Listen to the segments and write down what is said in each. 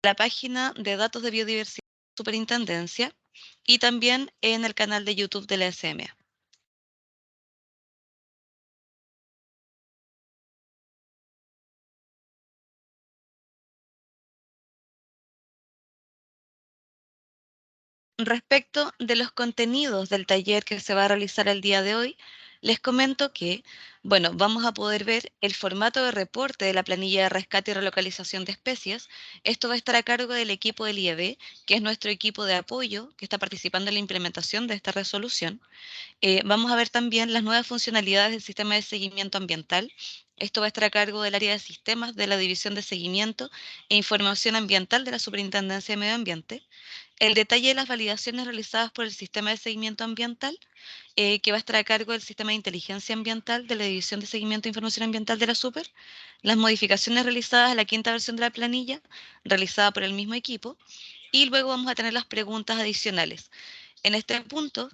la página de datos de biodiversidad de la Superintendencia y también en el canal de YouTube de la SMA. Respecto de los contenidos del taller que se va a realizar el día de hoy, les comento que, bueno, vamos a poder ver el formato de reporte de la planilla de rescate y relocalización de especies. Esto va a estar a cargo del equipo del IEB, que es nuestro equipo de apoyo que está participando en la implementación de esta resolución. Vamos a ver también las nuevas funcionalidades del sistema de seguimiento ambiental. Esto va a estar a cargo del área de sistemas de la División de Seguimiento e Información Ambiental de la Superintendencia de Medio Ambiente. El detalle de las validaciones realizadas por el sistema de seguimiento ambiental, que va a estar a cargo del sistema de inteligencia ambiental de la División de Seguimiento e Información Ambiental de la Super, las modificaciones realizadas a la quinta versión de la planilla, realizada por el mismo equipo, y luego vamos a tener las preguntas adicionales. En este punto,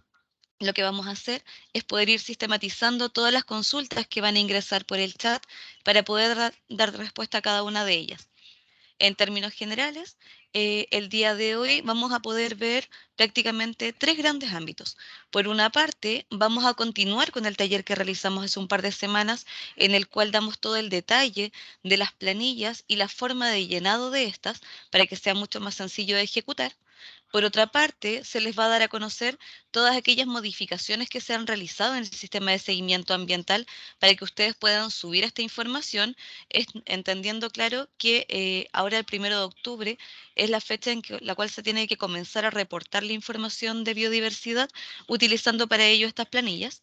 lo que vamos a hacer es poder ir sistematizando todas las consultas que van a ingresar por el chat para poder dar respuesta a cada una de ellas. En términos generales, el día de hoy vamos a poder ver prácticamente tres grandes ámbitos. Por una parte, vamos a continuar con el taller que realizamos hace un par de semanas, en el cual damos todo el detalle de las planillas y la forma de llenado de estas para que sea mucho más sencillo de ejecutar. Por otra parte, se les va a dar a conocer todas aquellas modificaciones que se han realizado en el sistema de seguimiento ambiental para que ustedes puedan subir esta información, entendiendo claro que ahora el 1 de octubre es la fecha en la cual se tiene que comenzar a reportar la información de biodiversidad utilizando para ello estas planillas.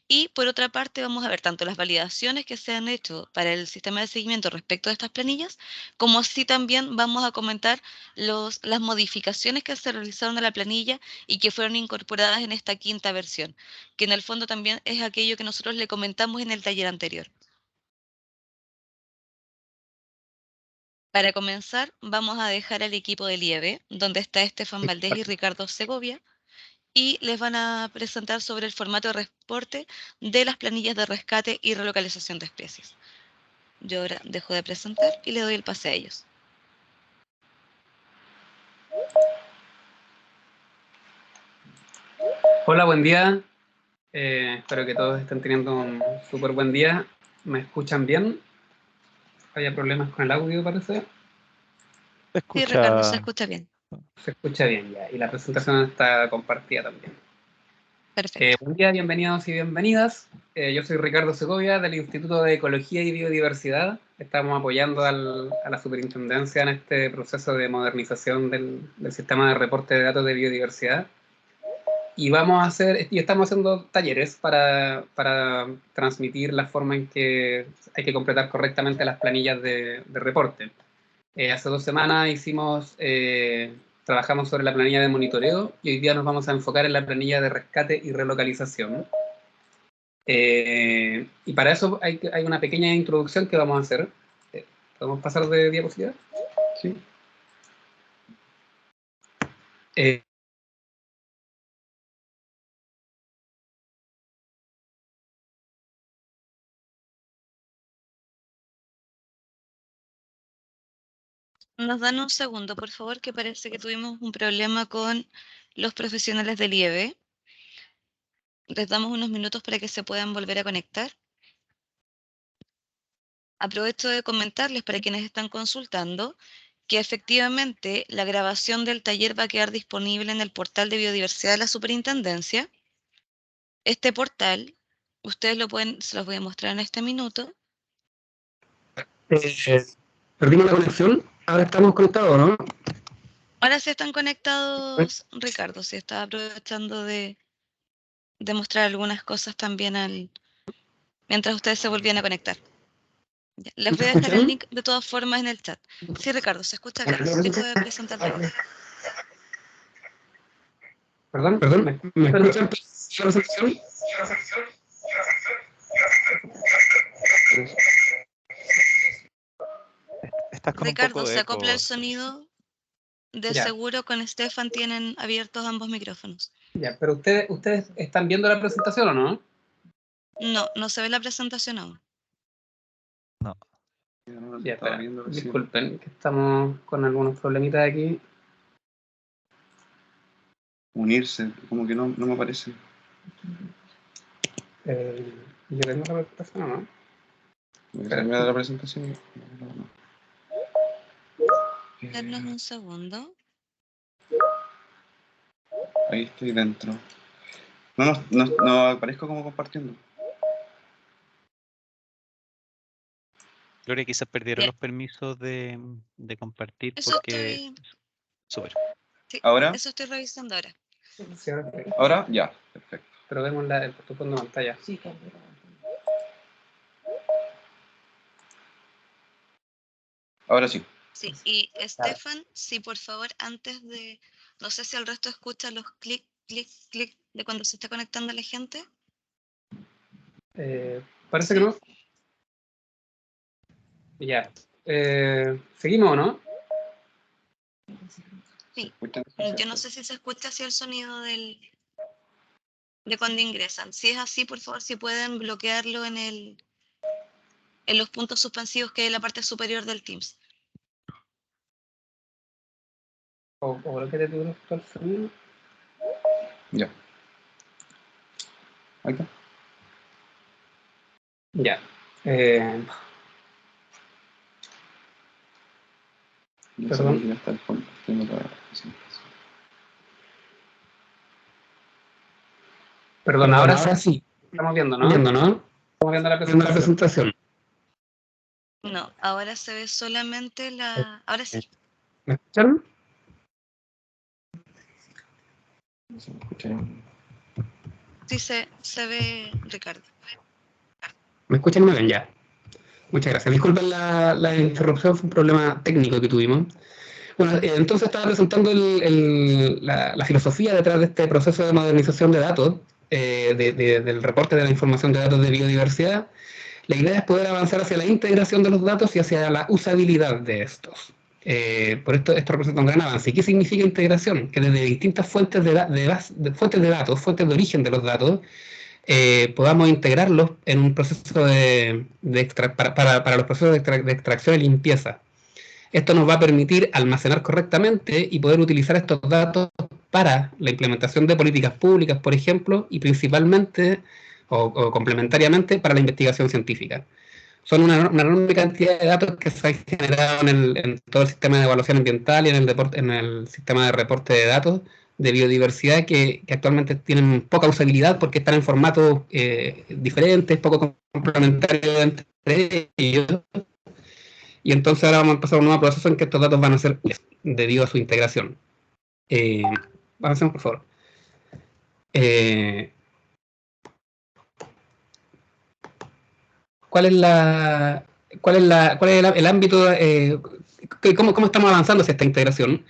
Y por otra parte vamos a ver tanto las validaciones que se han hecho para el sistema de seguimiento respecto de estas planillas, como así también vamos a comentar las modificaciones que se realizaron a la planilla y que fueron incorporadas en esta quinta versión, que en el fondo también es aquello que nosotros le comentamos en el taller anterior. Para comenzar, vamos a dejar al equipo del IEB, donde está Estefan Valdés y Ricardo Segovia, y les van a presentar sobre el formato de reporte de las planillas de rescate y relocalización de especies. Yo ahora dejo de presentar y le doy el pase a ellos. Hola, buen día. Espero que todos estén teniendo un súper buen día. ¿Me escuchan bien? ¿Había problemas con el audio, parece? Sí, Ricardo, se escucha bien. Se escucha bien ya. Y la presentación está compartida también. Perfecto. Buen día, bienvenidos y bienvenidas. Yo soy Ricardo Segovia del Instituto de Ecología y Biodiversidad. Estamos apoyando a la Superintendencia en este proceso de modernización del sistema de reporte de datos de biodiversidad. Y estamos haciendo talleres para transmitir la forma en que hay que completar correctamente las planillas de reporte. Hace 2 semanas trabajamos sobre la planilla de monitoreo y hoy día nos vamos a enfocar en la planilla de rescate y relocalización. Y para eso hay una pequeña introducción que vamos a hacer. ¿Podemos pasar de diapositiva? Sí. Nos dan un segundo, por favor, que parece que tuvimos un problema con los profesionales del IEB. Les damos unos minutos para que se puedan volver a conectar. Aprovecho de comentarles para quienes están consultando que efectivamente la grabación del taller va a quedar disponible en el portal de biodiversidad de la Superintendencia. Este portal, ustedes se los voy a mostrar en este minuto. Perdimos la conexión, ahora estamos conectados, ¿no? Ahora sí están conectados, Ricardo, sí está aprovechando de mostrar algunas cosas también mientras ustedes se volvían a conectar. Ya, les voy a dejar el link de todas formas en el chat. Sí, Ricardo, se escucha bien. Dejo de presentar de nuevo. Perdón, ¿me escuchan la presentación? Ricardo, se acopla el sonido. De Ya. seguro con Estefan tienen abiertos ambos micrófonos. Ya, pero ustedes están viendo la presentación, ¿o no? No, no se ve la presentación aún. No. No, Ya, estaba espera, viendo recién. disculpen, que estamos con algunos problemitas aquí. Unirse, como que no me aparece. Yo tengo la presentación, ¿no? Voy a Espera. salirme de la presentación. No. Darnos un segundo. Ahí estoy dentro. No aparezco como compartiendo. Gloria, quizás perdieron Ya. los permisos de compartir Eso porque... estoy, Súper. sí, ¿Ahora? eso estoy revisando ahora. Sí, ahora sí. ¿Ahora? Ya, perfecto. Pero vemos tu fondo de pantalla. Sí, cambió la pantalla. Ahora sí. Sí, y Estefan, sí, por favor, antes de, no sé si el resto escucha los clic, clic, clic de cuando se está conectando la gente. Parece Sí. que no. Ya. ¿Seguimos o no? Sí. ¿Escuchan? Yo no sé si se escucha así el sonido de cuando ingresan. Si es así, por favor, si pueden bloquearlo en los puntos suspensivos que hay en la parte superior del Teams. ¿O lo que te tuvo el sonido? Ya. Ahí está. Ya. Ya Perdón. sé que ya está el fondo. Tengo la presentación. Perdón, ahora sí. Estamos viendo, ¿no? Viendo, ¿no? Estamos viendo la Viendo la presentación. presentación. No, ahora se ve solamente la... Ahora sí. ¿Me escuchan? No se me escucha bien. Sí se ve, Ricardo. ¿Me escuchan y me ven ya? Muchas gracias. Disculpen la interrupción, fue un problema técnico que tuvimos. Bueno, entonces estaba presentando la filosofía detrás de este proceso de modernización de datos, del reporte de la información de datos de biodiversidad. La idea es poder avanzar hacia la integración de los datos y hacia la usabilidad de estos. Por esto representa un gran avance. ¿Y qué significa integración? Que desde distintas fuentes fuentes de datos, fuentes de origen de los datos, podamos integrarlos en un proceso para los procesos de extracción y limpieza. Esto nos va a permitir almacenar correctamente y poder utilizar estos datos para la implementación de políticas públicas, por ejemplo, y principalmente o complementariamente para la investigación científica. Son una enorme cantidad de datos que se han generado en todo el sistema de evaluación ambiental y en el sistema de reporte de datos de biodiversidad que actualmente tienen poca usabilidad porque están en formatos diferentes, poco complementarios entre ellos. Y entonces ahora vamos a empezar un nuevo proceso en que estos datos van a ser debido a su integración. Avancemos, por favor. ¿Cuál es el ámbito, cómo estamos avanzando hacia esta integración?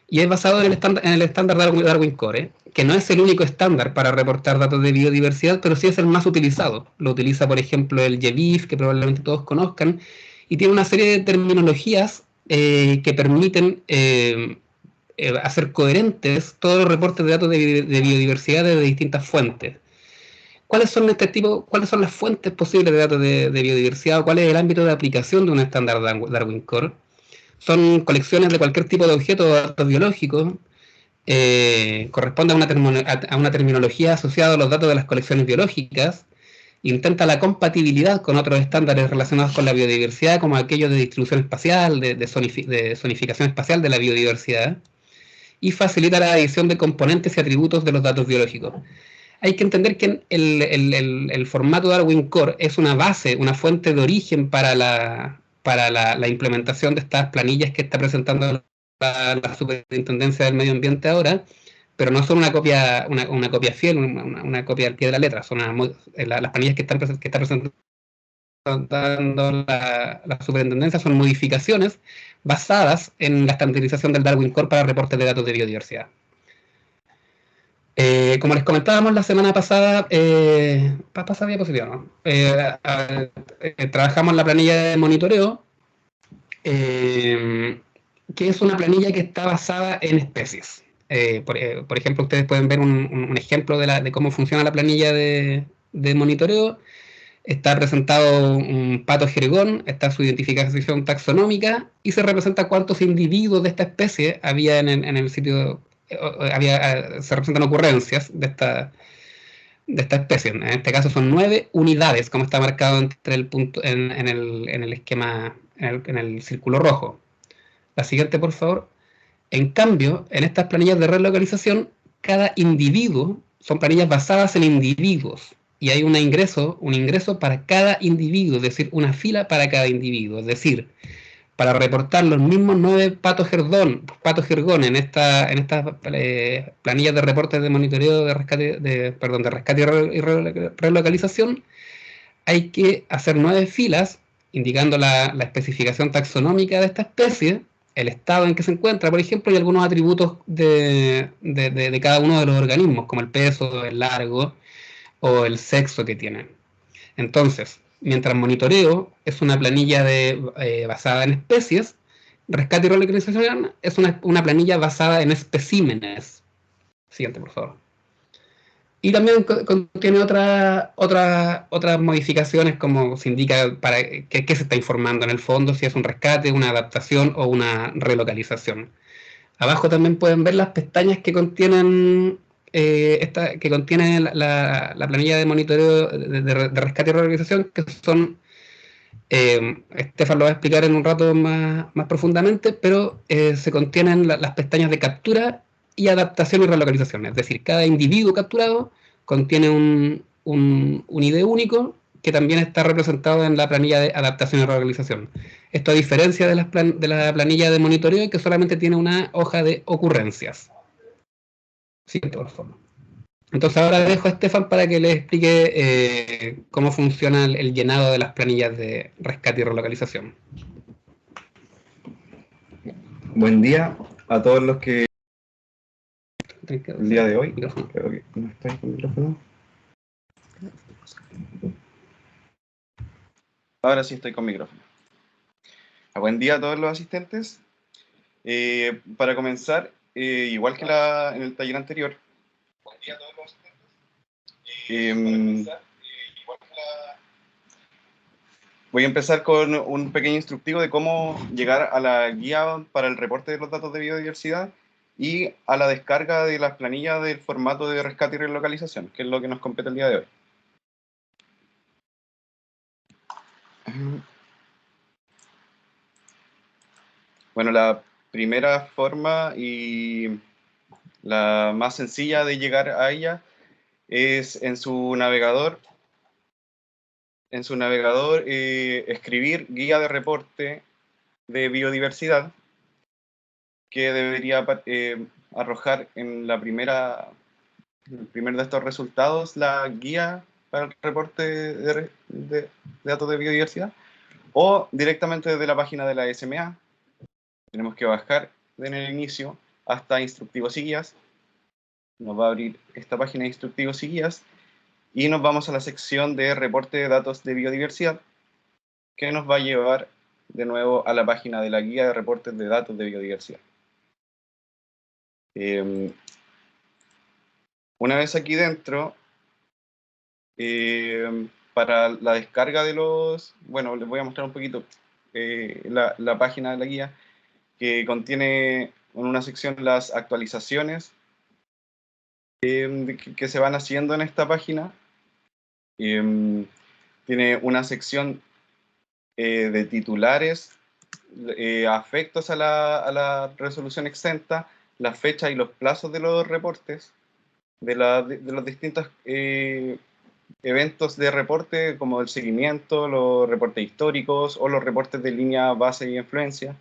Y es basado en el estándar Darwin Core, que no es el único estándar para reportar datos de biodiversidad, pero sí es el más utilizado. Lo utiliza, por ejemplo, el GBIF, que probablemente todos conozcan, y tiene una serie de terminologías que permiten hacer coherentes todos los reportes de datos de biodiversidad de distintas fuentes. ¿Cuáles son las fuentes posibles de datos de biodiversidad o cuál es el ámbito de aplicación de un estándar Darwin Core? Son colecciones de cualquier tipo de objeto o datos biológicos, corresponde a una terminología asociada a los datos de las colecciones biológicas, intenta la compatibilidad con otros estándares relacionados con la biodiversidad, como aquellos de distribución espacial, de zonificación espacial de la biodiversidad, y facilita la adición de componentes y atributos de los datos biológicos. Hay que entender que el formato Darwin Core es una base, una fuente de origen para la implementación de estas planillas que está presentando la Superintendencia del Medio Ambiente ahora, pero no son una copia fiel, una copia al pie de la letra, son las planillas que está presentando la Superintendencia son modificaciones basadas en la estandarización del Darwin Core para reportes de datos de biodiversidad. Como les comentábamos la semana pasada, pasa diapositiva, ¿no? Trabajamos la planilla de monitoreo, que es una planilla que está basada en especies. Por ejemplo, ustedes pueden ver un ejemplo de cómo funciona la planilla de monitoreo. está representado un pato jergón, está su identificación taxonómica y se representa cuántos individuos de esta especie había en el sitio, se representan ocurrencias de esta especie. En este caso son 9 unidades, como está marcado entre el punto, en el esquema, en el círculo rojo. La siguiente, por favor. En cambio, en estas planillas de relocalización, cada individuo, son planillas basadas en individuos, y hay un ingreso para cada individuo, es decir, una fila para cada individuo, es decir, para reportar los mismos 9 patos jergón en estas planillas de reportes de monitoreo de rescate, de rescate y relocalización, hay que hacer 9 filas indicando la especificación taxonómica de esta especie, el estado en que se encuentra, por ejemplo, y algunos atributos de cada uno de los organismos, como el peso, el largo o el sexo que tienen. Entonces, mientras monitoreo es una planilla basada en especies, rescate y relocalización es una planilla basada en especímenes. Siguiente, por favor. Y también contiene otras modificaciones, como se indica para qué se está informando en el fondo, si es un rescate, una adaptación o una relocalización. Abajo también pueden ver las pestañas que contienen la planilla de monitoreo de rescate y relocalización, que son, Estefan lo va a explicar en un rato más profundamente, pero se contienen las pestañas de captura y adaptación y relocalización. Es decir, cada individuo capturado contiene un ID único que también está representado en la planilla de adaptación y relocalización. Esto a diferencia de la planilla de monitoreo, que solamente tiene una hoja de ocurrencias. Siguiente, por favor. Entonces ahora dejo a Estefan para que le explique cómo funciona el llenado de las planillas de rescate y relocalización. Buen día a todos los que el día de hoy. Creo que no estoy con micrófono. Ahora sí estoy con micrófono. Buen día a todos los asistentes. Para comenzar, igual que en el taller anterior, voy a empezar con un pequeño instructivo de cómo llegar a la guía para el reporte de los datos de biodiversidad y a la descarga de las planillas del formato de rescate y relocalización, que es lo que nos compete el día de hoy. Bueno, la primera forma y la más sencilla de llegar a ella es en su navegador. En su navegador escribir guía de reporte de biodiversidad, que debería arrojar en el primer de estos resultados la guía para el reporte de datos de biodiversidad, o directamente desde la página de la SMA. Tenemos que bajar en el inicio hasta instructivos y guías. Nos va a abrir esta página de instructivos y guías y nos vamos a la sección de reporte de datos de biodiversidad, que nos va a llevar de nuevo a la página de la guía de reportes de datos de biodiversidad. Una vez aquí dentro, para la descarga de bueno, les voy a mostrar un poquito la página de la guía, que contiene en una sección las actualizaciones que se van haciendo en esta página. Tiene una sección de titulares afectos a la resolución exenta, las fechas y los plazos de los reportes, de los distintos eventos de reporte, como el seguimiento, los reportes históricos o los reportes de línea, base y influencia.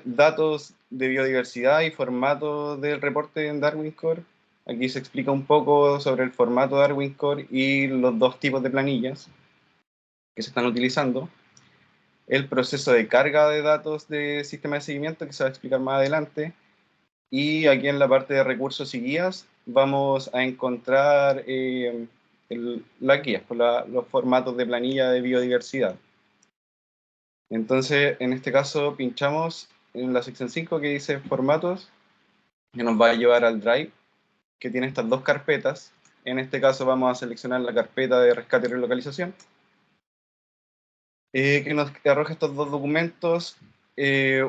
Datos de biodiversidad y formato del reporte en Darwin Core. Aquí se explica un poco sobre el formato Darwin Core y los dos tipos de planillas que se están utilizando. El proceso de carga de datos de sistema de seguimiento, que se va a explicar más adelante. Y aquí en la parte de recursos y guías vamos a encontrar las guías, los formatos de planilla de biodiversidad. Entonces, en este caso, pinchamos en la sección 5 que dice formatos, que nos va a llevar al Drive, que tiene estas dos carpetas. En este caso vamos a seleccionar la carpeta de rescate y relocalización, que nos arroja estos dos documentos,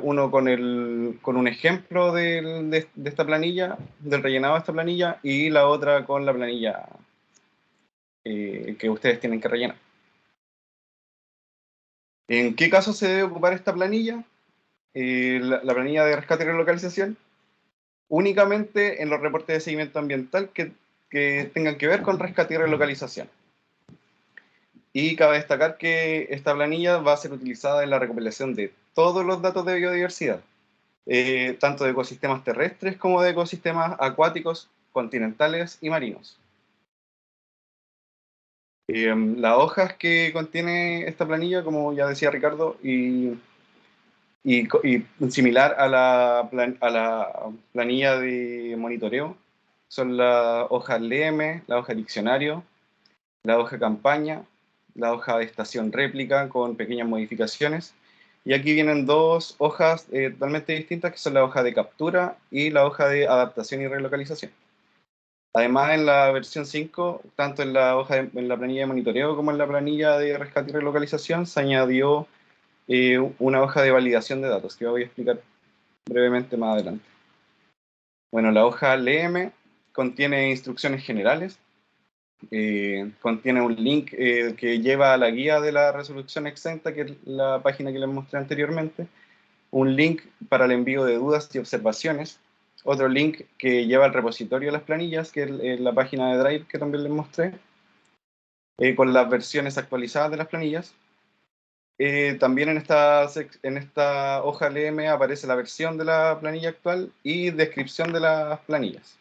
uno con un ejemplo de esta planilla, del rellenado de esta planilla, y la otra con la planilla que ustedes tienen que rellenar. ¿En qué caso se debe ocupar esta planilla? La planilla de rescate y relocalización, únicamente en los reportes de seguimiento ambiental que tengan que ver con rescate y relocalización. Y cabe destacar que esta planilla va a ser utilizada en la recopilación de todos los datos de biodiversidad, tanto de ecosistemas terrestres como de ecosistemas acuáticos, continentales y marinos. Las hojas que contiene esta planilla, como ya decía Ricardo, y similar a la planilla de monitoreo, son la hoja LM, la hoja diccionario, la hoja campaña, la hoja de estación réplica con pequeñas modificaciones. Y aquí vienen dos hojas totalmente distintas, que son la hoja de captura y la hoja de adaptación y relocalización. Además, en la versión 5, tanto en la planilla de monitoreo como en la planilla de rescate y relocalización, se añadió una hoja de validación de datos, que voy a explicar brevemente más adelante. Bueno, la hoja LM contiene instrucciones generales, contiene un link que lleva a la guía de la resolución exenta, que es la página que les mostré anteriormente, un link para el envío de dudas y observaciones, otro link que lleva al repositorio de las planillas, que es la página de Drive que también les mostré, con las versiones actualizadas de las planillas. También en esta hoja LM aparece la versión de la planilla actual y descripción de las planillas.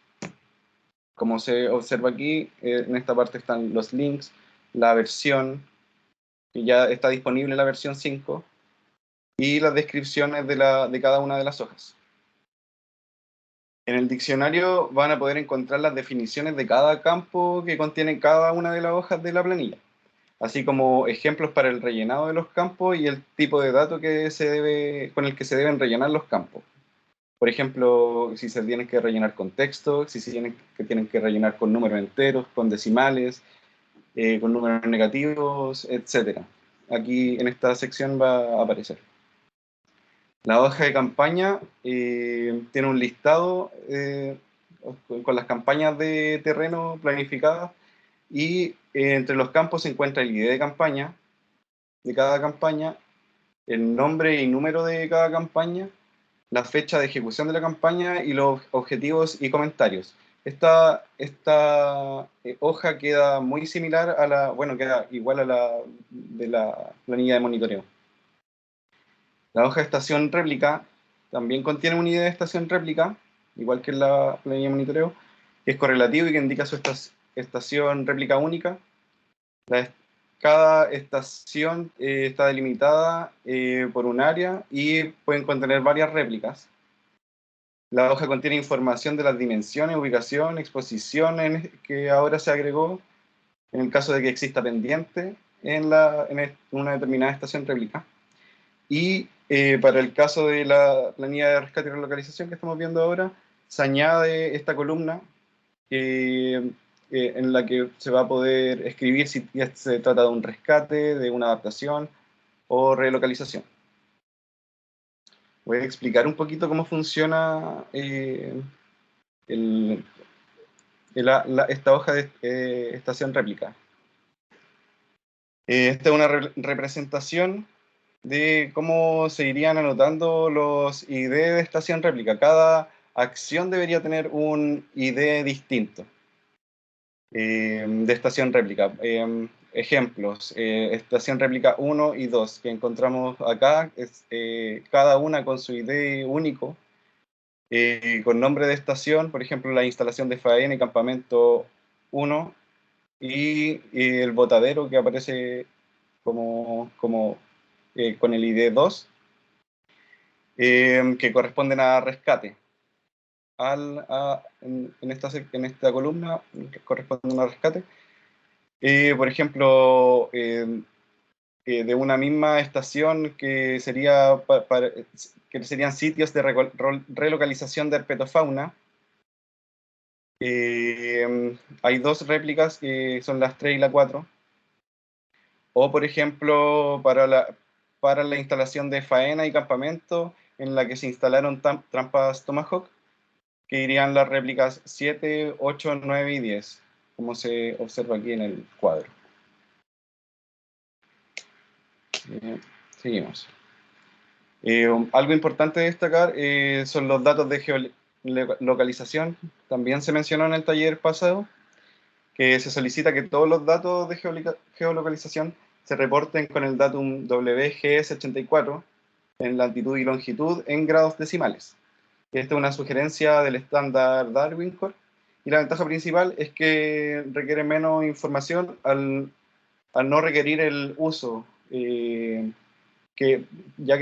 Como se observa aquí, en esta parte están los links, la versión, que ya está disponible la versión 5, y las descripciones de cada una de las hojas. En el diccionario van a poder encontrar las definiciones de cada campo que contiene cada una de las hojas de la planilla, así como ejemplos para el rellenado de los campos y el tipo de dato con el que se deben rellenar los campos. Por ejemplo, si se tienen que rellenar con texto, si se tienen que rellenar con números enteros, con decimales, con números negativos, etc. Aquí en esta sección va a aparecer. La hoja de campaña tiene un listado con las campañas de terreno planificadas, y entre los campos se encuentra el ID de campaña, de cada campaña, el nombre y número de cada campaña, la fecha de ejecución de la campaña y los objetivos y comentarios. Esta hoja queda muy similar queda igual a la de la planilla de monitoreo. La hoja de estación réplica también contiene un ID de estación réplica, igual que en la planilla de monitoreo, que es correlativo y que indica su estación réplica única. Cada estación está delimitada por un área y pueden contener varias réplicas. La hoja contiene información de las dimensiones, ubicación, exposición que ahora se agregó en el caso de que exista pendiente en una determinada estación réplica. Y para el caso de la planilla de rescate y relocalización que estamos viendo ahora, se añade esta columna en la que se va a poder escribir si se trata de un rescate, de una adaptación o relocalización. Voy a explicar un poquito cómo funciona esta hoja de estación réplica. Esta es una representación de cómo se irían anotando los ID de estación réplica. Cada acción debería tener un ID distinto de estación réplica. Ejemplos, estación réplica 1 y 2 que encontramos acá, cada una con su ID único, con nombre de estación, por ejemplo, la instalación de faena y campamento 1, y el botadero que aparece con el ID 2, que corresponden a rescate. En esta columna corresponden a rescate. Por ejemplo, de una misma estación que serían sitios de relocalización de herpetofauna, Hay dos réplicas que son las 3 y la 4. O, por ejemplo, para la instalación de faena y campamento, en la que se instalaron trampas Tomahawk, que irían las réplicas 7, 8, 9 y 10, como se observa aquí en el cuadro. Seguimos. Algo importante de destacar son los datos de geolocalización. También se mencionó en el taller pasado que se solicita que todos los datos de geolocalización se reporten con el datum WGS84 en latitud y longitud en grados decimales. Esta es una sugerencia del estándar Darwin Core, y la ventaja principal es que requiere menos información al no requerir el uso, ya que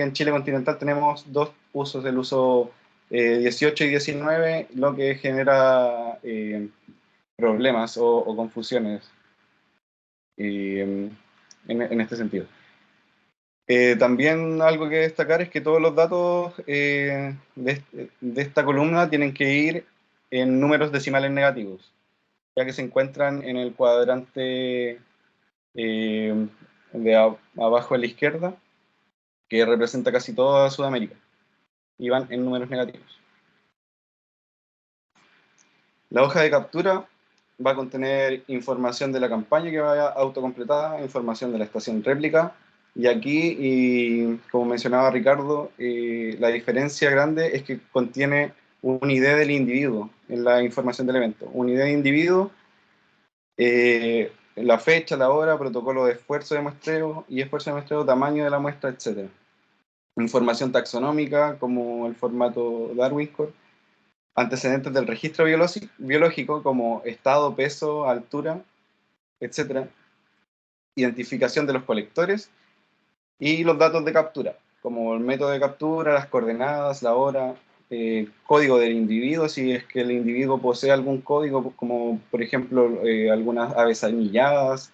en Chile continental tenemos dos usos, el uso 18 y 19, lo que genera problemas o confusiones en este sentido. También algo que destacar es que todos los datos de esta columna tienen que ir en números decimales negativos, ya que se encuentran en el cuadrante de abajo a la izquierda, que representa casi toda Sudamérica, y van en números negativos. La hoja de captura va a contener información de la campaña que vaya autocompletada, información de la estación réplica, y aquí, y como mencionaba Ricardo, la diferencia grande es que contiene un ID del individuo en la información del evento. Un ID de individuo, la fecha, la hora, protocolo de esfuerzo de muestreo y esfuerzo de muestreo, tamaño de la muestra, etc. Información taxonómica como el formato Darwin Core, antecedentes del registro biológico como estado, peso, altura, etc. Identificación de los colectores y los datos de captura, como el método de captura, las coordenadas, la hora, código del individuo, si es que el individuo posee algún código, como por ejemplo algunas aves anilladas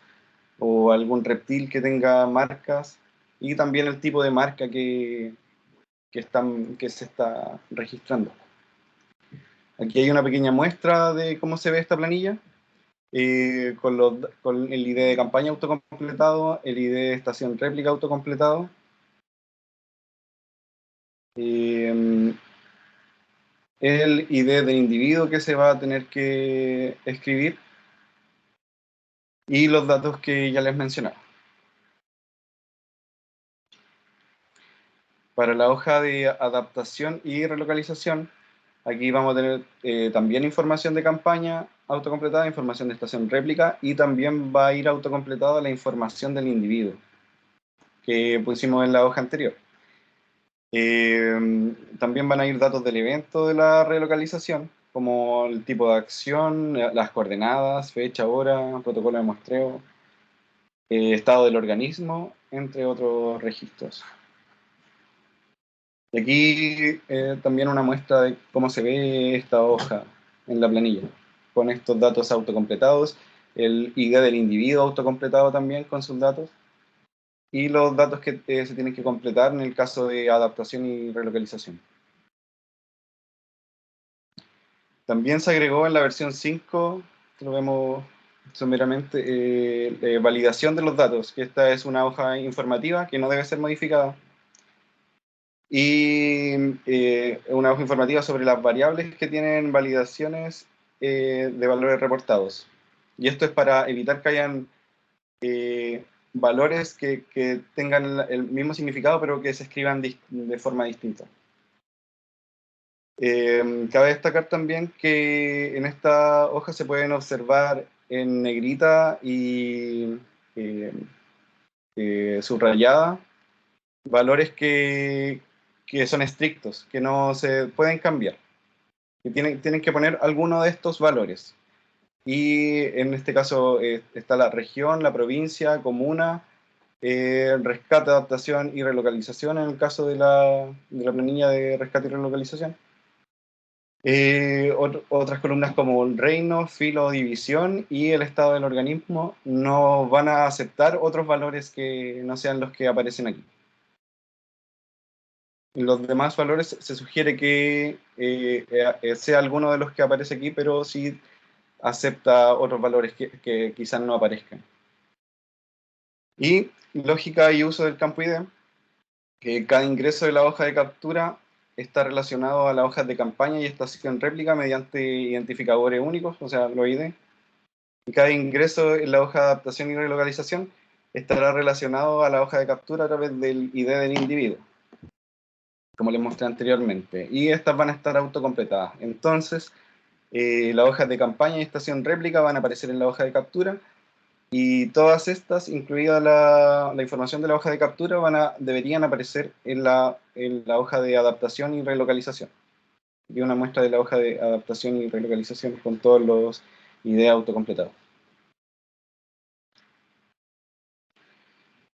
o algún reptil que tenga marcas, y también el tipo de marca que se está registrando. Aquí hay una pequeña muestra de cómo se ve esta planilla, con el ID de campaña autocompletado, el ID de estación réplica autocompletado, el ID del individuo que se va a tener que escribir y los datos que ya les mencionaba. Para la hoja de adaptación y relocalización, aquí vamos a tener también información de campaña autocompletada, información de estación réplica, y también va a ir autocompletada la información del individuo que pusimos en la hoja anterior. También van a ir datos del evento de la relocalización, como el tipo de acción, las coordenadas, fecha, hora, protocolo de muestreo, estado del organismo, entre otros registros. Y aquí también una muestra de cómo se ve esta hoja en la planilla, con estos datos autocompletados, el ID del individuo autocompletado también con sus datos, y los datos que se tienen que completar en el caso de adaptación y relocalización. También se agregó en la versión 5, lo vemos someramente, validación de los datos, que esta es una hoja informativa que no debe ser modificada. Y una hoja informativa sobre las variables que tienen validaciones de valores reportados. Y esto es para evitar que hayan valores que tengan el mismo significado, pero que se escriban de forma distinta. Cabe destacar también que en esta hoja se pueden observar en negrita y subrayada valores que son estrictos, que no se pueden cambiar, que tienen que poner alguno de estos valores. Y en este caso está la región, la provincia, comuna, rescate, adaptación y relocalización en el caso de la planilla de rescate y relocalización. Otras columnas como el reino, filo, división y el estado del organismo no van a aceptar otros valores que no sean los que aparecen aquí. En los demás valores se sugiere que sea alguno de los que aparece aquí, pero si acepta otros valores que quizás no aparezcan. Y lógica y uso del campo ID, que cada ingreso de la hoja de captura está relacionado a las hojas de campaña y estación réplica mediante identificadores únicos, o sea, los ID. Y cada ingreso en la hoja de adaptación y relocalización estará relacionado a la hoja de captura a través del ID del individuo, como les mostré anteriormente. Y estas van a estar autocompletadas. Entonces, las hojas de campaña y estación réplica van a aparecer en la hoja de captura, y todas estas, incluida la información de la hoja de captura, deberían aparecer en la hoja de adaptación y relocalización. Y una muestra de la hoja de adaptación y relocalización con todos los ID autocompletados.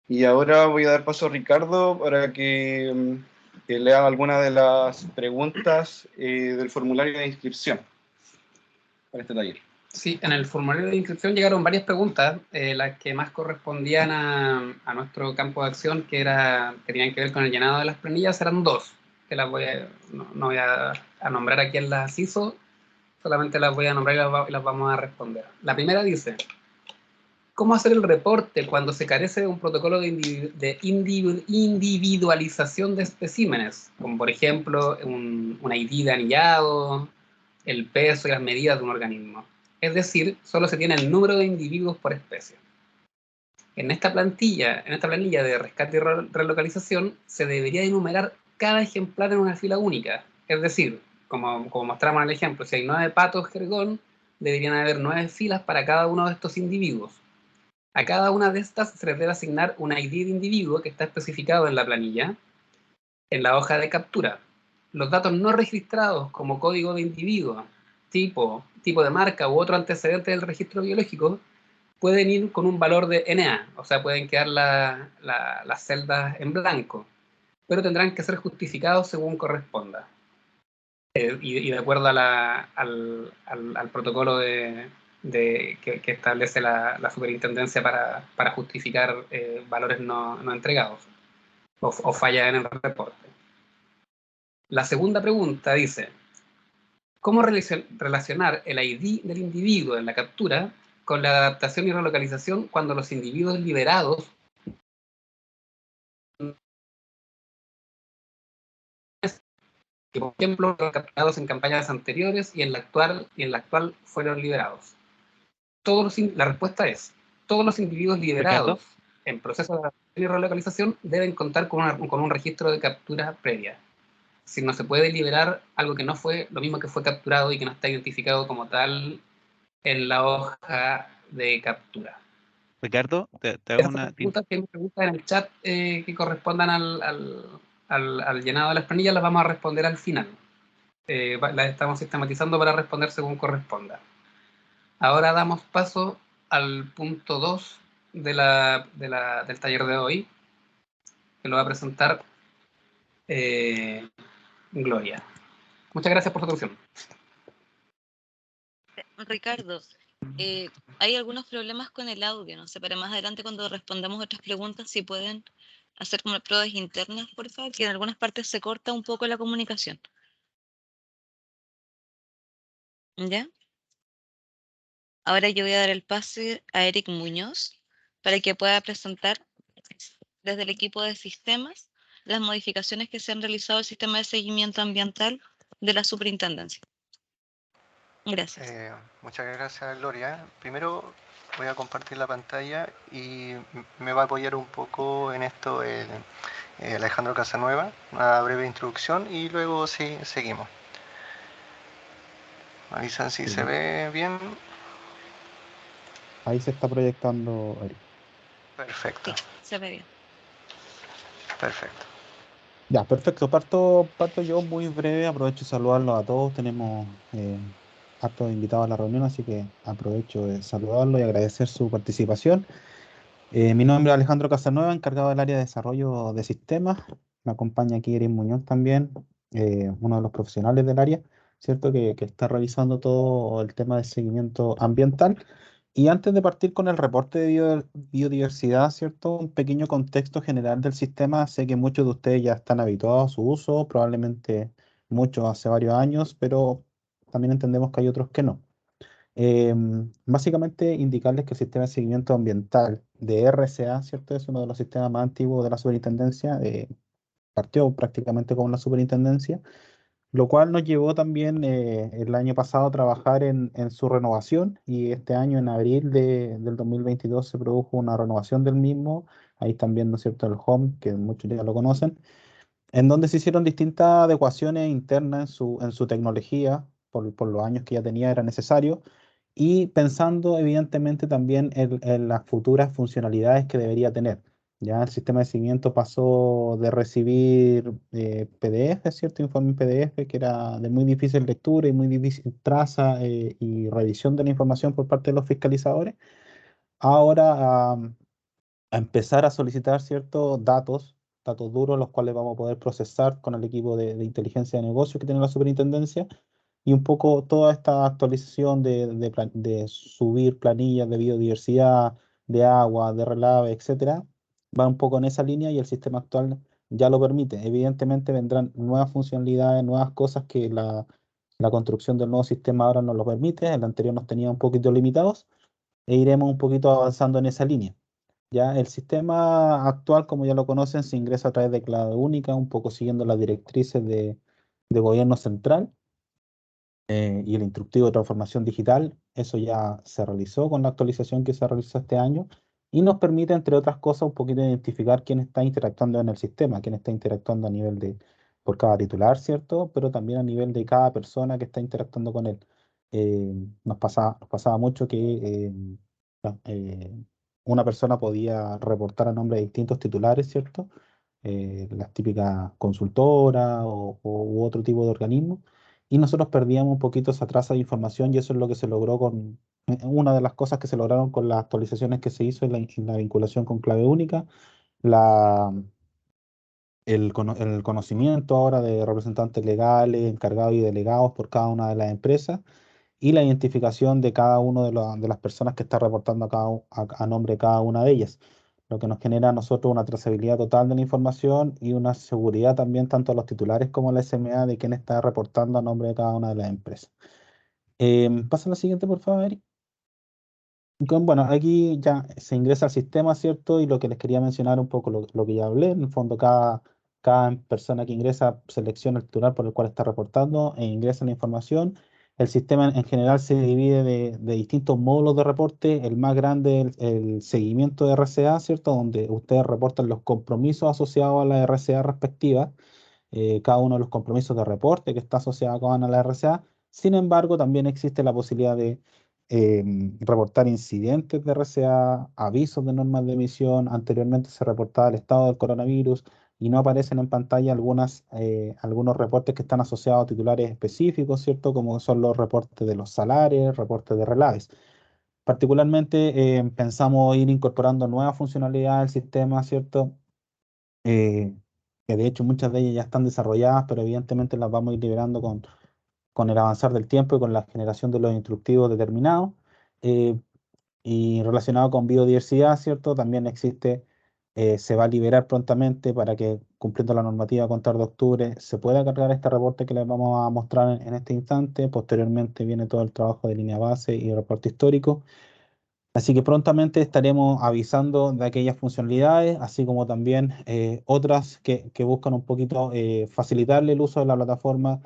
Y ahora voy a dar paso a Ricardo para que lea algunas de las preguntas del formulario de inscripción para este taller. Sí, en el formulario de inscripción llegaron varias preguntas, las que más correspondían a nuestro campo de acción, que tenían que ver con el llenado de las planillas, eran dos, que no voy a nombrar a quién las hizo, solamente las voy a nombrar y las vamos a responder. La primera dice: ¿cómo hacer el reporte cuando se carece de un protocolo de individualización de especímenes? Como por ejemplo un ID de anillado, el peso y las medidas de un organismo. Es decir, solo se tiene el número de individuos por especie. En esta planilla de rescate y relocalización, se debería enumerar cada ejemplar en una fila única. Es decir, como mostramos en el ejemplo, si hay 9 patos jergón, deberían haber 9 filas para cada uno de estos individuos. A cada una de estas se les debe asignar un ID de individuo que está especificado en la planilla, en la hoja de captura. Los datos no registrados como código de individuo, tipo de marca u otro antecedente del registro biológico pueden ir con un valor de NA, o sea, pueden quedar las celdas en blanco, pero tendrán que ser justificados según corresponda. Y de acuerdo al protocolo que establece la superintendencia para justificar valores no entregados o fallas en el reporte. La segunda pregunta dice: ¿cómo relacionar el ID del individuo en la captura con la adaptación y relocalización cuando los individuos liberados, que por ejemplo fueron capturados en campañas anteriores y en la actual fueron liberados? La respuesta es: todos los individuos liberados en proceso de adaptación y relocalización deben contar con un registro de captura previa. Si no se puede liberar algo que no fue lo mismo que fue capturado y que no está identificado como tal en la hoja de captura. Ricardo, te hago una... Preguntas en el chat que correspondan al llenado de las planillas las vamos a responder al final. Las estamos sistematizando para responder según corresponda. Ahora damos paso al punto 2 del taller de hoy, que lo va a presentar Gloria. Muchas gracias por su atención. Ricardo, hay algunos problemas con el audio, no sé, para más adelante cuando respondamos otras preguntas, si pueden hacer como pruebas internas, por favor, que en algunas partes se corta un poco la comunicación. ¿Ya? Ahora yo voy a dar el pase a Eric Muñoz para que pueda presentar desde el equipo de sistemas las modificaciones que se han realizado al sistema de seguimiento ambiental de la superintendencia. Gracias. Muchas gracias, Gloria. Primero voy a compartir la pantalla y me va a apoyar un poco en esto Alejandro Casanueva, una breve introducción y luego sí, seguimos. Me avisan si se ve bien. Ahí se está proyectando, Eric. Perfecto. Sí, se ve bien. Perfecto. Ya, perfecto. Parto yo muy breve. Aprovecho de saludarlos a todos. Tenemos hartos invitados a la reunión, así que aprovecho de saludarlos y agradecer su participación. Mi nombre es Alejandro Casanueva, encargado del área de desarrollo de sistemas. Me acompaña aquí Erin Muñoz también, uno de los profesionales del área, ¿cierto? Que está revisando todo el tema de seguimiento ambiental. Y antes de partir con el reporte de biodiversidad, ¿cierto? Un pequeño contexto general del sistema. Sé que muchos de ustedes ya están habituados a su uso, probablemente muchos hace varios años, pero también entendemos que hay otros que no. Básicamente indicarles que el sistema de seguimiento ambiental de RCA, ¿cierto? Es uno de los sistemas más antiguos de la superintendencia, partió prácticamente con la superintendencia, lo cual nos llevó también el año pasado a trabajar en su renovación y este año, en abril del 2022, se produjo una renovación del mismo. Ahí están viendo, ¿cierto?, el Home, que muchos ya lo conocen, en donde se hicieron distintas adecuaciones internas en su tecnología, por los años que ya tenía, era necesario, y pensando evidentemente también en las futuras funcionalidades que debería tener. Ya el sistema de seguimiento pasó de recibir PDF, ¿cierto? Informe en PDF, que era de muy difícil lectura y muy difícil traza y revisión de la información por parte de los fiscalizadores, ahora a empezar a solicitar ciertos datos duros, los cuales vamos a poder procesar con el equipo de inteligencia de negocio que tiene la superintendencia, y un poco toda esta actualización de subir planillas de biodiversidad, de agua, de relave, etcétera, va un poco en esa línea y el sistema actual ya lo permite. Evidentemente vendrán nuevas funcionalidades, nuevas cosas que la construcción del nuevo sistema ahora nos lo permite, el anterior nos tenía un poquito limitados, e iremos un poquito avanzando en esa línea. Ya el sistema actual, como ya lo conocen, se ingresa a través de clave única, un poco siguiendo las directrices de gobierno central y el instructivo de transformación digital. Eso ya se realizó con la actualización que se realizó este año y nos permite, entre otras cosas, un poquito identificar quién está interactuando en el sistema, quién está interactuando a nivel por cada titular, ¿cierto? Pero también a nivel de cada persona que está interactuando con él. Nos pasaba mucho que la- eh, una persona podía reportar a nombre de distintos titulares, ¿cierto? Las típicas consultoras u otro tipo de organismos, y nosotros perdíamos un poquito esa traza de información, y eso es lo que se logró una de las cosas que se lograron con las actualizaciones que se hizo en la vinculación con clave única, la, el conocimiento ahora de representantes legales, encargados y delegados por cada una de las empresas, y la identificación de cada una de las personas que está reportando a nombre de cada una de ellas, lo que nos genera a nosotros una trazabilidad total de la información y una seguridad también tanto a los titulares como a la SMA de quién está reportando a nombre de cada una de las empresas. Pasa a la siguiente, por favor, Eric. Bueno, aquí ya se ingresa al sistema, ¿cierto? Y lo que les quería mencionar un poco, lo que ya hablé, en el fondo cada persona que ingresa selecciona el titular por el cual está reportando e ingresa la información. El sistema en general se divide de distintos módulos de reporte. El más grande es el seguimiento de RCA, ¿cierto? Donde ustedes reportan los compromisos asociados a la RCA respectiva, cada uno de los compromisos de reporte que está asociado con la RCA. Sin embargo, también existe la posibilidad de reportar incidentes de RCA, avisos de normas de emisión. Anteriormente se reportaba el estado del coronavirus y no aparecen en pantalla algunos reportes que están asociados a titulares específicos, ¿cierto? Como son los reportes de los salarios, reportes de relaves. Particularmente pensamos ir incorporando nuevas funcionalidades al sistema, ¿cierto? Eh, que de hecho muchas de ellas ya están desarrolladas, pero evidentemente las vamos a ir liberando con el avanzar del tiempo y con la generación de los instructivos determinados. Eh, y relacionado con biodiversidad, ¿cierto? También se va a liberar prontamente para que, cumpliendo la normativa a contar de octubre, se pueda cargar este reporte que les vamos a mostrar en este instante. Posteriormente viene todo el trabajo de línea base y reporte histórico. Así que prontamente estaremos avisando de aquellas funcionalidades, así como también otras que buscan un poquito facilitarle el uso de la plataforma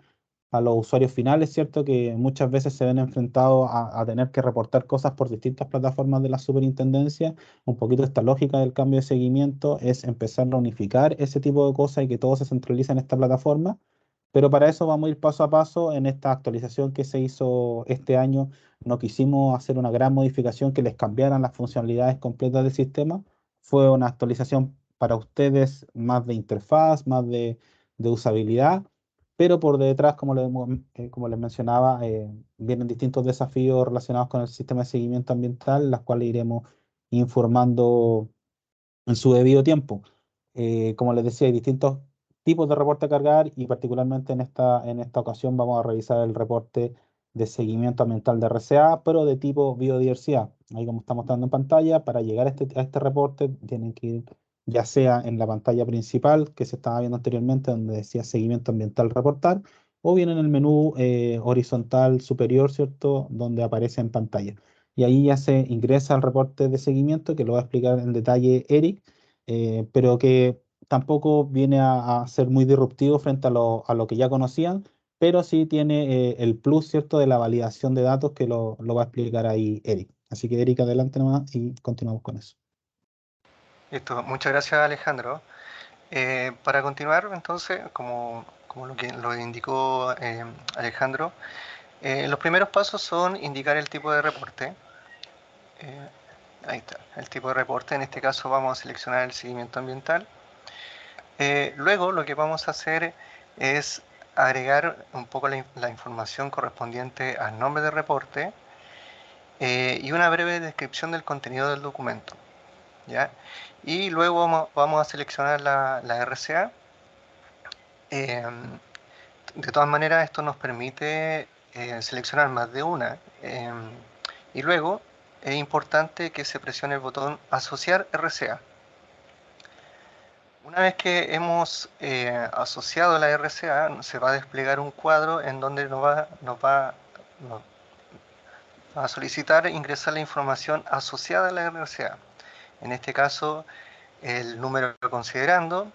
a los usuarios finales, ¿cierto? Que muchas veces se ven enfrentados a tener que reportar cosas por distintas plataformas de la superintendencia. Un poquito esta lógica del cambio de seguimiento es empezar a unificar ese tipo de cosas y que todo se centralice en esta plataforma. Pero para eso vamos a ir paso a paso. En esta actualización que se hizo este año, no quisimos hacer una gran modificación que les cambiaran las funcionalidades completas del sistema. Fue una actualización para ustedes más de interfaz, más de usabilidad, pero por detrás, como les mencionaba, vienen distintos desafíos relacionados con el sistema de seguimiento ambiental, las cuales iremos informando en su debido tiempo. Como les decía, hay distintos tipos de reporte a cargar, y particularmente en esta ocasión vamos a revisar el reporte de seguimiento ambiental de RCA, pero de tipo biodiversidad. Ahí, como está mostrando en pantalla, para llegar a este reporte tienen que ir ya sea en la pantalla principal que se estaba viendo anteriormente, donde decía seguimiento ambiental reportar, o bien en el menú horizontal superior, ¿cierto? Donde aparece en pantalla. Y ahí ya se ingresa al reporte de seguimiento, que lo va a explicar en detalle Eric, pero que tampoco viene a ser muy disruptivo frente a lo que ya conocían, pero sí tiene el plus, ¿cierto?, de la validación de datos que lo va a explicar ahí Eric. Así que Eric, adelante nomás y continuamos con eso. Listo, muchas gracias Alejandro. Para continuar, entonces, como lo indicó Alejandro, los primeros pasos son indicar el tipo de reporte. Ahí está, el tipo de reporte. En este caso vamos a seleccionar el seguimiento ambiental. Luego lo que vamos a hacer es agregar un poco la información correspondiente al nombre del reporte y una breve descripción del contenido del documento, ¿ya? Y luego vamos a seleccionar la RCA. De todas maneras, esto nos permite seleccionar más de una. Y luego es importante que se presione el botón Asociar RCA. Una vez que hemos asociado la RCA, se va a desplegar un cuadro en donde nos va a solicitar ingresar la información asociada a la RCA. En este caso, el número considerando,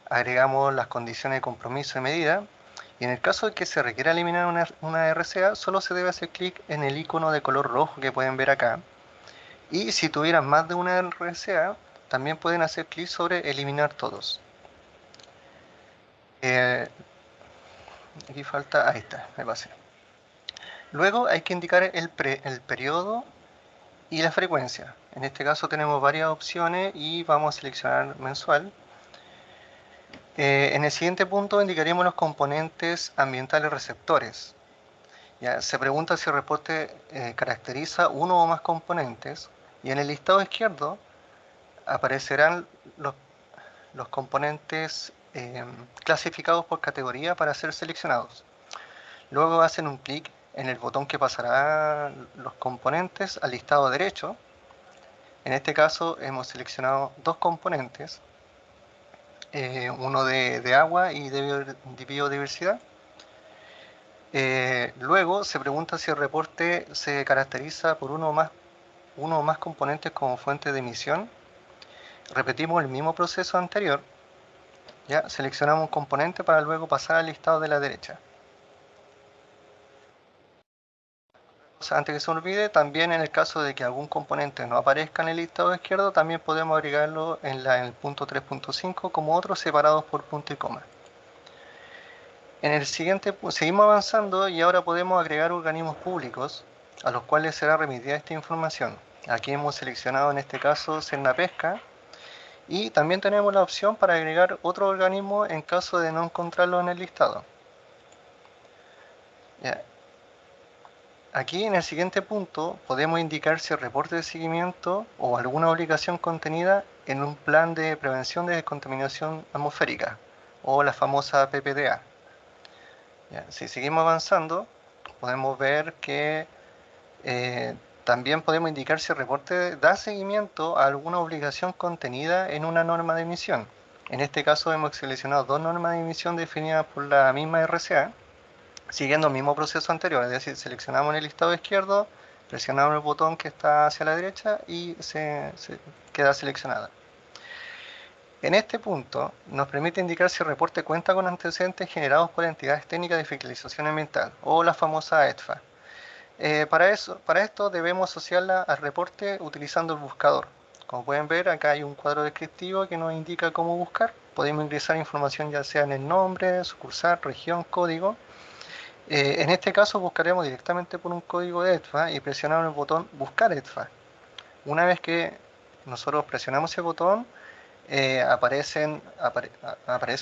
agregamos las condiciones de compromiso y medida, y en el caso de que se requiera eliminar una RCA, solo se debe hacer clic en el icono de color rojo que pueden ver acá. Y si tuvieran más de una RCA, también pueden hacer clic sobre eliminar todos. Aquí falta, ahí está, me pasé. Luego hay que indicar el periodo y la frecuencia. En este caso tenemos varias opciones y vamos a seleccionar mensual. En el siguiente punto indicaríamos los componentes ambientales receptores. Ya, se pregunta si el reporte caracteriza uno o más componentes, y en el listado izquierdo aparecerán los componentes clasificados por categoría para ser seleccionados. Luego hacen un clic en el botón que pasará los componentes al listado derecho. En este caso hemos seleccionado dos componentes, uno de agua y de biodiversidad. Luego se pregunta si el reporte se caracteriza por uno o más componentes como fuente de emisión. Repetimos el mismo proceso anterior. Ya seleccionamos un componente para luego pasar al listado de la derecha. Antes que se olvide, también en el caso de que algún componente no aparezca en el listado izquierdo, también podemos agregarlo en el punto 3.5 como otros separados por punto y coma. En el siguiente, seguimos avanzando y ahora podemos agregar organismos públicos a los cuales será remitida esta información. Aquí hemos seleccionado en este caso Cernapesca y también tenemos la opción para agregar otro organismo en caso de no encontrarlo en el listado. Ya. Aquí en el siguiente punto podemos indicar si el reporte de seguimiento o alguna obligación contenida en un plan de prevención de descontaminación atmosférica o la famosa PPDA. Ya, si seguimos avanzando, podemos ver que también podemos indicar si el reporte da seguimiento a alguna obligación contenida en una norma de emisión. En este caso hemos seleccionado dos normas de emisión definidas por la misma RCA, siguiendo el mismo proceso anterior, es decir, seleccionamos en el listado izquierdo, presionamos el botón que está hacia la derecha y se queda seleccionada. En este punto nos permite indicar si el reporte cuenta con antecedentes generados por entidades técnicas de fiscalización ambiental o la famosa ETFA. Para esto debemos asociarla al reporte utilizando el buscador. Como pueden ver, acá hay un cuadro descriptivo que nos indica cómo buscar. Podemos ingresar información ya sea en el nombre, sucursal, región, código. En este caso buscaremos directamente por un código de ETFA y presionamos el botón Buscar ETFA. Una vez que nosotros presionamos el botón, aparece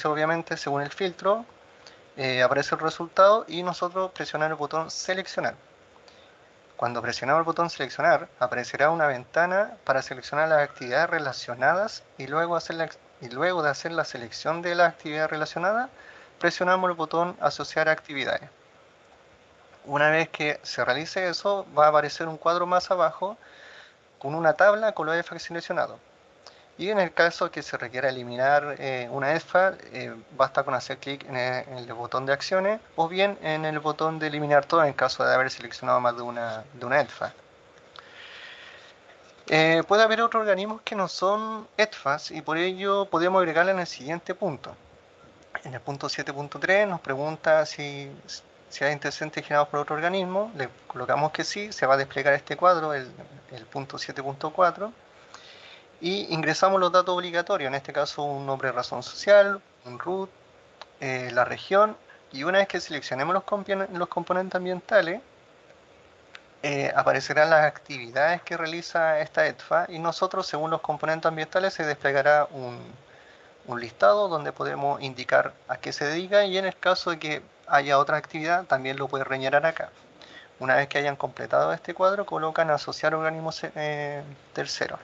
obviamente según el filtro, aparece el resultado y nosotros presionamos el botón Seleccionar. Cuando presionamos el botón Seleccionar, aparecerá una ventana para seleccionar las actividades relacionadas y luego de hacer la selección de las actividades relacionadas, presionamos el botón Asociar actividades. Una vez que se realice eso, va a aparecer un cuadro más abajo con una tabla con los EFAC seleccionados. Y en el caso que se requiera eliminar una EDFA, basta con hacer clic en el botón de acciones o bien en el botón de eliminar todo en caso de haber seleccionado más de una EDFA. Puede haber otros organismos que no son EDFAs y por ello podemos agregarla en el siguiente punto. En el punto 7.3 nos pregunta si hay antecedentes generados por otro organismo. Le colocamos que sí, se va a desplegar este cuadro, el punto 7.4. Y ingresamos los datos obligatorios, en este caso un nombre de razón social, un root, la región, y una vez que seleccionemos los componentes ambientales, aparecerán las actividades que realiza esta EDFA y nosotros, según los componentes ambientales, se desplegará un listado donde podemos indicar a qué se dedica y en el caso de que haya otra actividad, también lo puede rellenar acá. Una vez que hayan completado este cuadro, colocan asociar organismos terceros.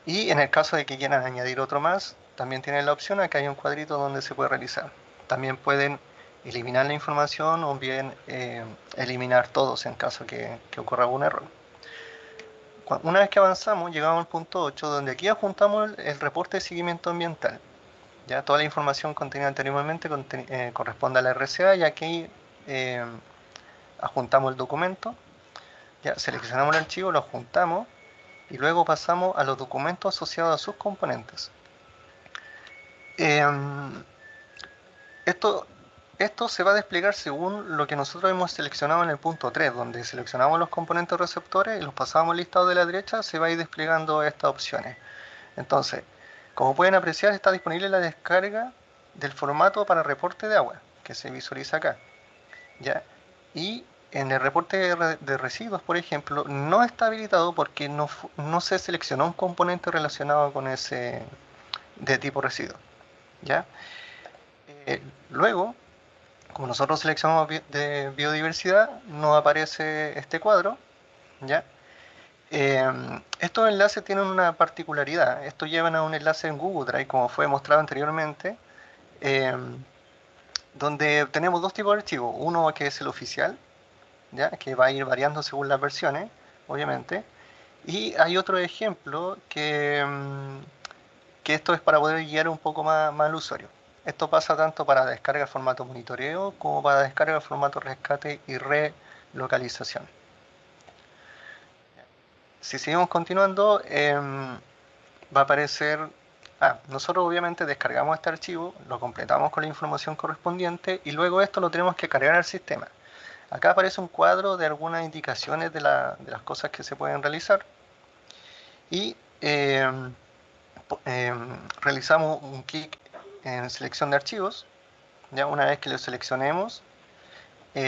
Y en el caso de que quieran añadir otro más, también tienen la opción, acá hay un cuadrito donde se puede realizar. También pueden eliminar la información o bien eliminar todos en caso que ocurra algún error. Una vez que avanzamos, llegamos al punto 8, donde aquí adjuntamos el reporte de seguimiento ambiental. Ya toda la información contenida anteriormente corresponde a la RCA y aquí adjuntamos el documento. Ya seleccionamos el archivo, lo adjuntamos y luego pasamos a los documentos asociados a sus componentes. Esto se va a desplegar según lo que nosotros hemos seleccionado en el punto 3, donde seleccionamos los componentes receptores y los pasamos al listado de la derecha, se va a ir desplegando estas opciones. Entonces, como pueden apreciar, está disponible la descarga del formato para reporte de agua, que se visualiza acá. ¿Ya? Y en el reporte de residuos, por ejemplo, no está habilitado porque no se seleccionó un componente relacionado con ese de tipo residuo. ¿Ya? Luego, como nosotros seleccionamos de biodiversidad, nos aparece este cuadro. ¿Ya? Estos enlaces tienen una particularidad. Estos llevan a un enlace en Google Drive, como fue mostrado anteriormente, donde tenemos dos tipos de archivos. Uno que es el oficial, ¿ya? Que va a ir variando según las versiones, obviamente. Y hay otro ejemplo que esto es para poder guiar un poco más al usuario. Esto pasa tanto para descarga de formato monitoreo como para descarga de formato rescate y relocalización. Si seguimos continuando, va a aparecer... nosotros obviamente descargamos este archivo, lo completamos con la información correspondiente y luego esto lo tenemos que cargar al sistema. Acá aparece un cuadro de algunas indicaciones de las cosas que se pueden realizar y realizamos un clic en selección de archivos. Ya una vez que lo seleccionemos,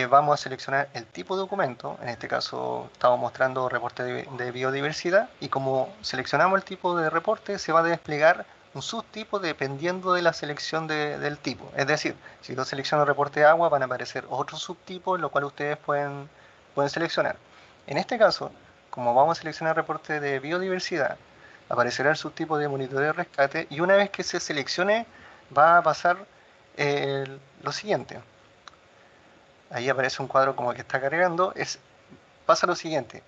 vamos a seleccionar el tipo de documento. En este caso estamos mostrando reporte de biodiversidad y como seleccionamos el tipo de reporte, se va a desplegar un subtipo dependiendo de la selección del tipo. Es decir, si yo selecciono reporte de agua, van a aparecer otros subtipos, lo cual ustedes pueden seleccionar. En este caso, como vamos a seleccionar reporte de biodiversidad, aparecerá el subtipo de monitoreo y rescate y una vez que se seleccione, va a pasar lo siguiente. Ahí aparece un cuadro como que está cargando. Pasa lo siguiente.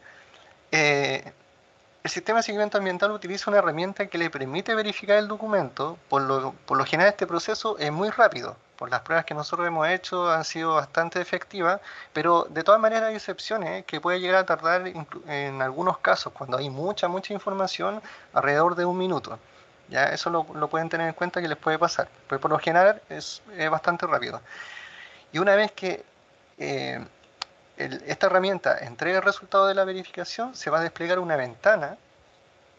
El sistema de seguimiento ambiental utiliza una herramienta que le permite verificar el documento. Por lo general este proceso es muy rápido. Por las pruebas que nosotros hemos hecho han sido bastante efectivas, pero de todas maneras hay excepciones que puede llegar a tardar en algunos casos, cuando hay mucha información, alrededor de 1 minuto. Ya eso lo pueden tener en cuenta que les puede pasar, pero por lo general es bastante rápido. Y una vez que esta herramienta entrega el resultado de la verificación, se va a desplegar una ventana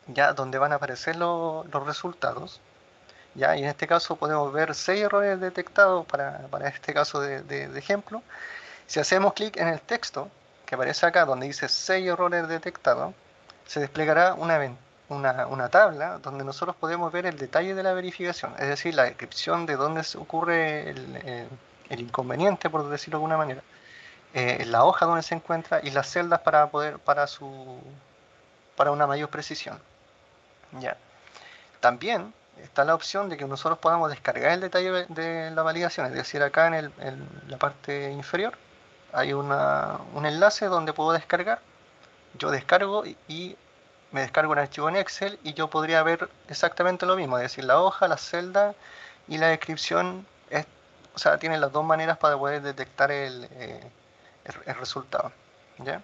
ya donde van a aparecer los resultados. ¿Ya? Y en este caso podemos ver 6 errores detectados para este caso de ejemplo. Si hacemos clic en el texto que aparece acá donde dice 6 errores detectados, se desplegará una tabla donde nosotros podemos ver el detalle de la verificación, es decir, la descripción de dónde ocurre el inconveniente, por decirlo de alguna manera, la hoja donde se encuentra y las celdas para una mayor precisión. ¿Ya? También está la opción de que nosotros podamos descargar el detalle de la validación, es decir, acá en la parte inferior hay un enlace donde puedo descargar. Yo descargo y me descargo un archivo en Excel y yo podría ver exactamente lo mismo, es decir, la hoja, la celda y la descripción, o sea, tienen las dos maneras para poder detectar el resultado. ¿Ya?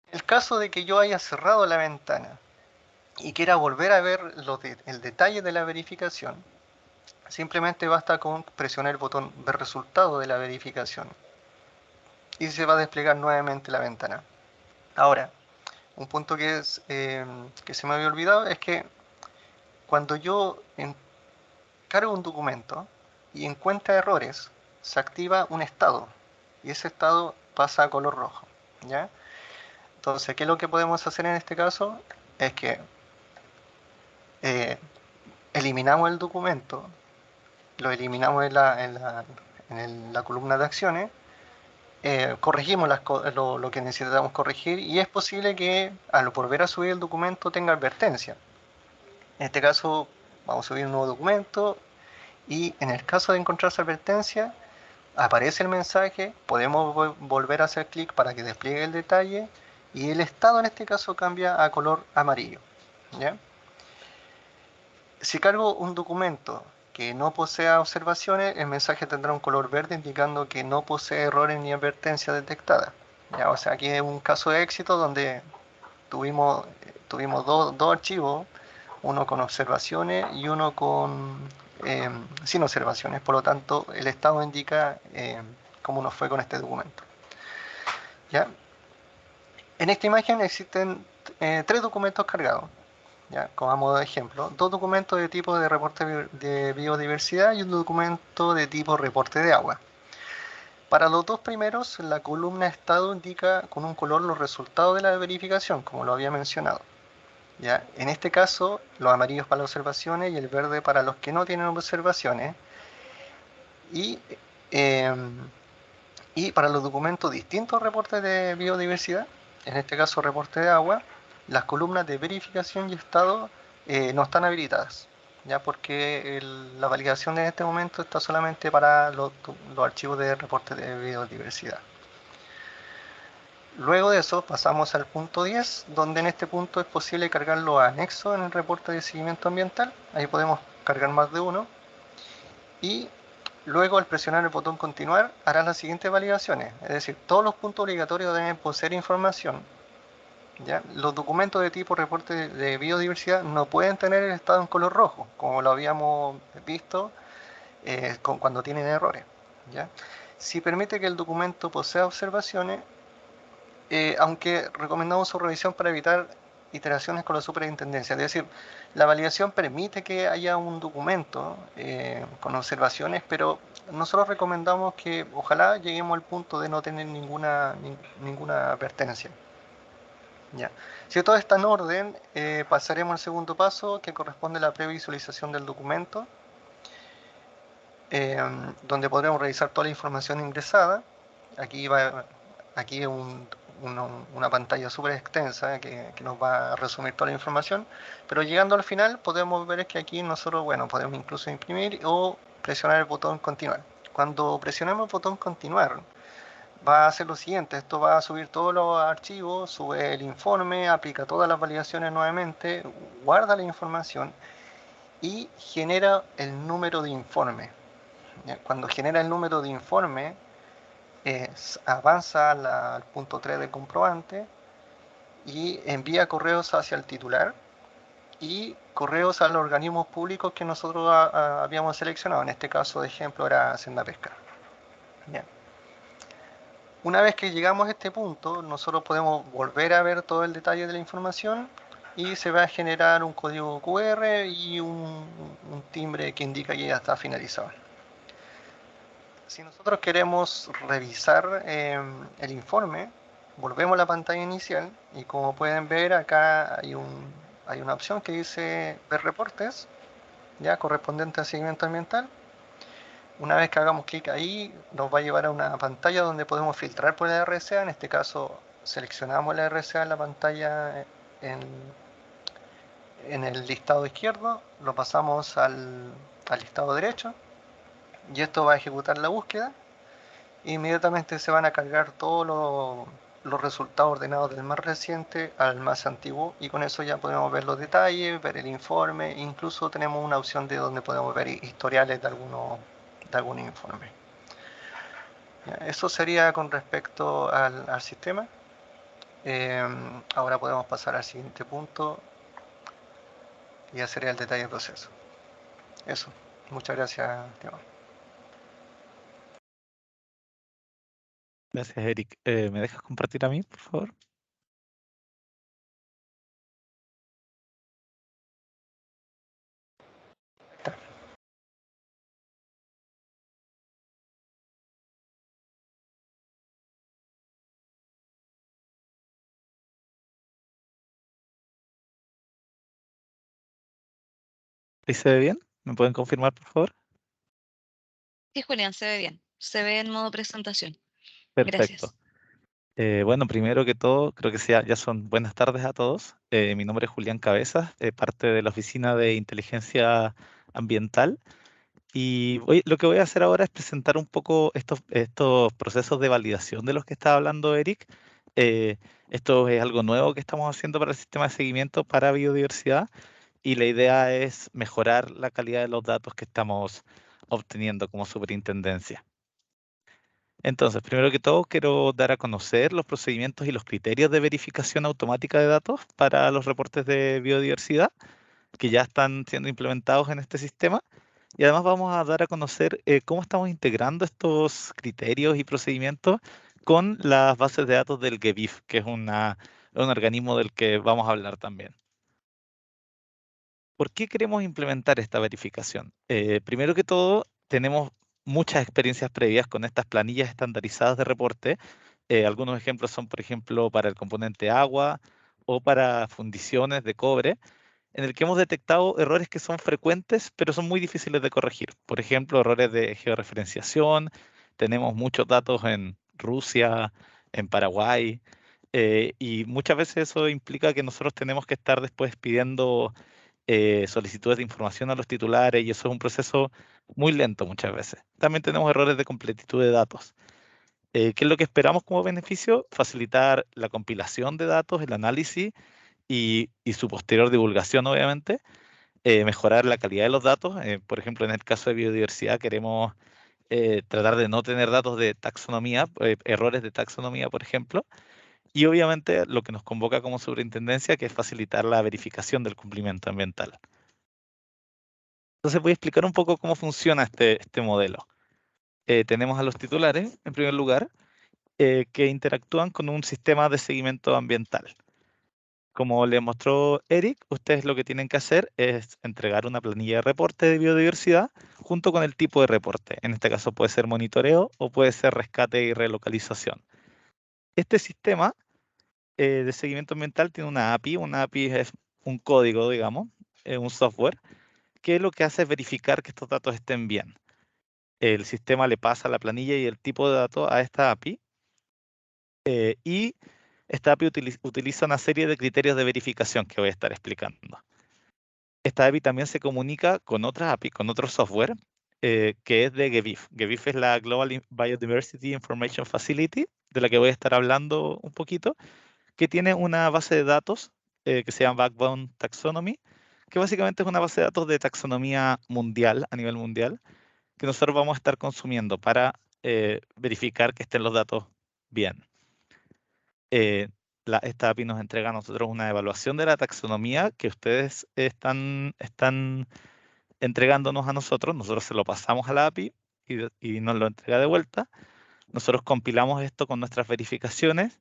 En el caso de que yo haya cerrado la ventana y quiera volver a ver el detalle de la verificación, simplemente basta con presionar el botón ver resultado de la verificación y se va a desplegar nuevamente la ventana. Ahora, un punto que se me había olvidado es que cuando yo cargo un documento y encuentra errores, se activa un estado y ese estado pasa a color rojo. ¿Ya? Entonces, ¿qué es lo que podemos hacer en este caso? Es que eliminamos el documento, lo eliminamos en la columna de acciones, corregimos lo que necesitamos corregir y es posible que al volver a subir el documento tenga advertencia. En este caso vamos a subir un nuevo documento y en el caso de encontrarse advertencia aparece el mensaje, podemos volver a hacer clic para que despliegue el detalle y el estado en este caso cambia a color amarillo. ¿Ya? Si cargo un documento que no posea observaciones, el mensaje tendrá un color verde indicando que no posee errores ni advertencias detectadas. ¿Ya? O sea, aquí es un caso de éxito donde tuvimos dos archivos, uno con observaciones y uno sin observaciones. Por lo tanto, el estado indica cómo nos fue con este documento. ¿Ya? En esta imagen existen 3 documentos cargados. ¿Ya? Como a modo de ejemplo, 2 documentos de tipo de reporte de biodiversidad y un documento de tipo reporte de agua. Para los 2 primeros, la columna estado indica con un color los resultados de la verificación, como lo había mencionado. ¿Ya? En este caso, los amarillos para las observaciones y el verde para los que no tienen observaciones. Y para los documentos distintos reportes de biodiversidad, en este caso reporte de agua, las columnas de verificación y estado no están habilitadas, ya porque la validación en este momento está solamente para los archivos de reporte de biodiversidad. Luego de eso pasamos al punto 10, donde en este punto es posible cargar los anexos en el reporte de seguimiento ambiental. Ahí podemos cargar más de uno. Y luego al presionar el botón continuar hará las siguientes validaciones. Es decir, todos los puntos obligatorios deben poseer información. ¿Ya? Los documentos de tipo reporte de biodiversidad no pueden tener el estado en color rojo, como lo habíamos visto cuando tienen errores. ¿Ya? Si permite que el documento posea observaciones, aunque recomendamos su revisión para evitar iteraciones con la superintendencia. Es decir, la validación permite que haya un documento con observaciones, pero nosotros recomendamos que ojalá lleguemos al punto de no tener ninguna advertencia. Ya. Si todo está en orden, pasaremos al segundo paso, que corresponde a la previsualización del documento, donde podremos revisar toda la información ingresada. Aquí es una pantalla súper extensa que nos va a resumir toda la información, pero llegando al final podemos ver que aquí nosotros, bueno, podemos incluso imprimir o presionar el botón continuar. Cuando presionamos el botón continuar, va a hacer lo siguiente: esto va a subir todos los archivos, sube el informe, aplica todas las validaciones nuevamente, guarda la información y genera el número de informe. Cuando genera el número de informe, avanza al punto 3 del comprobante y envía correos hacia el titular y correos a los organismos públicos que nosotros habíamos seleccionado. En este caso, de ejemplo, era Hacienda Pesca. Bien. Una vez que llegamos a este punto, nosotros podemos volver a ver todo el detalle de la información y se va a generar un código QR y un timbre que indica que ya está finalizado. Si nosotros queremos revisar el informe, volvemos a la pantalla inicial y como pueden ver acá hay una opción que dice ver reportes, ya correspondiente al seguimiento ambiental. Una vez que hagamos clic ahí, nos va a llevar a una pantalla donde podemos filtrar por la RCA. En este caso, seleccionamos la RCA en la pantalla en el listado izquierdo, lo pasamos al listado derecho y esto va a ejecutar la búsqueda. Inmediatamente se van a cargar todos los resultados ordenados del más reciente al más antiguo, y con eso ya podemos ver los detalles, ver el informe, incluso tenemos una opción de donde podemos ver historiales de algún informe. Eso sería con respecto al sistema. Ahora podemos pasar al siguiente punto, y ya sería el detalle del proceso. Eso. Muchas gracias, Esteban. Gracias, Eric. ¿Me dejas compartir a mí, por favor? ¿Ahí se ve bien? ¿Me pueden confirmar, por favor? Sí, Julián, se ve bien. Se ve en modo presentación. Perfecto. Gracias. Bueno, primero que todo, creo que ya son buenas tardes a todos. Mi nombre es Julián Cabezas, parte de la Oficina de Inteligencia Ambiental. Y lo que voy a hacer ahora es presentar un poco estos procesos de validación de los que estaba hablando Eric. Esto es algo nuevo que estamos haciendo para el sistema de seguimiento para biodiversidad, y la idea es mejorar la calidad de los datos que estamos obteniendo como superintendencia. Entonces, primero que todo, quiero dar a conocer los procedimientos y los criterios de verificación automática de datos para los reportes de biodiversidad que ya están siendo implementados en este sistema. Y además vamos a dar a conocer cómo estamos integrando estos criterios y procedimientos con las bases de datos del GBIF, que es un organismo del que vamos a hablar también. ¿Por qué queremos implementar esta verificación? Primero que todo, tenemos muchas experiencias previas con estas planillas estandarizadas de reporte. Algunos ejemplos son, por ejemplo, para el componente agua o para fundiciones de cobre, en el que hemos detectado errores que son frecuentes, pero son muy difíciles de corregir. Por ejemplo, errores de georreferenciación. Tenemos muchos datos en Rusia, en Paraguay, y muchas veces eso implica que nosotros tenemos que estar después pidiendo solicitudes de información a los titulares, y eso es un proceso muy lento muchas veces. También tenemos errores de completitud de datos. ¿Qué es lo que esperamos como beneficio? Facilitar la compilación de datos, el análisis y su posterior divulgación, obviamente. Mejorar la calidad de los datos. Por ejemplo, en el caso de biodiversidad queremos tratar de no tener datos de taxonomía, errores de taxonomía, por ejemplo. Y obviamente lo que nos convoca como superintendencia, que es facilitar la verificación del cumplimiento ambiental. Entonces voy a explicar un poco cómo funciona este modelo. Tenemos a los titulares, en primer lugar, que interactúan con un sistema de seguimiento ambiental. Como le mostró Eric, ustedes lo que tienen que hacer es entregar una planilla de reporte de biodiversidad junto con el tipo de reporte. En este caso puede ser monitoreo o puede ser rescate y relocalización. Este sistema de seguimiento ambiental tiene una API. Una API es un código, digamos, un software, que lo que hace es verificar que estos datos estén bien. El sistema le pasa la planilla y el tipo de datos a esta API, y esta API utiliza una serie de criterios de verificación que voy a estar explicando. Esta API también se comunica con otras API, con otro software, que es de GBIF. GBIF es la Global Biodiversity Information Facility, de la que voy a estar hablando un poquito, que tiene una base de datos que se llama Backbone Taxonomy, que básicamente es una base de datos de taxonomía mundial, a nivel mundial, que nosotros vamos a estar consumiendo para verificar que estén los datos bien. Esta API nos entrega a nosotros una evaluación de la taxonomía que ustedes están entregándonos a nosotros. Nosotros se lo pasamos a la API y nos lo entrega de vuelta. Nosotros compilamos esto con nuestras verificaciones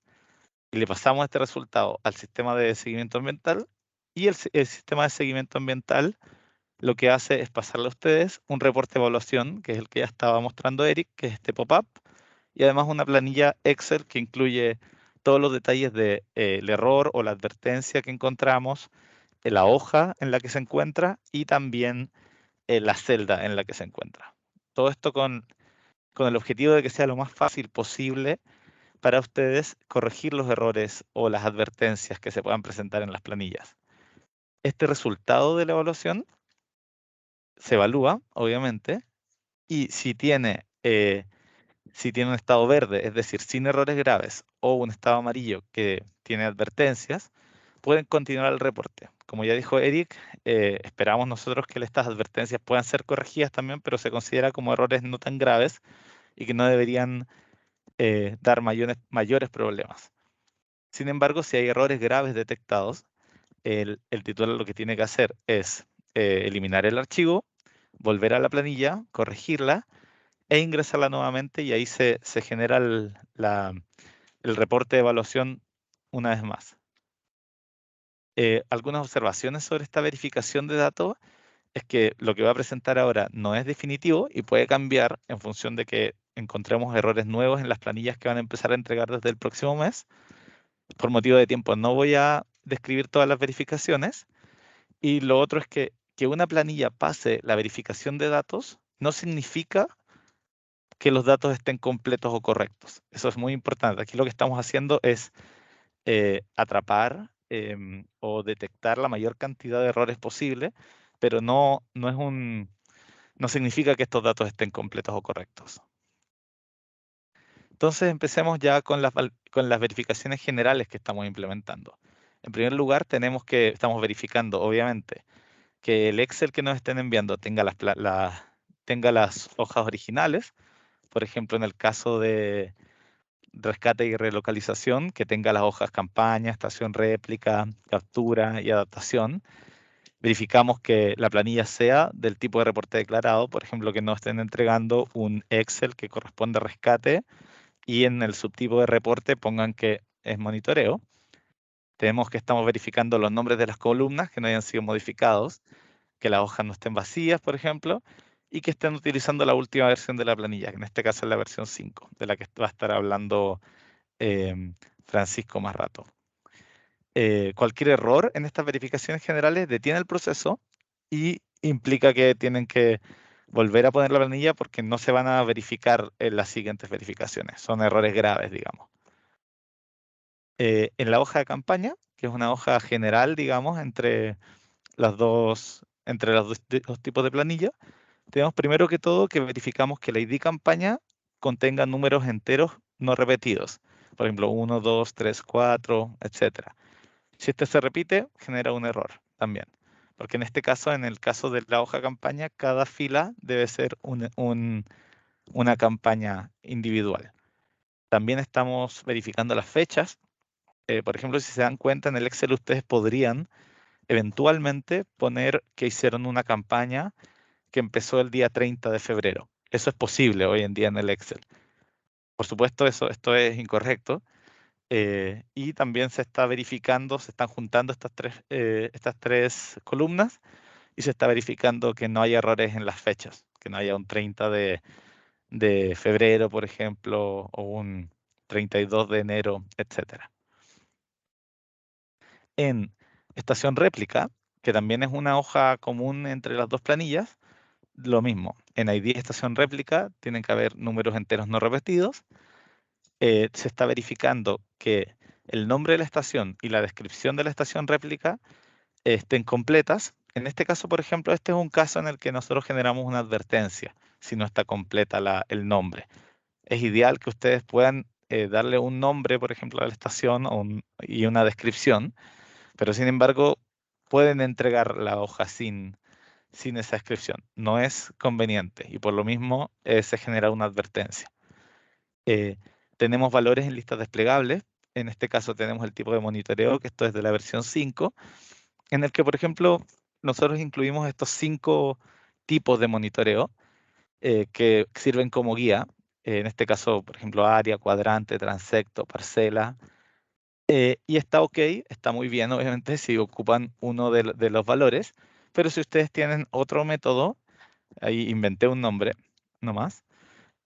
y le pasamos este resultado al sistema de seguimiento ambiental, y el sistema de seguimiento ambiental lo que hace es pasarle a ustedes un reporte de evaluación, que es el que ya estaba mostrando Eric, que es este pop-up, y además una planilla Excel que incluye todos los detalles del error o la advertencia que encontramos, la hoja en la que se encuentra y también la celda en la que se encuentra. Todo esto con el objetivo de que sea lo más fácil posible para ustedes corregir los errores o las advertencias que se puedan presentar en las planillas. Este resultado de la evaluación se evalúa, obviamente, y si tiene un estado verde, es decir, sin errores graves, o un estado amarillo que tiene advertencias, pueden continuar el reporte. Como ya dijo Eric, esperamos nosotros que estas advertencias puedan ser corregidas también, pero se considera como errores no tan graves y que no deberían dar mayores problemas. Sin embargo, si hay errores graves detectados, el titular lo que tiene que hacer es eliminar el archivo, volver a la planilla, corregirla e ingresarla nuevamente, y ahí se genera el reporte de evaluación una vez más. Algunas observaciones sobre esta verificación de datos es que lo que voy a presentar ahora no es definitivo y puede cambiar en función de que encontremos errores nuevos en las planillas que van a empezar a entregar desde el próximo mes. Por motivo de tiempo no voy a describir todas las verificaciones. Y lo otro es que una planilla pase la verificación de datos no significa que los datos estén completos o correctos. Eso es muy importante. Aquí lo que estamos haciendo es atrapar o detectar la mayor cantidad de errores posible, pero no significa que estos datos estén completos o correctos. Entonces empecemos ya con las verificaciones generales que estamos implementando. En primer lugar, estamos verificando, obviamente, que el Excel que nos estén enviando tenga las hojas originales. Por ejemplo, en el caso de rescate y relocalización, que tenga las hojas campaña, estación réplica, captura y adaptación. Verificamos que la planilla sea del tipo de reporte declarado, por ejemplo, que no estén entregando un Excel que corresponde a rescate y en el subtipo de reporte pongan que es monitoreo. Tenemos que estamos verificando los nombres de las columnas que no hayan sido modificados, que las hojas no estén vacías, por ejemplo, y que estén utilizando la última versión de la planilla, que en este caso es la versión 5, de la que va a estar hablando Francisco más rato. Cualquier error en estas verificaciones generales detiene el proceso y implica que tienen que volver a poner la planilla porque no se van a verificar en las siguientes verificaciones. Son errores graves, digamos. En la hoja de campaña, que es una hoja general, digamos, entre los dos tipos de planilla, tenemos primero que todo que verificamos que la ID campaña contenga números enteros no repetidos. Por ejemplo, 1, 2, 3, 4, etc. Si este se repite, genera un error también. Porque en este caso, en el caso de la hoja campaña, cada fila debe ser una campaña individual. También estamos verificando las fechas. Por ejemplo, si se dan cuenta, en el Excel ustedes podrían eventualmente poner que hicieron una campaña que empezó el día 30 de febrero. Eso es posible hoy en día en el Excel. Por supuesto, esto es incorrecto. Y también se está verificando, se están juntando estas tres columnas y se está verificando que no haya errores en las fechas, que no haya un 30 de febrero, por ejemplo, o un 32 de enero, etc. En estación réplica, que también es una hoja común entre las dos planillas, lo mismo. En ID estación réplica tienen que haber números enteros no repetidos. Se está verificando que el nombre de la estación y la descripción de la estación réplica estén completas. En este caso, por ejemplo, este es un caso en el que nosotros generamos una advertencia si no está completa el nombre. Es ideal que ustedes puedan darle un nombre, por ejemplo, a la estación y una descripción, pero sin embargo pueden entregar la hoja sin esa descripción. No es conveniente y por lo mismo se genera una advertencia. Tenemos valores en listas desplegables. En este caso tenemos el tipo de monitoreo, que esto es de la versión 5, en el que, por ejemplo, nosotros incluimos estos 5 tipos de monitoreo que sirven como guía. En este caso, por ejemplo, área, cuadrante, transecto, parcela. Y está ok, está muy bien, obviamente, si ocupan uno de los valores, pero si ustedes tienen otro método, ahí inventé un nombre nomás,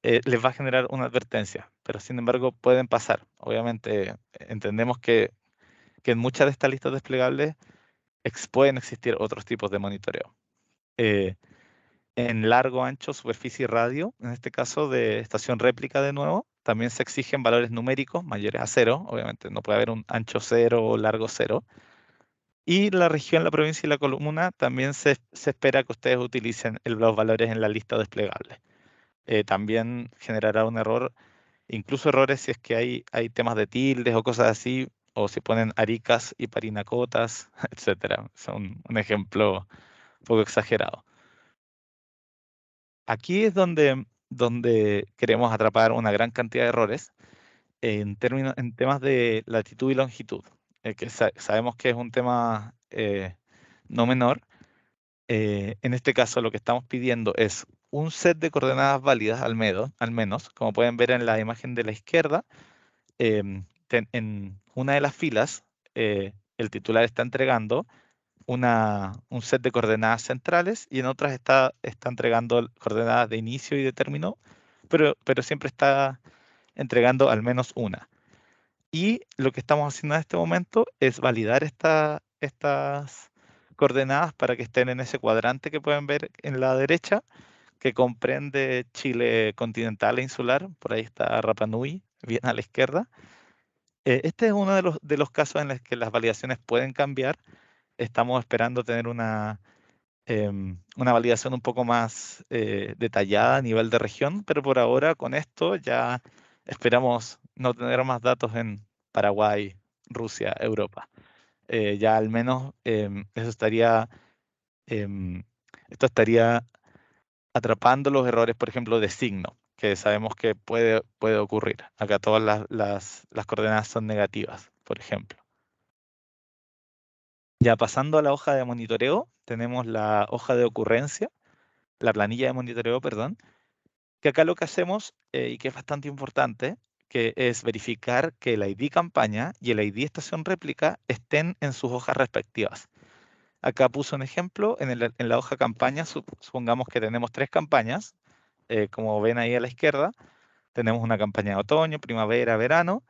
les va a generar una advertencia, pero sin embargo pueden pasar. Obviamente entendemos que en muchas de estas listas desplegables pueden existir otros tipos de monitoreo. En largo, ancho, superficie y radio, en este caso de estación réplica de nuevo, también se exigen valores numéricos mayores a 0. Obviamente no puede haber un ancho 0 o largo 0. Y la región, la provincia y la columna también se espera que ustedes utilicen los valores en la lista desplegable. También generará un error Incluso errores si es que hay temas de tildes o cosas así, o si ponen aricas y parinacotas, etcétera. Son un ejemplo un poco exagerado. Aquí es donde queremos atrapar una gran cantidad de errores en temas de latitud y longitud, que sabemos que es un tema no menor. En este caso lo que estamos pidiendo es un set de coordenadas válidas al menos, como pueden ver en la imagen de la izquierda. En una de las filas, el titular está entregando un set de coordenadas centrales y en otras está entregando coordenadas de inicio y de término, pero siempre está entregando al menos una. Y lo que estamos haciendo en este momento es validar estas coordenadas para que estén en ese cuadrante que pueden ver en la derecha, que comprende Chile continental e insular. Por ahí está Rapa Nui, bien a la izquierda. Este es uno de los casos en los que las validaciones pueden cambiar. Estamos esperando tener una validación un poco más detallada a nivel de región, pero por ahora con esto ya esperamos no tener más datos en Paraguay, Rusia, Europa. Ya al menos eso esto estaría atrapando los errores, por ejemplo, de signo, que sabemos que puede ocurrir. Acá todas las coordenadas son negativas, por ejemplo. Ya pasando a la hoja de monitoreo, tenemos la hoja de ocurrencia, la planilla de monitoreo, perdón, que acá lo que hacemos, y que es bastante importante, que es verificar que el ID campaña y el ID estación réplica estén en sus hojas respectivas. Acá puse un ejemplo, en la hoja campaña, supongamos que tenemos 3 campañas, como ven ahí a la izquierda, tenemos una campaña de otoño, primavera, verano,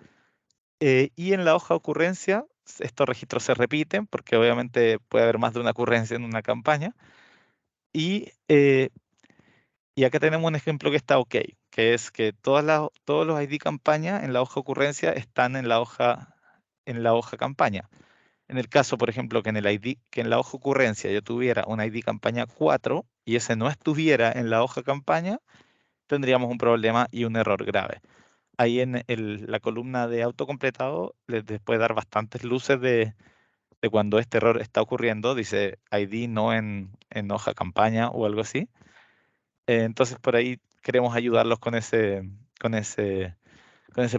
y en la hoja de ocurrencia, estos registros se repiten, porque obviamente puede haber más de una ocurrencia en una campaña, y acá tenemos un ejemplo que está ok, que es que todos los ID campaña en la hoja ocurrencia están en la hoja campaña. En el caso, por ejemplo, que en la hoja ocurrencia yo tuviera un ID campaña 4 y ese no estuviera en la hoja campaña, tendríamos un problema y un error grave. Ahí en la columna de autocompletado les puede dar bastantes luces de cuando este error está ocurriendo. Dice ID no en hoja campaña o algo así. Entonces por ahí queremos ayudarlos con ese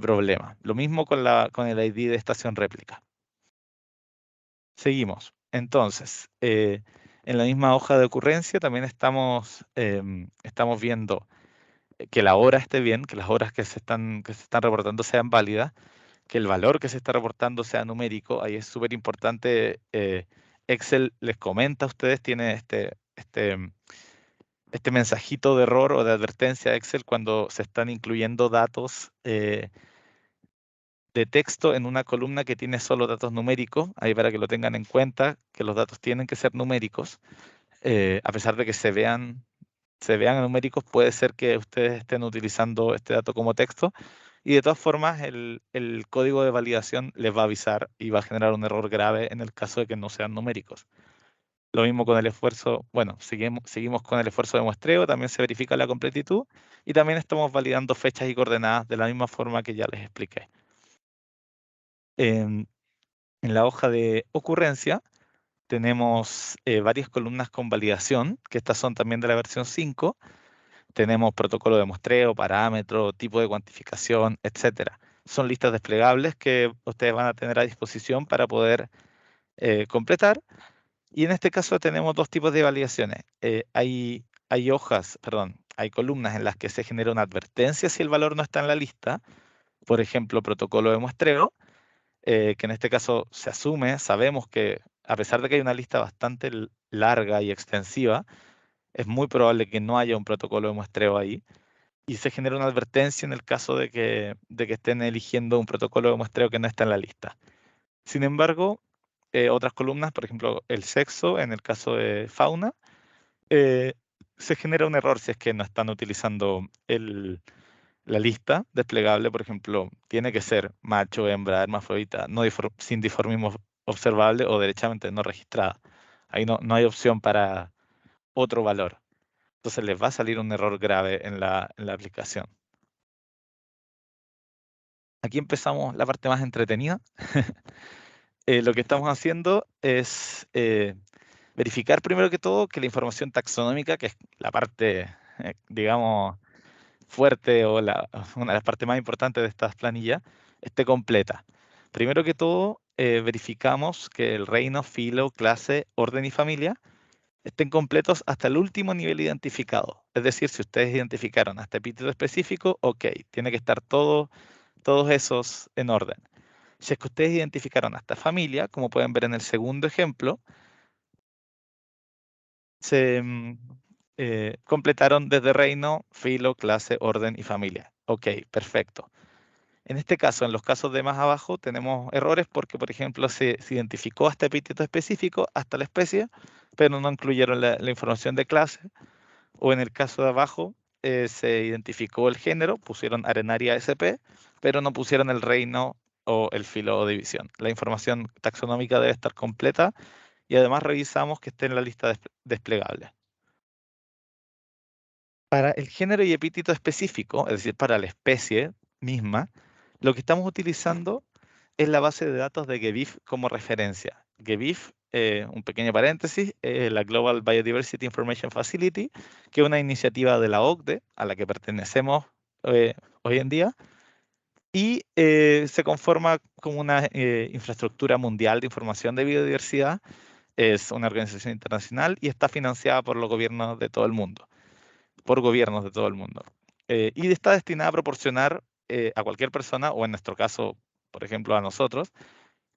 problema. Lo mismo con el ID de estación réplica. Seguimos. Entonces, en la misma hoja de ocurrencia también estamos viendo que la hora esté bien, que las horas que se están reportando sean válidas, que el valor que se está reportando sea numérico. Ahí es súper importante. Excel les comenta a ustedes, tiene este mensajito de error o de advertencia de Excel cuando se están incluyendo datos de texto en una columna que tiene solo datos numéricos. Ahí para que lo tengan en cuenta, que los datos tienen que ser numéricos. A pesar de que se vean numéricos, puede ser que ustedes estén utilizando este dato como texto. Y de todas formas, el código de validación les va a avisar y va a generar un error grave en el caso de que no sean numéricos. Lo mismo con el esfuerzo, bueno, seguimos con el esfuerzo de muestreo, también se verifica la completitud y también estamos validando fechas y coordenadas de la misma forma que ya les expliqué. En la hoja de ocurrencia tenemos varias columnas con validación, que estas son también de la versión 5. Tenemos protocolo de muestreo, parámetro, tipo de cuantificación, etcétera. Son listas desplegables que ustedes van a tener a disposición para poder completar. Y en este caso tenemos dos tipos de validaciones. Hay columnas en las que se genera una advertencia si el valor no está en la lista. Por ejemplo, protocolo de muestreo, que en este caso sabemos que a pesar de que hay una lista bastante larga y extensiva, es muy probable que no haya un protocolo de muestreo ahí. Y se genera una advertencia en el caso de que estén eligiendo un protocolo de muestreo que no está en la lista. Sin embargo, otras columnas, por ejemplo, el sexo, en el caso de fauna, se genera un error si es que no están utilizando la lista desplegable. Por ejemplo, tiene que ser macho, hembra, hermafrodita, sin dimorfismo observable o derechamente no registrada. Ahí no hay opción para otro valor. Entonces les va a salir un error grave en la aplicación. aquí empezamos la parte más entretenida. Lo que estamos haciendo es verificar primero que todo que la información taxonómica, que es la parte, digamos, fuerte o una de las partes más importantes de estas planillas, esté completa. Primero que todo, verificamos que el reino, filo, clase, orden y familia estén completos hasta el último nivel identificado. Es decir, si ustedes identificaron hasta epíteto específico, ok, tiene que estar todos esos en orden. Si es que ustedes identificaron hasta familia, como pueden ver en el segundo ejemplo, se completaron desde reino, filo, clase, orden y familia. Ok, perfecto. En este caso, en los casos de más abajo, tenemos errores porque, por ejemplo, se identificó hasta epíteto específico, hasta la especie, pero no incluyeron la información de clase. O en el caso de abajo, se identificó el género, pusieron Arenaria SP, pero no pusieron el reino o el filo o división. La información taxonómica debe estar completa y además revisamos que esté en la lista desplegable. Para el género y epíteto específico, es decir, para la especie misma, lo que estamos utilizando es la base de datos de GBIF como referencia. GBIF, un pequeño paréntesis, la Global Biodiversity Information Facility, que es una iniciativa de la OCDE, a la que pertenecemos hoy en día, y se conforma como una infraestructura mundial de información de biodiversidad. Es una organización internacional y está financiada por los gobiernos de todo el mundo, y está destinada a proporcionar a cualquier persona, o en nuestro caso, por ejemplo, a nosotros,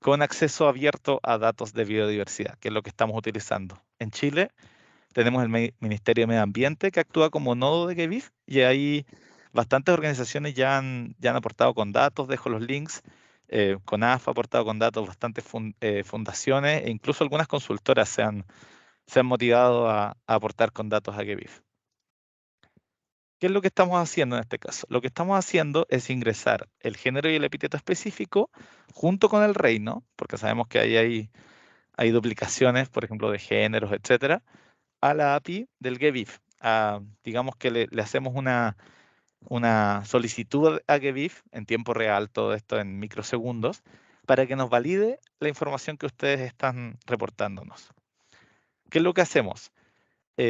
con acceso abierto a datos de biodiversidad, que es lo que estamos utilizando. En Chile tenemos el Ministerio de Medio Ambiente que actúa como nodo de GBIF y ahí bastantes organizaciones ya han aportado con datos, dejo los links. CONAF ha aportado con datos, bastantes fundaciones e incluso algunas consultoras se han motivado a aportar con datos a GBIF. ¿Qué es lo que estamos haciendo en este caso? Lo que estamos haciendo es ingresar el género y el epíteto específico junto con el reino, porque sabemos que ahí hay duplicaciones, por ejemplo, de géneros, etcétera, a la API del GBIF. Digamos que le hacemos una solicitud a GBIF en tiempo real, todo esto en microsegundos, para que nos valide la información que ustedes están reportándonos. ¿Qué es lo que hacemos?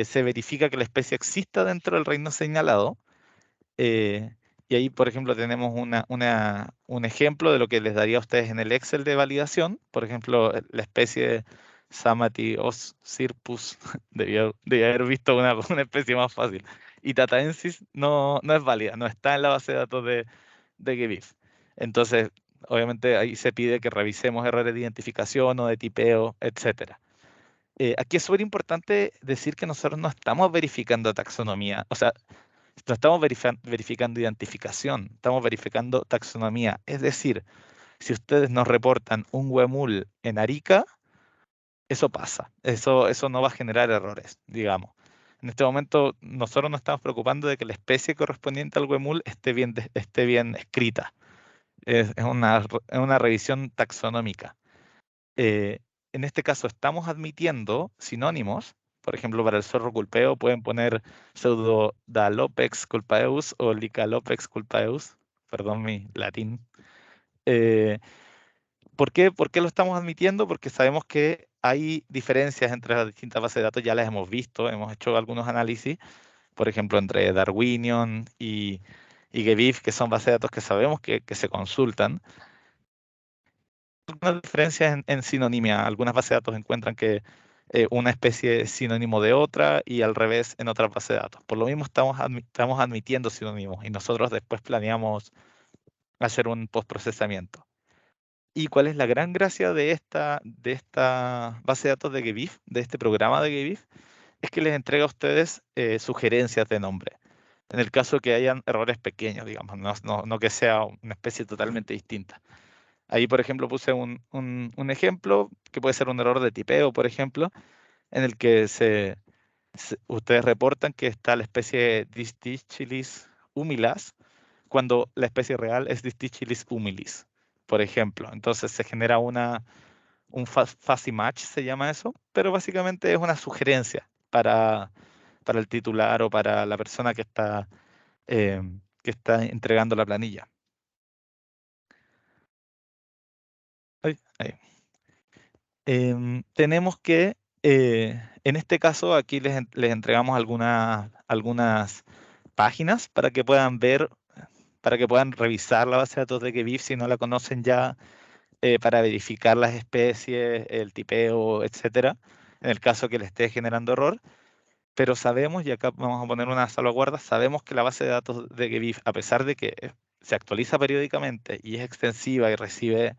Se verifica que la especie exista dentro del reino señalado. Y ahí, por ejemplo, tenemos un ejemplo de lo que les daría a ustedes en el Excel de validación. Por ejemplo, la especie Samati oscirpus, debía haber visto una especie más fácil. Y Tataensis no es válida, no está en la base de datos de GBIF. Entonces, obviamente ahí se pide que revisemos errores de identificación o de tipeo, etcétera. Aquí es súper importante decir que nosotros no estamos verificando taxonomía, o sea, no estamos verificando identificación, estamos verificando taxonomía. Es decir, si ustedes nos reportan un huemul en Arica, eso pasa, eso no va a generar errores, digamos. En este momento nosotros nos estamos preocupando de que la especie correspondiente al huemul esté bien escrita. Es una revisión taxonómica. En este caso estamos admitiendo sinónimos. Por ejemplo, para el zorro culpeo pueden poner Pseudodalopex culpaeus o Licalopex culpaeus. Perdón mi latín. ¿Por qué lo estamos admitiendo? Porque sabemos que hay diferencias entre las distintas bases de datos, ya las hemos visto, hemos hecho algunos análisis, por ejemplo, entre Darwinion y GBIF, que son bases de datos que sabemos que se consultan. Algunas diferencias en sinonimia. Algunas bases de datos encuentran que una especie es sinónimo de otra y al revés en otras bases de datos. Por lo mismo estamos admitiendo sinónimos y nosotros después planeamos hacer un postprocesamiento. ¿Y cuál es la gran gracia de esta base de datos de GBIF, de este programa de GBIF? Es que les entrega a ustedes sugerencias de nombre. En el caso de que hayan errores pequeños, digamos, no que sea una especie totalmente distinta. Ahí, por ejemplo, puse un ejemplo que puede ser un error de tipeo, por ejemplo, en el que ustedes reportan que está la especie Distichilis humilis cuando la especie real es Distichilis humilis, por ejemplo. Entonces se genera un fuzzy match, se llama eso, pero básicamente es una sugerencia para el titular o para la persona que está entregando la planilla. Ahí. Tenemos que, en este caso, aquí les entregamos algunas páginas para que puedan ver, para que puedan revisar la base de datos de GBIF si no la conocen ya, para verificar las especies, el tipeo, etcétera, en el caso que le esté generando error. Pero sabemos, y acá vamos a poner una salvaguarda, sabemos que la base de datos de GBIF, a pesar de que se actualiza periódicamente y es extensiva y recibe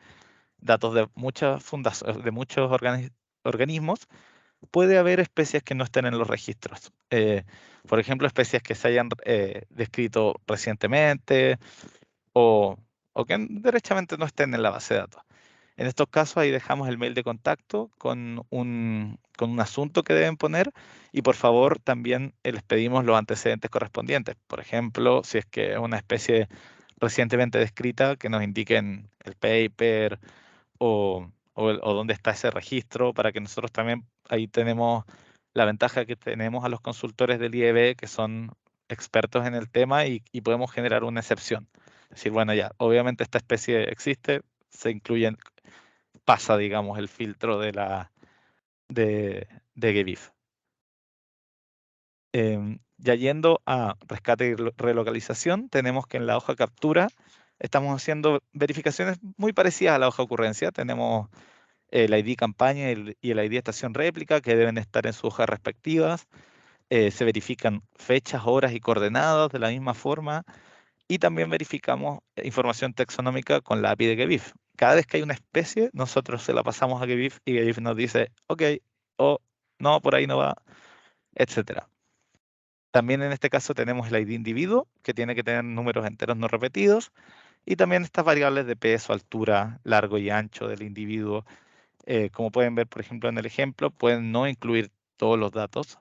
datos de muchos organismos, puede haber especies que no estén en los registros. Por ejemplo, especies que se hayan descrito recientemente o que derechamente no estén en la base de datos. En estos casos, ahí dejamos el mail de contacto con un asunto que deben poner, y por favor también les pedimos los antecedentes correspondientes. Por ejemplo, si es que es una especie recientemente descrita, que nos indiquen el paper o dónde está ese registro, para que nosotros también ahí tenemos la ventaja que tenemos a los consultores del IEB, que son expertos en el tema, y podemos generar una excepción. Es decir, bueno, ya, obviamente esta especie existe, se incluyen, pasa, digamos, el filtro de GBIF. Ya yendo a rescate y relocalización, tenemos que en la hoja captura estamos haciendo verificaciones muy parecidas a la hoja ocurrencia. Tenemos el ID campaña y el ID estación réplica, que deben estar en sus hojas respectivas. Se verifican fechas, horas y coordenadas de la misma forma. Y también verificamos información taxonómica con la API de GBIF. Cada vez que hay una especie, nosotros se la pasamos a GBIF y GBIF nos dice, ok, o no, por ahí no va, etc. También en este caso tenemos el ID individuo, que tiene que tener números enteros no repetidos, y también estas variables de peso, altura, largo y ancho del individuo. Como pueden ver, por ejemplo, en el ejemplo, pueden no incluir todos los datos,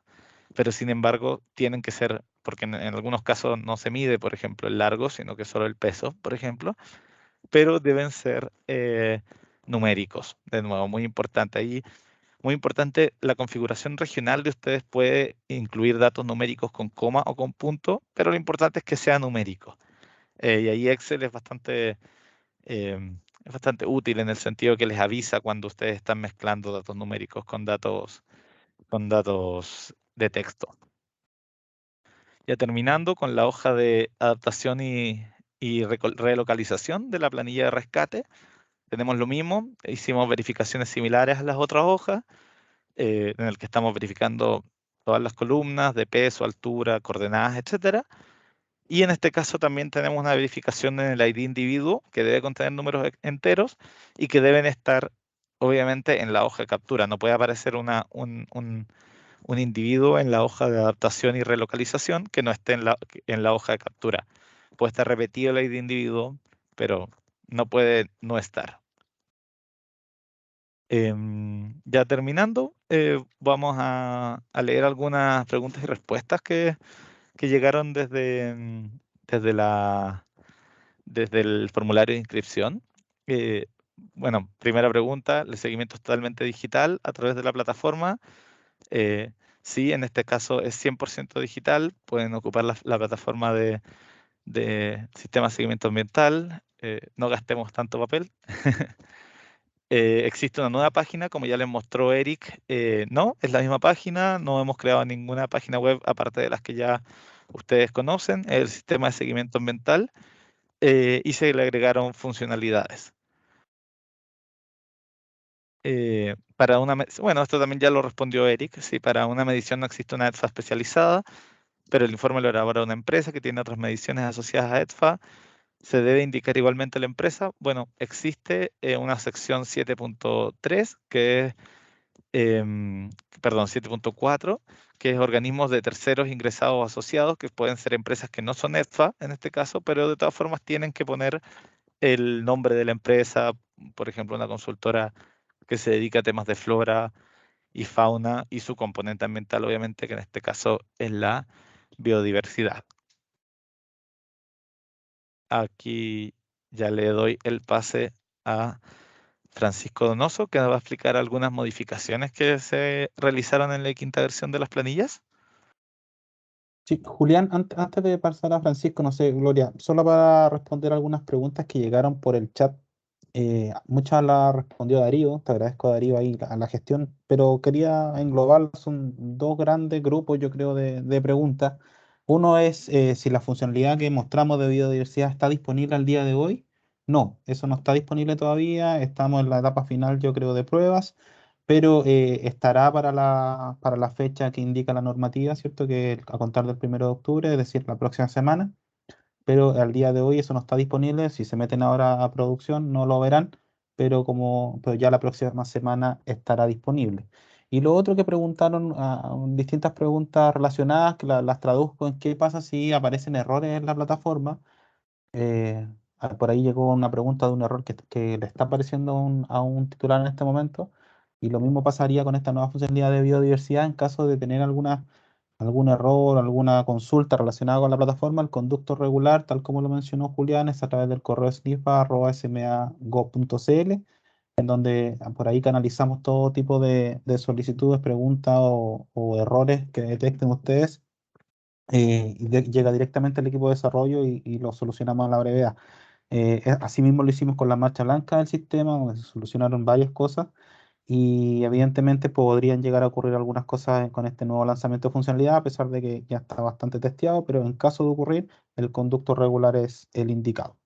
pero sin embargo tienen que ser, porque en algunos casos no se mide, por ejemplo, el largo, sino que solo el peso, por ejemplo, pero deben ser numéricos. De nuevo, muy importante ahí. Muy importante, la configuración regional de ustedes puede incluir datos numéricos con coma o con punto, pero lo importante es que sea numérico. Y ahí Excel es bastante útil en el sentido que les avisa cuando ustedes están mezclando datos numéricos con datos de texto. Ya terminando con la hoja de adaptación y relocalización de la planilla de rescate, tenemos lo mismo, hicimos verificaciones similares a las otras hojas, en el que estamos verificando todas las columnas de peso, altura, coordenadas, etcétera. Y en este caso también tenemos una verificación en el ID individuo, que debe contener números enteros y que deben estar, obviamente, en la hoja de captura. No puede aparecer un individuo en la hoja de adaptación y relocalización que no esté en la hoja de captura. Puede estar repetido el ID individuo, pero no puede no estar. Ya terminando, vamos a leer algunas preguntas y respuestas que llegaron desde el formulario de inscripción. Bueno, primera pregunta, ¿el seguimiento es totalmente digital a través de la plataforma? Sí, en este caso es 100% digital. Pueden ocupar la plataforma de sistema de seguimiento ambiental. No gastemos tanto papel. ¿Existe una nueva página, como ya les mostró Eric? No, es la misma página. No hemos creado ninguna página web aparte de las que ya ustedes conocen, el sistema de seguimiento ambiental, y se le agregaron funcionalidades. Bueno, esto también ya lo respondió Eric. Sí, para una medición no existe una EDFA especializada, pero el informe lo elabora una empresa que tiene otras mediciones asociadas a EDFA. ¿Se debe indicar igualmente la empresa? Bueno, existe una sección 7.3, que es, perdón, 7.4, que es organismos de terceros ingresados o asociados, que pueden ser empresas que no son EDFA en este caso, pero de todas formas tienen que poner el nombre de la empresa, por ejemplo, una consultora que se dedica a temas de flora y fauna, y su componente ambiental, obviamente, que en este caso es la biodiversidad. Aquí ya le doy el pase a Francisco Donoso, que nos va a explicar algunas modificaciones que se realizaron en la quinta versión de las planillas. Sí, Julián, antes de pasar a Francisco, no sé, Gloria, solo para responder algunas preguntas que llegaron por el chat Muchas las respondió Darío, te agradezco Darío ahí a la gestión, pero quería englobar, son dos grandes grupos yo creo de preguntas. Uno es si la funcionalidad que mostramos de biodiversidad está disponible al día de hoy. No, eso no está disponible todavía, estamos en la etapa final yo creo de pruebas, pero estará para la fecha que indica la normativa, ¿cierto? Que a contar del 1 de octubre, es decir, la próxima semana, pero al día de hoy eso no está disponible. Si se meten ahora a producción no lo verán, pero ya la próxima semana estará disponible. Y lo otro que preguntaron, distintas preguntas relacionadas, que las traduzco en qué pasa si aparecen errores en la plataforma. Eh, por ahí llegó una pregunta de un error que le está apareciendo a un titular en este momento. Y lo mismo pasaría con esta nueva funcionalidad de biodiversidad en caso de tener algún error, alguna consulta relacionada con la plataforma. El conducto regular, tal como lo mencionó Julián, es a través del correo snifa@sma.gov.cl, en donde por ahí canalizamos todo tipo de solicitudes, preguntas o errores que detecten ustedes, y llega directamente al equipo de desarrollo y lo solucionamos a la brevedad. Asimismo lo hicimos con la marcha blanca del sistema, donde se solucionaron varias cosas y evidentemente podrían llegar a ocurrir algunas cosas con este nuevo lanzamiento de funcionalidad, a pesar de que ya está bastante testeado, pero en caso de ocurrir, el conducto regular es el indicado.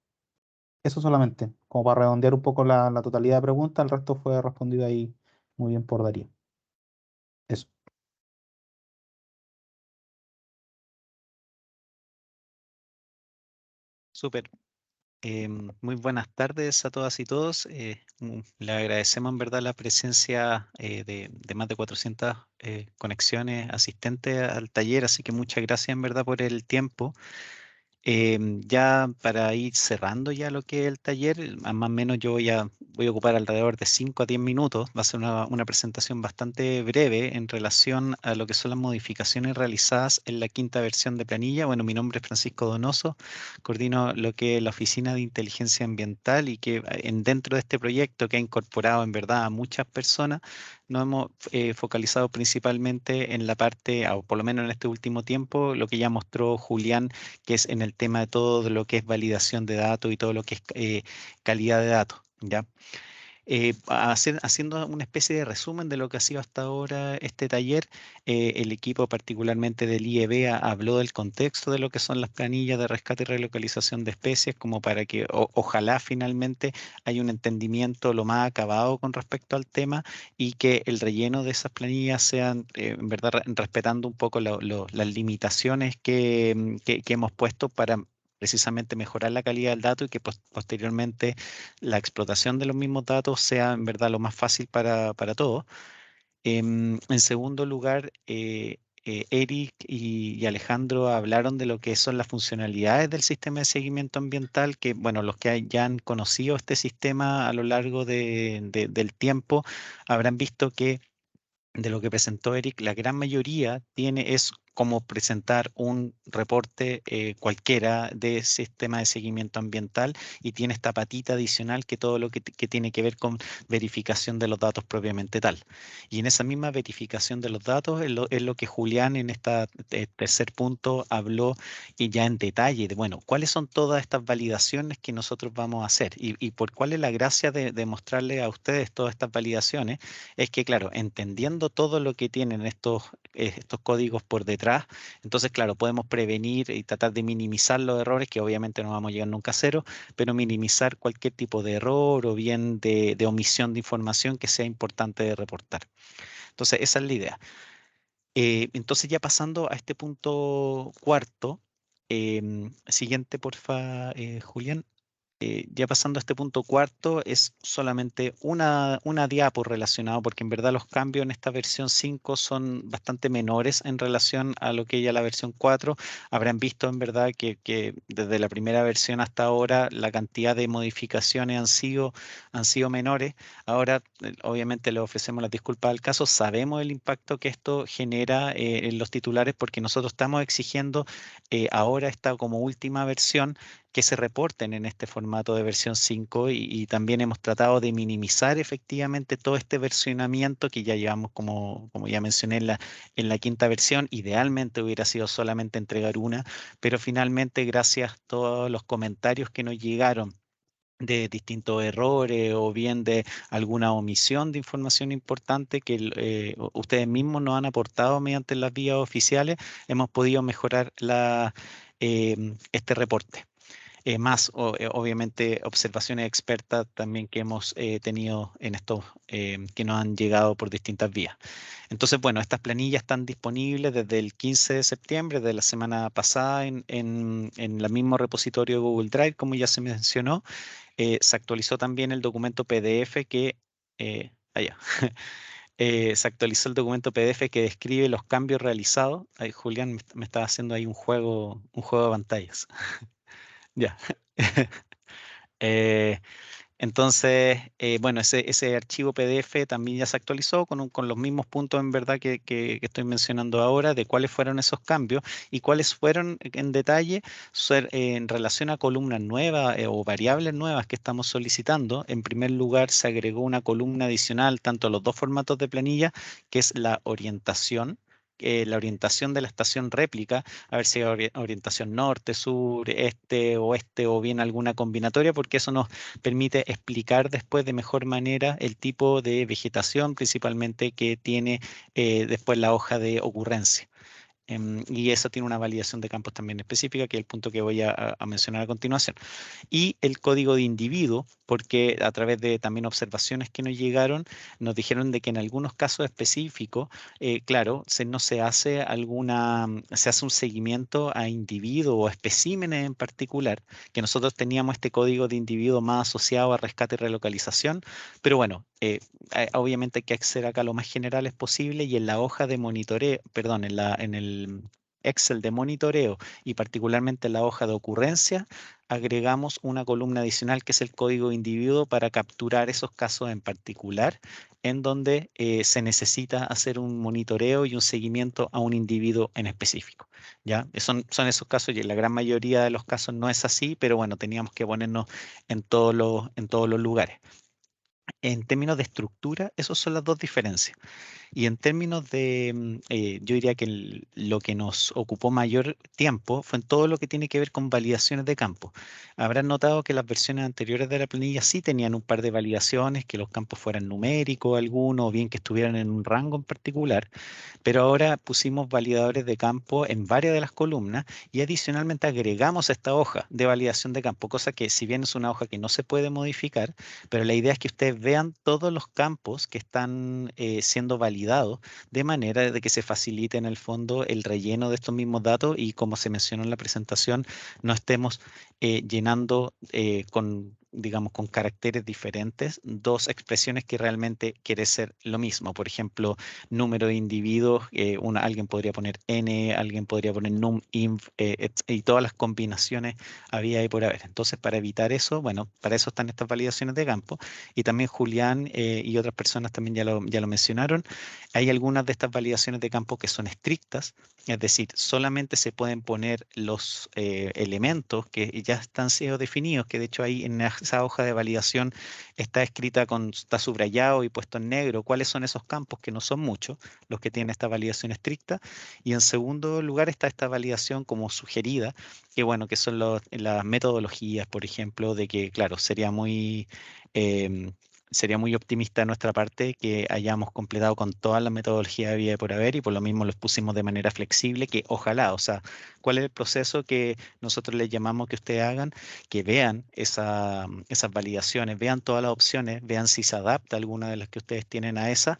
Eso solamente, como para redondear un poco la totalidad de preguntas, el resto fue respondido ahí muy bien por Darío. Eso. Súper. Muy buenas tardes a todas y todos. Le agradecemos en verdad la presencia de más de 400 conexiones asistentes al taller, así que muchas gracias en verdad por el tiempo. Ya para ir cerrando ya lo que es el taller, más o menos yo voy a ocupar alrededor de 5 a 10 minutos. Va a ser una presentación bastante breve en relación a lo que son las modificaciones realizadas en la quinta versión de planilla. Bueno, mi nombre es Francisco Donoso, coordino lo que es la Oficina de Inteligencia Ambiental y que dentro de este proyecto que ha incorporado en verdad a muchas personas, nos hemos focalizado principalmente en la parte, o por lo menos en este último tiempo, lo que ya mostró Julián, que es en el tema de todo lo que es validación de datos y todo lo que es calidad de datos, ¿ya? Haciendo una especie de resumen de lo que ha sido hasta ahora este taller, el equipo particularmente del IEB habló del contexto de lo que son las planillas de rescate y relocalización de especies, como para que ojalá finalmente haya un entendimiento lo más acabado con respecto al tema y que el relleno de esas planillas sean en verdad respetando un poco las limitaciones que hemos puesto para precisamente mejorar la calidad del dato y que posteriormente la explotación de los mismos datos sea en verdad lo más fácil para todos. En segundo lugar, Eric y Alejandro hablaron de lo que son las funcionalidades del sistema de seguimiento ambiental, que bueno, los que ya han conocido este sistema a lo largo del tiempo habrán visto que de lo que presentó Eric, la gran mayoría es como presentar un reporte cualquiera de sistema de seguimiento ambiental y tiene esta patita adicional que todo lo que tiene que ver con verificación de los datos propiamente tal. Y en esa misma verificación de los datos es lo que Julián en este tercer punto habló y ya en detalle de, bueno, cuáles son todas estas validaciones que nosotros vamos a hacer y por cuál es la gracia de mostrarle a ustedes todas estas validaciones. Es que, claro, entendiendo todo lo que tienen estos códigos por detrás, entonces, claro, podemos prevenir y tratar de minimizar los errores, que obviamente no vamos a llegar nunca a cero, pero minimizar cualquier tipo de error o bien de omisión de información que sea importante de reportar. Entonces, esa es la idea. Entonces, ya pasando a este punto cuarto, siguiente, porfa, Julián. Ya pasando a este punto cuarto, es solamente una diapo relacionado, porque en verdad los cambios en esta versión 5 son bastante menores en relación a lo que ya la versión 4. Habrán visto en verdad que desde la primera versión hasta ahora la cantidad de modificaciones han sido menores. Ahora, obviamente, le ofrecemos las disculpas al caso. Sabemos el impacto que esto genera en los titulares, porque nosotros estamos exigiendo ahora esta como última versión que se reporten en este formato de versión 5 y también hemos tratado de minimizar efectivamente todo este versionamiento que ya llevamos, como ya mencioné, en la quinta versión. Idealmente hubiera sido solamente entregar una, pero finalmente gracias a todos los comentarios que nos llegaron de distintos errores o bien de alguna omisión de información importante que ustedes mismos nos han aportado mediante las vías oficiales, hemos podido mejorar este reporte. Más obviamente observaciones expertas también que hemos tenido en estos que nos han llegado por distintas vías. Entonces, bueno, estas planillas están disponibles desde el 15 de septiembre, de la semana pasada, en el mismo repositorio de Google Drive, como ya se mencionó. Se actualizó también el documento PDF que... allá. Se actualizó el documento PDF que describe los cambios realizados. Ay, Julián me está haciendo ahí un juego de pantallas. Ya. Eh, entonces, bueno, ese archivo PDF también ya se actualizó con los mismos puntos en verdad que estoy mencionando ahora, de cuáles fueron esos cambios y cuáles fueron en detalle en relación a columnas nuevas o variables nuevas que estamos solicitando. En primer lugar, se agregó una columna adicional tanto a los dos formatos de planilla, que es la orientación de la estación réplica, a ver si hay orientación norte, sur, este, oeste o bien alguna combinatoria, porque eso nos permite explicar después de mejor manera el tipo de vegetación principalmente que tiene después la hoja de ocurrencia. Y eso tiene una validación de campos también específica, que es el punto que voy a mencionar a continuación. Y el código de individuo, porque a través de también observaciones que nos llegaron, nos dijeron de que en algunos casos específicos, claro, no se hace se hace un seguimiento a individuos o especímenes en particular, que nosotros teníamos este código de individuo más asociado a rescate y relocalización, pero bueno, obviamente hay que acceder acá lo más generales posible y en la hoja de monitoreo, perdón, en el Excel de monitoreo y particularmente en la hoja de ocurrencia, agregamos una columna adicional que es el código de individuo para capturar esos casos en particular en donde se necesita hacer un monitoreo y un seguimiento a un individuo en específico. ¿Ya? Son esos casos y en la gran mayoría de los casos no es así, pero bueno, teníamos que ponernos en todos los lugares. En términos de estructura, esas son las dos diferencias. Y en términos de, yo diría que lo que nos ocupó mayor tiempo fue en todo lo que tiene que ver con validaciones de campo. Habrán notado que las versiones anteriores de la planilla sí tenían un par de validaciones, que los campos fueran numéricos algunos, o bien que estuvieran en un rango en particular, pero ahora pusimos validadores de campo en varias de las columnas y adicionalmente agregamos esta hoja de validación de campo, cosa que si bien es una hoja que no se puede modificar, pero la idea es que ustedes vean todos los campos que están siendo validados de manera de que se facilite en el fondo el relleno de estos mismos datos y como se mencionó en la presentación, no estemos llenando digamos, con caracteres diferentes, dos expresiones que realmente quiere ser lo mismo. Por ejemplo, número de individuos, alguien podría poner n, alguien podría poner num, inf, y todas las combinaciones había y por haber. Entonces, para evitar eso, bueno, para eso están estas validaciones de campo. Y también Julián y otras personas también ya lo mencionaron. Hay algunas de estas validaciones de campo que son estrictas, es decir, solamente se pueden poner los elementos que ya están siendo definidos, que de hecho ahí en esa hoja de validación está subrayado y puesto en negro cuáles son esos campos, que no son muchos, los que tienen esta validación estricta. Y en segundo lugar está esta validación como sugerida, que bueno, que son las metodologías, por ejemplo, de que, claro, sería muy optimista de nuestra parte que hayamos completado con toda la metodología de vida por haber y por lo mismo los pusimos de manera flexible, que ojalá, o sea, ¿cuál es el proceso que nosotros les llamamos que ustedes hagan? Que vean esas validaciones, vean todas las opciones, vean si se adapta alguna de las que ustedes tienen a esa,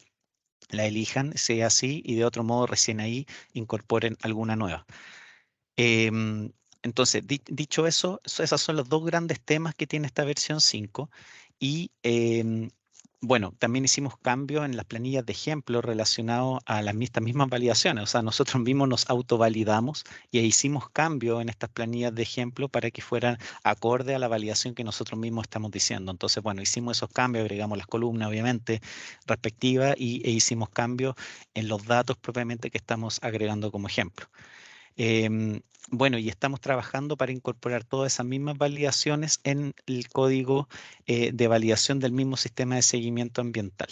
la elijan, sea así y de otro modo recién ahí incorporen alguna nueva. Entonces, dicho eso, esos son los dos grandes temas que tiene esta versión 5 y bueno, también hicimos cambios en las planillas de ejemplo relacionados a estas mismas validaciones. O sea, nosotros mismos nos autovalidamos y hicimos cambios en estas planillas de ejemplo para que fueran acorde a la validación que nosotros mismos estamos diciendo. Entonces, bueno, hicimos esos cambios, agregamos las columnas, obviamente, respectivas e hicimos cambios en los datos propiamente que estamos agregando como ejemplo. Bueno, y estamos trabajando para incorporar todas esas mismas validaciones en el código de validación del mismo sistema de seguimiento ambiental.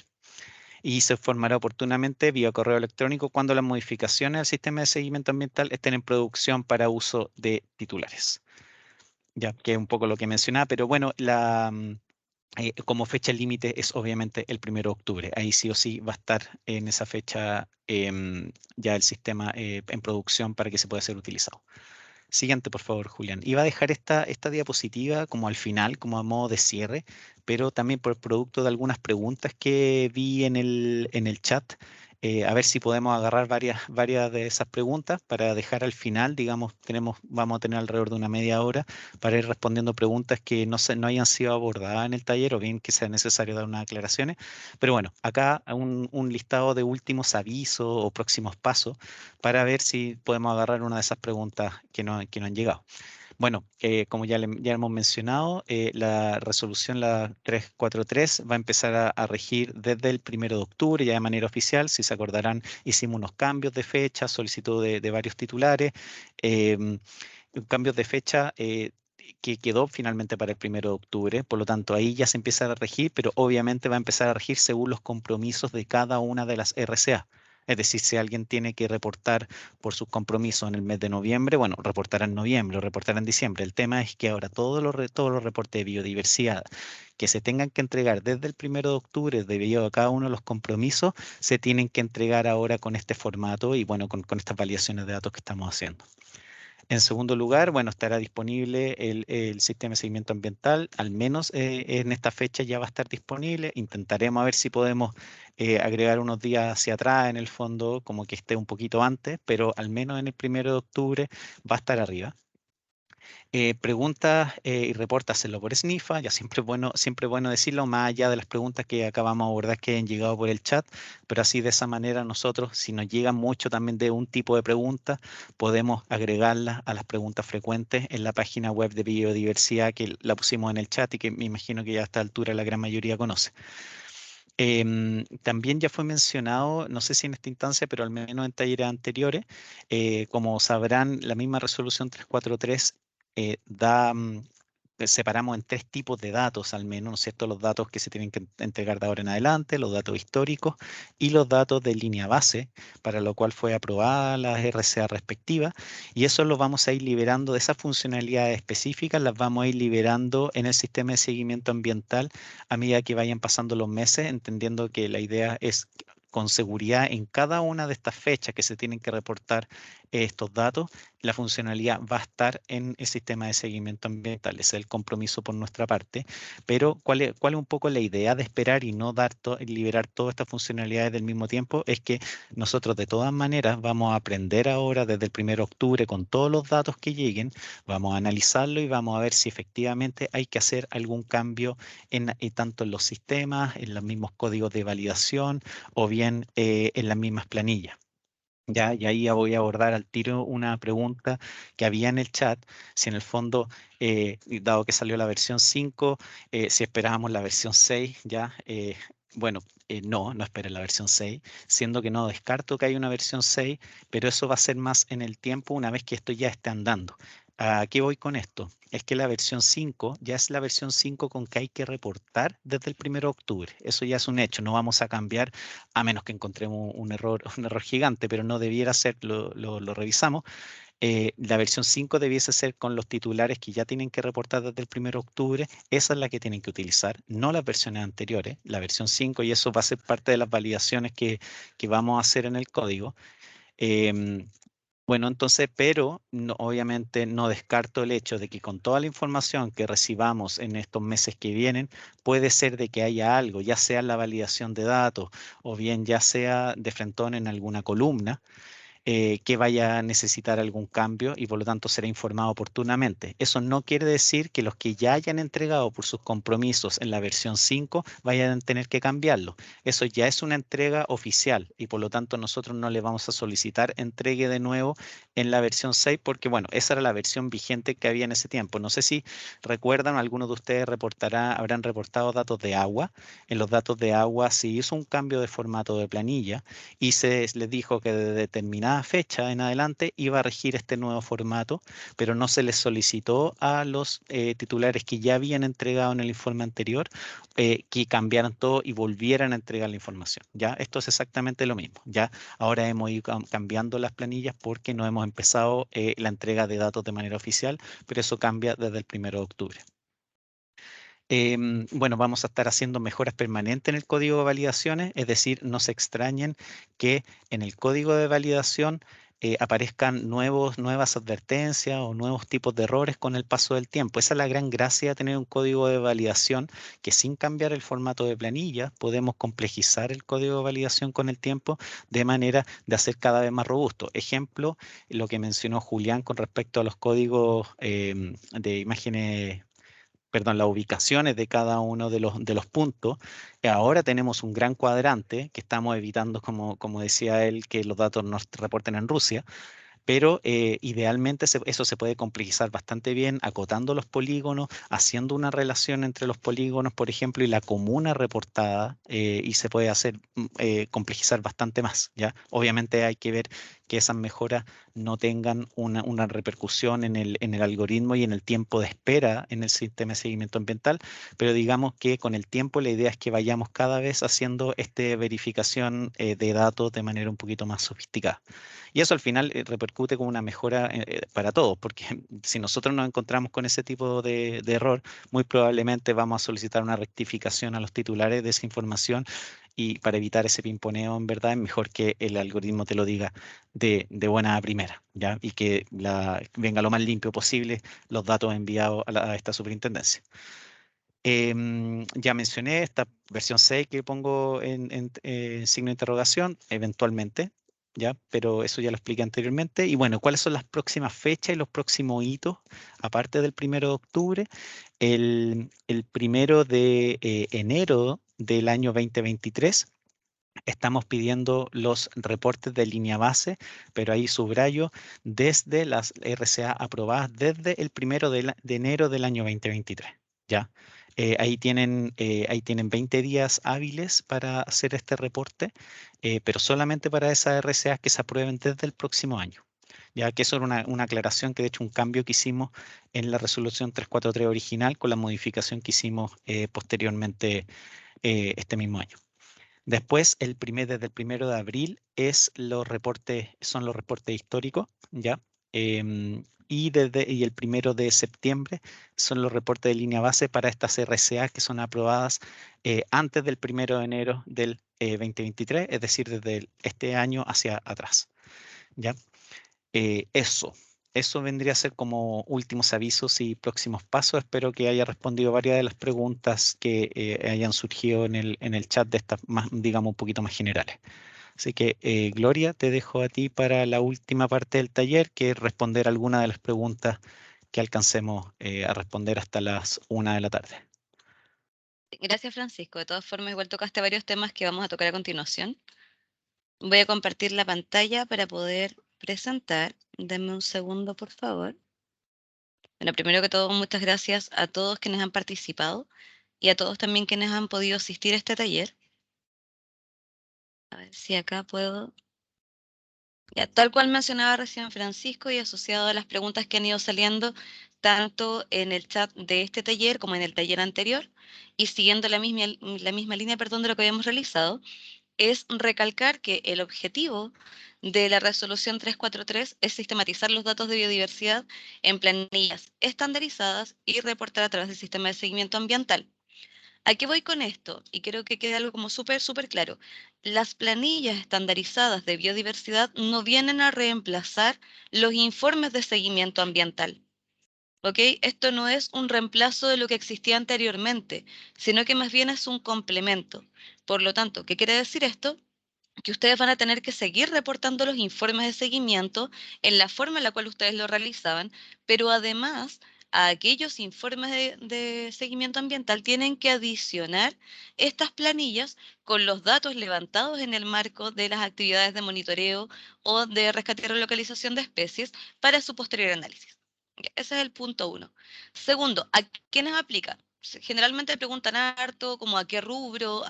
Y se formará oportunamente vía correo electrónico cuando las modificaciones al sistema de seguimiento ambiental estén en producción para uso de titulares. ya que es un poco lo que mencionaba, pero bueno, como fecha límite es obviamente el 1 de octubre. Ahí sí o sí va a estar en esa fecha ya el sistema en producción para que se pueda ser utilizado. Siguiente, por favor, Julián. Iba a dejar esta diapositiva como al final, como a modo de cierre, pero también por producto de algunas preguntas que vi en el chat, a ver si podemos agarrar varias de esas preguntas para dejar al final, digamos, vamos a tener alrededor de una media hora para ir respondiendo preguntas que no hayan sido abordadas en el taller o bien que sea necesario dar unas aclaraciones. Pero bueno, acá un listado de últimos avisos o próximos pasos para ver si podemos agarrar una de esas preguntas que no han llegado. Bueno, como ya hemos mencionado, la resolución, la 343, va a empezar a regir desde el 1 de octubre, ya de manera oficial. Si se acordarán, hicimos unos cambios de fecha, solicitud de varios titulares, cambios de fecha que quedó finalmente para el 1 de octubre. Por lo tanto, ahí ya se empieza a regir, pero obviamente va a empezar a regir según los compromisos de cada una de las RCA. Es decir, si alguien tiene que reportar por sus compromisos en el mes de noviembre, bueno, reportará en noviembre o reportará en diciembre. El tema es que ahora todos los reportes de biodiversidad que se tengan que entregar desde el 1 de octubre debido a cada uno de los compromisos, se tienen que entregar ahora con este formato y bueno, con estas validaciones de datos que estamos haciendo. En segundo lugar, bueno, estará disponible el sistema de seguimiento ambiental, al menos en esta fecha ya va a estar disponible. Intentaremos a ver si podemos agregar unos días hacia atrás en el fondo, como que esté un poquito antes, pero al menos en el 1 de octubre va a estar arriba. Preguntas y repórtaselo por Snifa, ya siempre es bueno decirlo, más allá de las preguntas que acabamos de abordar que han llegado por el chat, pero así de esa manera nosotros, si nos llega mucho también de un tipo de pregunta, podemos agregarlas a las preguntas frecuentes en la página web de biodiversidad que la pusimos en el chat y que me imagino que ya a esta altura la gran mayoría conoce. También ya fue mencionado, no sé si en esta instancia, pero al menos en talleres anteriores, como sabrán, la misma resolución 343 separamos en 3 tipos de datos al menos, ¿no es cierto? Los datos que se tienen que entregar de ahora en adelante, los datos históricos y los datos de línea base, para lo cual fue aprobada la RCA respectiva, y eso lo vamos a ir liberando de esas funcionalidades específicas, las vamos a ir liberando en el sistema de seguimiento ambiental a medida que vayan pasando los meses, entendiendo que la idea es con seguridad en cada una de estas fechas que se tienen que reportar estos datos, la funcionalidad va a estar en el sistema de seguimiento ambiental. Ese es el compromiso por nuestra parte. Pero ¿cuál es un poco la idea de esperar y no liberar todas estas funcionalidades del mismo tiempo? Es que nosotros de todas maneras vamos a aprender ahora desde el 1 de octubre con todos los datos que lleguen, vamos a analizarlo y vamos a ver si efectivamente hay que hacer algún cambio tanto en los sistemas, en los mismos códigos de validación o bien en las mismas planillas. Ya, y ahí ya voy a abordar al tiro una pregunta que había en el chat, si en el fondo, dado que salió la versión 5, si esperábamos la versión 6, ya, bueno, no esperen la versión 6, siendo que no descarto que hay una versión 6, pero eso va a ser más en el tiempo una vez que esto ya esté andando. ¿A qué voy con esto? Es que la versión 5 ya es la versión 5 con que hay que reportar desde el 1 de octubre. Eso ya es un hecho, no vamos a cambiar a menos que encontremos un error gigante, pero no debiera ser, lo revisamos. La versión 5 debiese ser con los titulares que ya tienen que reportar desde el 1 de octubre. Esa es la que tienen que utilizar, no las versiones anteriores, la versión 5, y eso va a ser parte de las validaciones que vamos a hacer en el código. Bueno, entonces, pero obviamente no descarto el hecho de que con toda la información que recibamos en estos meses que vienen, puede ser de que haya algo, ya sea la validación de datos o bien ya sea de frentón en alguna columna, que vaya a necesitar algún cambio y por lo tanto será informado oportunamente. Eso no quiere decir que los que ya hayan entregado por sus compromisos en la versión 5 vayan a tener que cambiarlo. Eso ya es una entrega oficial y por lo tanto nosotros no le vamos a solicitar entregue de nuevo en la versión 6 porque bueno, esa era la versión vigente que había en ese tiempo. No sé si recuerdan, algunos de ustedes habrán reportado datos de agua. En los datos de agua se hizo un cambio de formato de planilla y se les dijo que de determinada determinada fecha en adelante iba a regir este nuevo formato, pero no se les solicitó a los titulares que ya habían entregado en el informe anterior que cambiaran todo y volvieran a entregar la información. ¿Ya? Esto es exactamente lo mismo. ¿Ya? Ahora hemos ido cambiando las planillas porque no hemos empezado la entrega de datos de manera oficial, pero eso cambia desde el 1 de octubre. Bueno, vamos a estar haciendo mejoras permanentes en el código de validaciones, es decir, no se extrañen que en el código de validación aparezcan nuevas advertencias o nuevos tipos de errores con el paso del tiempo. Esa es la gran gracia de tener un código de validación, que sin cambiar el formato de planilla podemos complejizar el código de validación con el tiempo de manera de hacer cada vez más robusto. Ejemplo, lo que mencionó Julián con respecto a los códigos de imágenes, perdón, las ubicaciones de cada uno de los puntos. Ahora tenemos un gran cuadrante que estamos evitando, como decía él, que los datos nos reporten en Rusia, pero idealmente eso se puede complejizar bastante bien, acotando los polígonos, haciendo una relación entre los polígonos, por ejemplo, y la comuna reportada, y se puede hacer complejizar bastante más, ¿ya? Obviamente hay que ver que esas mejoras no tengan una repercusión en el algoritmo y en el tiempo de espera en el sistema de seguimiento ambiental, pero digamos que con el tiempo la idea es que vayamos cada vez haciendo esta verificación de datos de manera un poquito más sofisticada. Y eso al final repercute como una mejora para todos, porque si nosotros nos encontramos con ese tipo de error, muy probablemente vamos a solicitar una rectificación a los titulares de esa información, y para evitar ese pimponeo, en verdad, es mejor que el algoritmo te lo diga de buena primera, ¿ya? Y que venga lo más limpio posible los datos enviados a esta superintendencia. Ya mencioné esta versión 6 que pongo en signo de interrogación, eventualmente, ¿ya? Pero eso ya lo expliqué anteriormente. Y bueno, ¿cuáles son las próximas fechas y los próximos hitos? Aparte del 1 de octubre, el 1 de enero del año 2023, estamos pidiendo los reportes de línea base, pero ahí subrayo, desde las RCA aprobadas desde el 1 de enero del año 2023, ¿ya? Ahí tienen 20 días hábiles para hacer este reporte, pero solamente para esas RCA que se aprueben desde el próximo año. Ya que eso era una aclaración, que de hecho un cambio que hicimos en la resolución 343 original con la modificación que hicimos posteriormente este mismo año. Después, desde el 1 de abril son los reportes históricos, ¿ya? Y el 1 de septiembre son los reportes de línea base para estas RCA que son aprobadas antes del 1 de enero del 2023, es decir, desde este año hacia atrás, ¿ya? Eso vendría a ser como últimos avisos y próximos pasos. Espero que haya respondido varias de las preguntas que hayan surgido en el chat de estas, más, digamos, un poquito más generales. Así que, Gloria, te dejo a ti para la última parte del taller, que es responder alguna de las preguntas que alcancemos a responder hasta las 1 de la tarde. Gracias, Francisco. De todas formas, igual tocaste varios temas que vamos a tocar a continuación. Voy a compartir la pantalla para poder presentar. Denme un segundo, por favor. Bueno, primero que todo, muchas gracias a todos quienes han participado y a todos también quienes han podido asistir a este taller. A ver si acá puedo. Ya, tal cual mencionaba recién Francisco, y asociado a las preguntas que han ido saliendo tanto en el chat de este taller como en el taller anterior, y siguiendo la misma línea, perdón, de lo que habíamos realizado, es recalcar que el objetivo de la resolución 343 es sistematizar los datos de biodiversidad en planillas estandarizadas y reportar a través del sistema de seguimiento ambiental. ¿A qué voy con esto? Y creo que quede algo como súper claro. Las planillas estandarizadas de biodiversidad no vienen a reemplazar los informes de seguimiento ambiental. ¿Ok? Esto no es un reemplazo de lo que existía anteriormente, sino que más bien es un complemento. Por lo tanto, ¿qué quiere decir esto? Que ustedes van a tener que seguir reportando los informes de seguimiento en la forma en la cual ustedes lo realizaban, pero además a aquellos informes de seguimiento ambiental tienen que adicionar estas planillas con los datos levantados en el marco de las actividades de monitoreo o de rescate y relocalización de especies para su posterior análisis. Ese es el punto 1. Segundo, ¿a quiénes aplica? Generalmente preguntan harto como a qué rubro,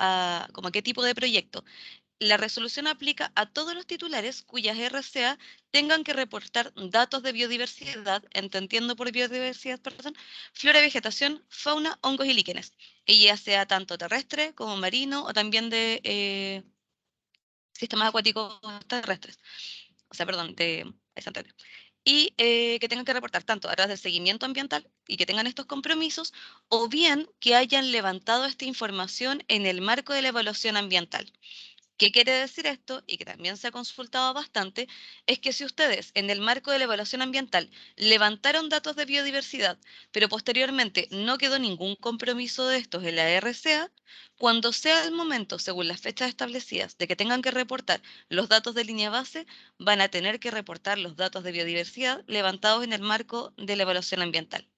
como a qué tipo de proyecto. la resolución aplica a todos los titulares cuyas RCA tengan que reportar datos de biodiversidad, entendiendo por biodiversidad, perdón, flora, vegetación, fauna, hongos y líquenes, y ya sea tanto terrestre como marino o también de sistemas acuáticos terrestres, o sea, perdón, de anterior. Y que tengan que reportar tanto a través del seguimiento ambiental y que tengan estos compromisos, o bien que hayan levantado esta información en el marco de la evaluación ambiental. ¿Qué quiere decir esto? Y que también se ha consultado bastante, es que si ustedes en el marco de la evaluación ambiental levantaron datos de biodiversidad, pero posteriormente no quedó ningún compromiso de estos en la RCA, cuando sea el momento, según las fechas establecidas, de que tengan que reportar los datos de línea base, van a tener que reportar los datos de biodiversidad levantados en el marco de la evaluación ambiental.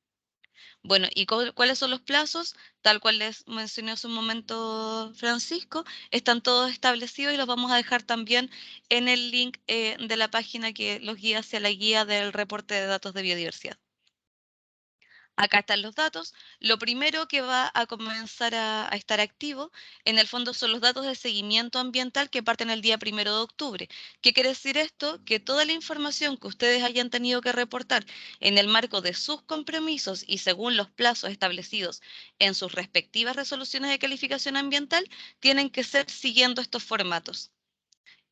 Bueno, ¿y cuáles son los plazos? Tal cual les mencioné hace un momento Francisco, están todos establecidos y los vamos a dejar también en el link de la página que los guía hacia la guía del reporte de datos de biodiversidad. Acá están los datos. Lo primero que va a comenzar a estar activo, en el fondo, son los datos de seguimiento ambiental que parten el día 1 de octubre. ¿Qué quiere decir esto? Que toda la información que ustedes hayan tenido que reportar en el marco de sus compromisos y según los plazos establecidos en sus respectivas resoluciones de calificación ambiental, tienen que ser siguiendo estos formatos.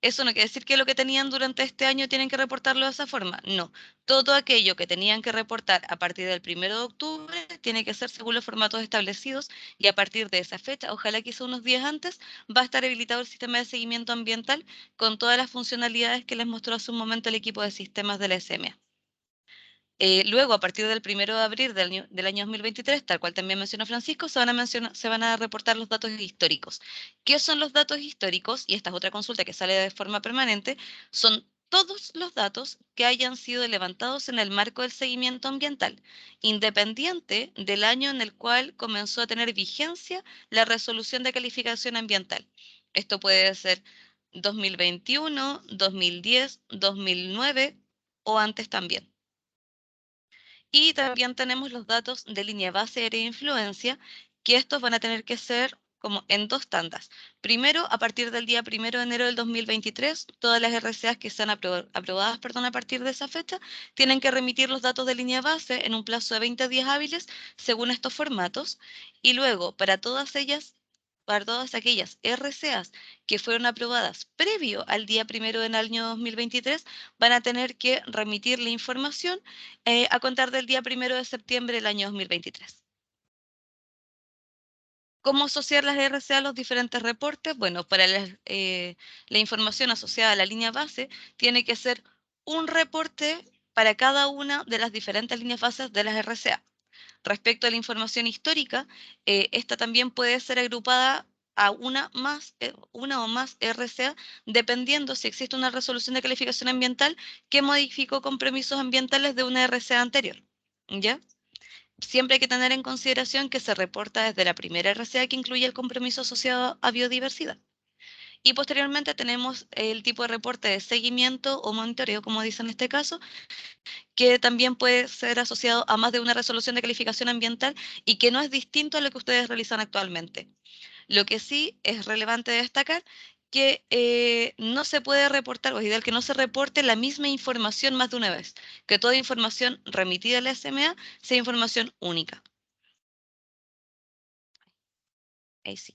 Eso no quiere decir que lo que tenían durante este año tienen que reportarlo de esa forma. No, todo aquello que tenían que reportar a partir del 1 de octubre tiene que ser según los formatos establecidos y a partir de esa fecha, ojalá quizá unos días antes, va a estar habilitado el sistema de seguimiento ambiental con todas las funcionalidades que les mostró hace un momento el equipo de sistemas de la SMA. Luego, a partir del 1 de abril del año 2023, tal cual también mencionó Francisco, se van a reportar los datos históricos. ¿Qué son los datos históricos? Y esta es otra consulta que sale de forma permanente. Son todos los datos que hayan sido levantados en el marco del seguimiento ambiental, independiente del año en el cual comenzó a tener vigencia la resolución de calificación ambiental. Esto puede ser 2021, 2010, 2009 o antes también. Y también tenemos los datos de línea base, área de influencia, que estos van a tener que ser como en 2 tandas. Primero, a partir del día 1 de enero del 2023, todas las RCAs que sean aprobadas a partir de esa fecha, tienen que remitir los datos de línea base en un plazo de 20 días hábiles según estos formatos. Y luego, para todas aquellas RCAs que fueron aprobadas previo al día 1 del año 2023, van a tener que remitir la información a contar del día 1 de septiembre del año 2023. ¿Cómo asociar las RCA a los diferentes reportes? Bueno, para la información asociada a la línea base, tiene que ser un reporte para cada una de las diferentes líneas bases de las RCA. Respecto a la información histórica, esta también puede ser agrupada a una o más RCA, dependiendo si existe una resolución de calificación ambiental que modificó compromisos ambientales de una RCA anterior. ¿Ya? Siempre hay que tener en consideración que se reporta desde la primera RCA que incluye el compromiso asociado a biodiversidad. Y posteriormente tenemos el tipo de reporte de seguimiento o monitoreo, como dice en este caso, que también puede ser asociado a más de una resolución de calificación ambiental y que no es distinto a lo que ustedes realizan actualmente. Lo que sí es relevante destacar que no se puede reportar, o es ideal que no se reporte la misma información más de una vez, que toda información remitida a la SMA sea información única. Ahí sí.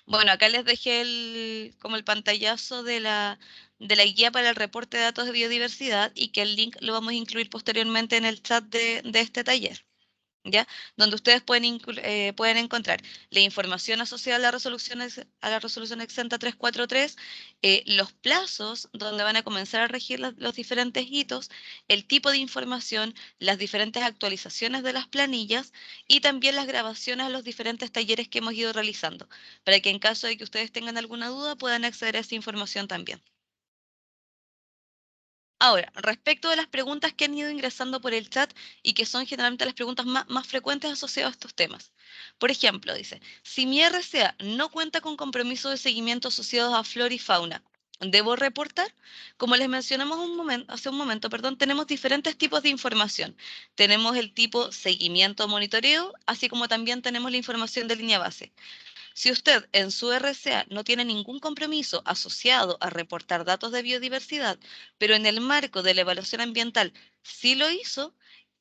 Bueno, acá les dejé como el pantallazo de la guía para el reporte de datos de biodiversidad y que el link lo vamos a incluir posteriormente en el chat de este taller, ¿ya? Donde ustedes pueden encontrar la información asociada a la resolución exenta 343, los plazos donde van a comenzar a regir los diferentes hitos, el tipo de información, las diferentes actualizaciones de las planillas y también las grabaciones a los diferentes talleres que hemos ido realizando, para que en caso de que ustedes tengan alguna duda puedan acceder a esa información también. Ahora, respecto de las preguntas que han ido ingresando por el chat y que son generalmente las preguntas más frecuentes asociadas a estos temas. Por ejemplo, dice, si mi RCA no cuenta con compromisos de seguimiento asociados a flora y fauna, debo reportar? Como les mencionamos hace un momento, tenemos diferentes tipos de información. Tenemos el tipo seguimiento o monitoreo, así como también tenemos la información de línea base. Si usted en su RCA no tiene ningún compromiso asociado a reportar datos de biodiversidad, pero en el marco de la evaluación ambiental sí lo hizo,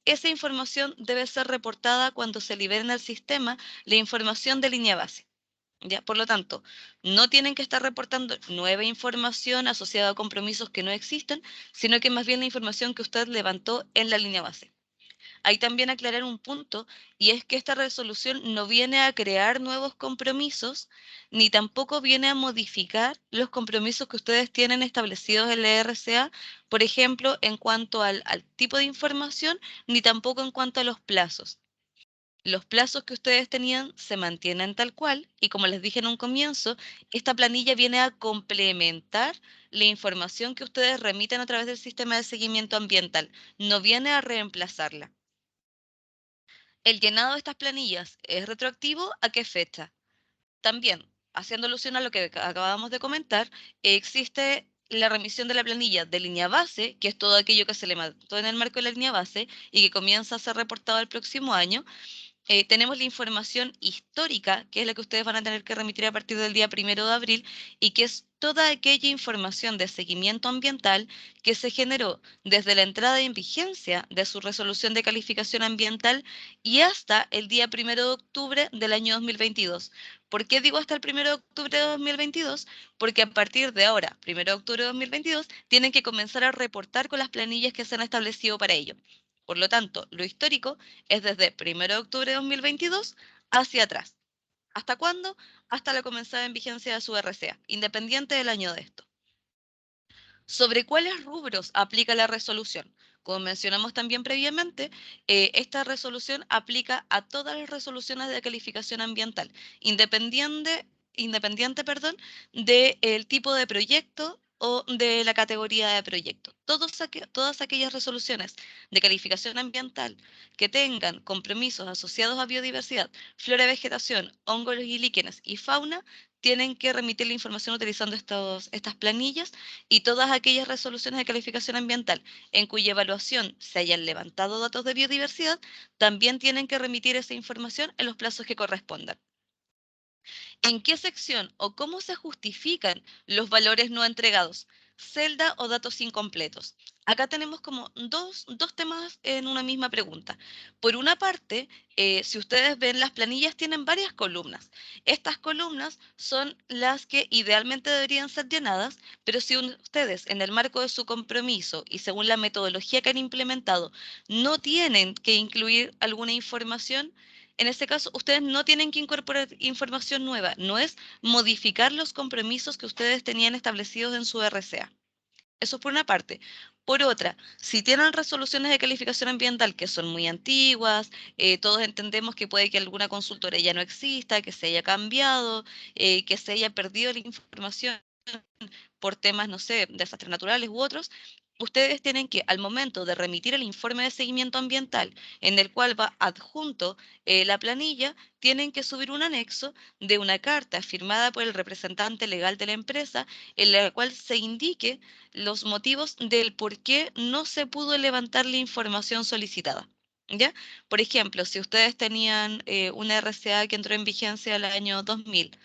esa información debe ser reportada cuando se libere en el sistema la información de línea base. ¿Ya? Por lo tanto, no tienen que estar reportando nueva información asociada a compromisos que no existen, sino que más bien la información que usted levantó en la línea base. Hay también aclarar un punto, y es que esta resolución no viene a crear nuevos compromisos, ni tampoco viene a modificar los compromisos que ustedes tienen establecidos en la RCA, por ejemplo, en cuanto al tipo de información, ni tampoco en cuanto a los plazos. Los plazos que ustedes tenían se mantienen tal cual, y como les dije en un comienzo, esta planilla viene a complementar la información que ustedes remiten a través del sistema de seguimiento ambiental, no viene a reemplazarla. El llenado de estas planillas es retroactivo, ¿a qué fecha? También, haciendo alusión a lo que acabamos de comentar, existe la remisión de la planilla de línea base, que es todo aquello que se le mandó en el marco de la línea base y que comienza a ser reportado el próximo año. Tenemos la información histórica, que es la que ustedes van a tener que remitir a partir del día 1 de abril, y que es toda aquella información de seguimiento ambiental que se generó desde la entrada en vigencia de su resolución de calificación ambiental y hasta el día 1 de octubre del año 2022. ¿Por qué digo hasta el 1 de octubre de 2022? Porque a partir de ahora, 1 de octubre de 2022, tienen que comenzar a reportar con las planillas que se han establecido para ello. Por lo tanto, lo histórico es desde 1 de octubre de 2022 hacia atrás. ¿Hasta cuándo? Hasta la comenzada en vigencia de su RCA, independiente del año de esto. ¿Sobre cuáles rubros aplica la resolución? Como mencionamos también previamente, esta resolución aplica a todas las resoluciones de calificación ambiental, independiente del tipo de proyecto o de la categoría de proyecto. Todas aquellas resoluciones de calificación ambiental que tengan compromisos asociados a biodiversidad, flora y vegetación, hongos y líquenes y fauna, tienen que remitir la información utilizando estas planillas, y todas aquellas resoluciones de calificación ambiental en cuya evaluación se hayan levantado datos de biodiversidad, también tienen que remitir esa información en los plazos que correspondan. ¿En qué sección o cómo se justifican los valores no entregados? Celda o datos incompletos. Acá tenemos como dos temas en una misma pregunta. Por una parte, si ustedes ven, las planillas tienen varias columnas. Estas columnas son las que idealmente deberían ser llenadas, pero si ustedes en el marco de su compromiso y según la metodología que han implementado no tienen que incluir alguna información, en este caso, ustedes no tienen que incorporar información nueva, no es modificar los compromisos que ustedes tenían establecidos en su RCA. Eso por una parte. Por otra, si tienen resoluciones de calificación ambiental que son muy antiguas, todos entendemos que puede que alguna consultora ya no exista, que se haya cambiado, que se haya perdido la información por temas, no sé, desastres naturales u otros, ustedes tienen que, al momento de remitir el informe de seguimiento ambiental, en el cual va adjunto la planilla, tienen que subir un anexo de una carta firmada por el representante legal de la empresa, en la cual se indique los motivos del por qué no se pudo levantar la información solicitada. ¿Ya? Por ejemplo, si ustedes tenían una RCA que entró en vigencia el año 2000,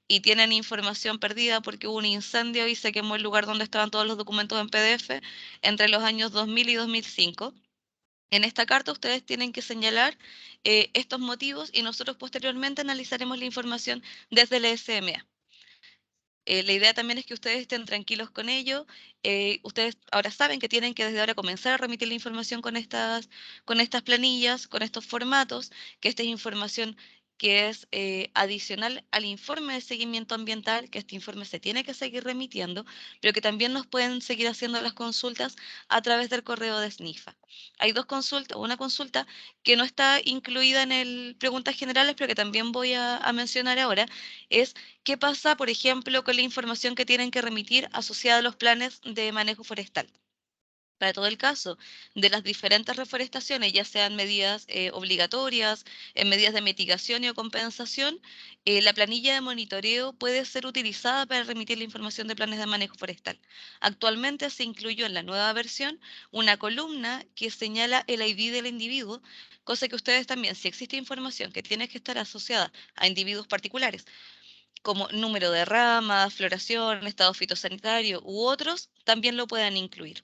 y tienen información perdida porque hubo un incendio y se quemó el lugar donde estaban todos los documentos en PDF entre los años 2000 y 2005. En esta carta ustedes tienen que señalar estos motivos y nosotros posteriormente analizaremos la información desde la SMA. La idea también es que ustedes estén tranquilos con ello. Ustedes ahora saben que tienen que desde ahora comenzar a remitir la información con estas planillas, con estos formatos, que esta es información que es adicional al informe de seguimiento ambiental, que este informe se tiene que seguir remitiendo, pero que también nos pueden seguir haciendo las consultas a través del correo de SNIFA. Hay dos consultas, una consulta que no está incluida en el preguntas generales, pero que también voy a mencionar ahora, es ¿qué pasa, por ejemplo, con la información que tienen que remitir asociada a los planes de manejo forestal? Para todo el caso de las diferentes reforestaciones, ya sean medidas obligatorias, medidas de mitigación y o compensación, la planilla de monitoreo puede ser utilizada para remitir la información de planes de manejo forestal. Actualmente se incluyó en la nueva versión una columna que señala el ID del individuo, cosa que ustedes también, si existe información que tiene que estar asociada a individuos particulares, como número de ramas, floración, estado fitosanitario u otros, también lo puedan incluir.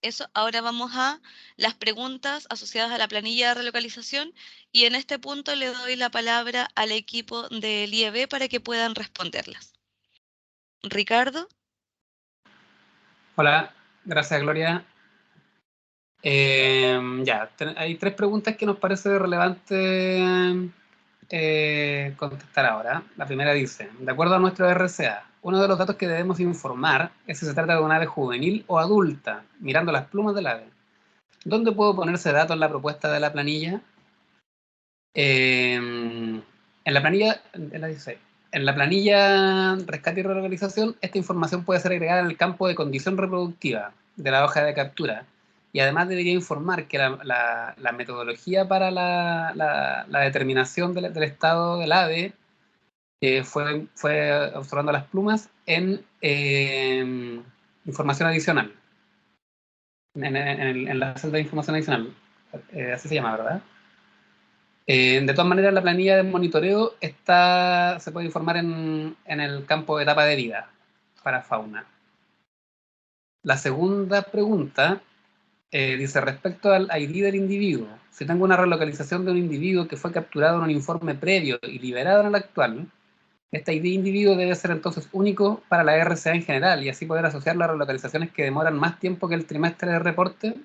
Eso, ahora vamos a las preguntas asociadas a la planilla de relocalización y en este punto le doy la palabra al equipo del IEB para que puedan responderlas. Ricardo. Hola, gracias Gloria. Hay 3 preguntas que nos parece relevante contestar ahora. La primera dice, de acuerdo a nuestro RCA, uno de los datos que debemos informar es si se trata de un ave juvenil o adulta, mirando las plumas del ave. ¿Dónde puedo poner ese dato en la propuesta de la planilla? En la planilla, en la planilla rescate y relocalización, esta información puede ser agregada en el campo de condición reproductiva de la hoja de captura. Y además debería informar que la metodología para la determinación del estado del ave fue observando las plumas en información adicional, en la celda de información adicional. Así se llama, ¿verdad? De todas maneras, la planilla de monitoreo se puede informar en el campo de etapa de vida para fauna. La segunda pregunta dice, respecto al ID del individuo, si tengo una relocalización de un individuo que fue capturado en un informe previo y liberado en el actual, este ID individuo debe ser entonces único para la RCA en general y así poder asociar las relocalizaciones que demoran más tiempo que el trimestre de reporte.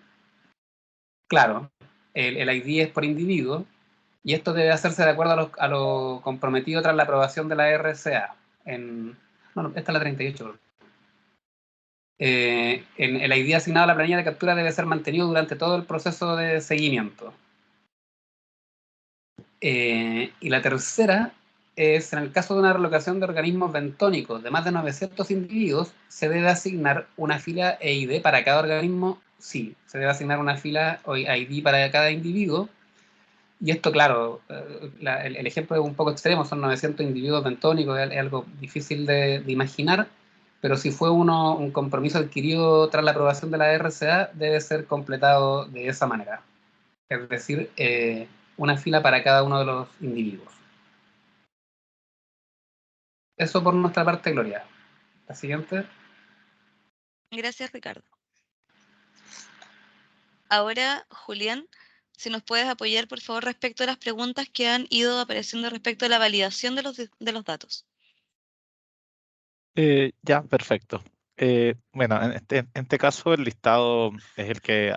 Claro, el ID es por individuo y esto debe hacerse de acuerdo a lo comprometido tras la aprobación de la RCA. Esta es la 38. El ID asignado a la planilla de captura debe ser mantenido durante todo el proceso de seguimiento. Y la tercera es, en el caso de una relocación de organismos bentónicos de más de 900 individuos, se debe asignar una fila EID para cada organismo. Sí, se debe asignar una fila o ID para cada individuo. Y esto, claro, el ejemplo es un poco extremo, son 900 individuos bentónicos, es algo difícil de imaginar, pero si fue un compromiso adquirido tras la aprobación de la RCA, debe ser completado de esa manera. Es decir, una fila para cada uno de los individuos. Eso por nuestra parte, Gloria. La siguiente. Gracias, Ricardo. Ahora, Julián, si nos puedes apoyar, por favor, respecto a las preguntas que han ido apareciendo respecto a la validación de los datos. Ya, perfecto. Bueno, en este caso el listado es el que,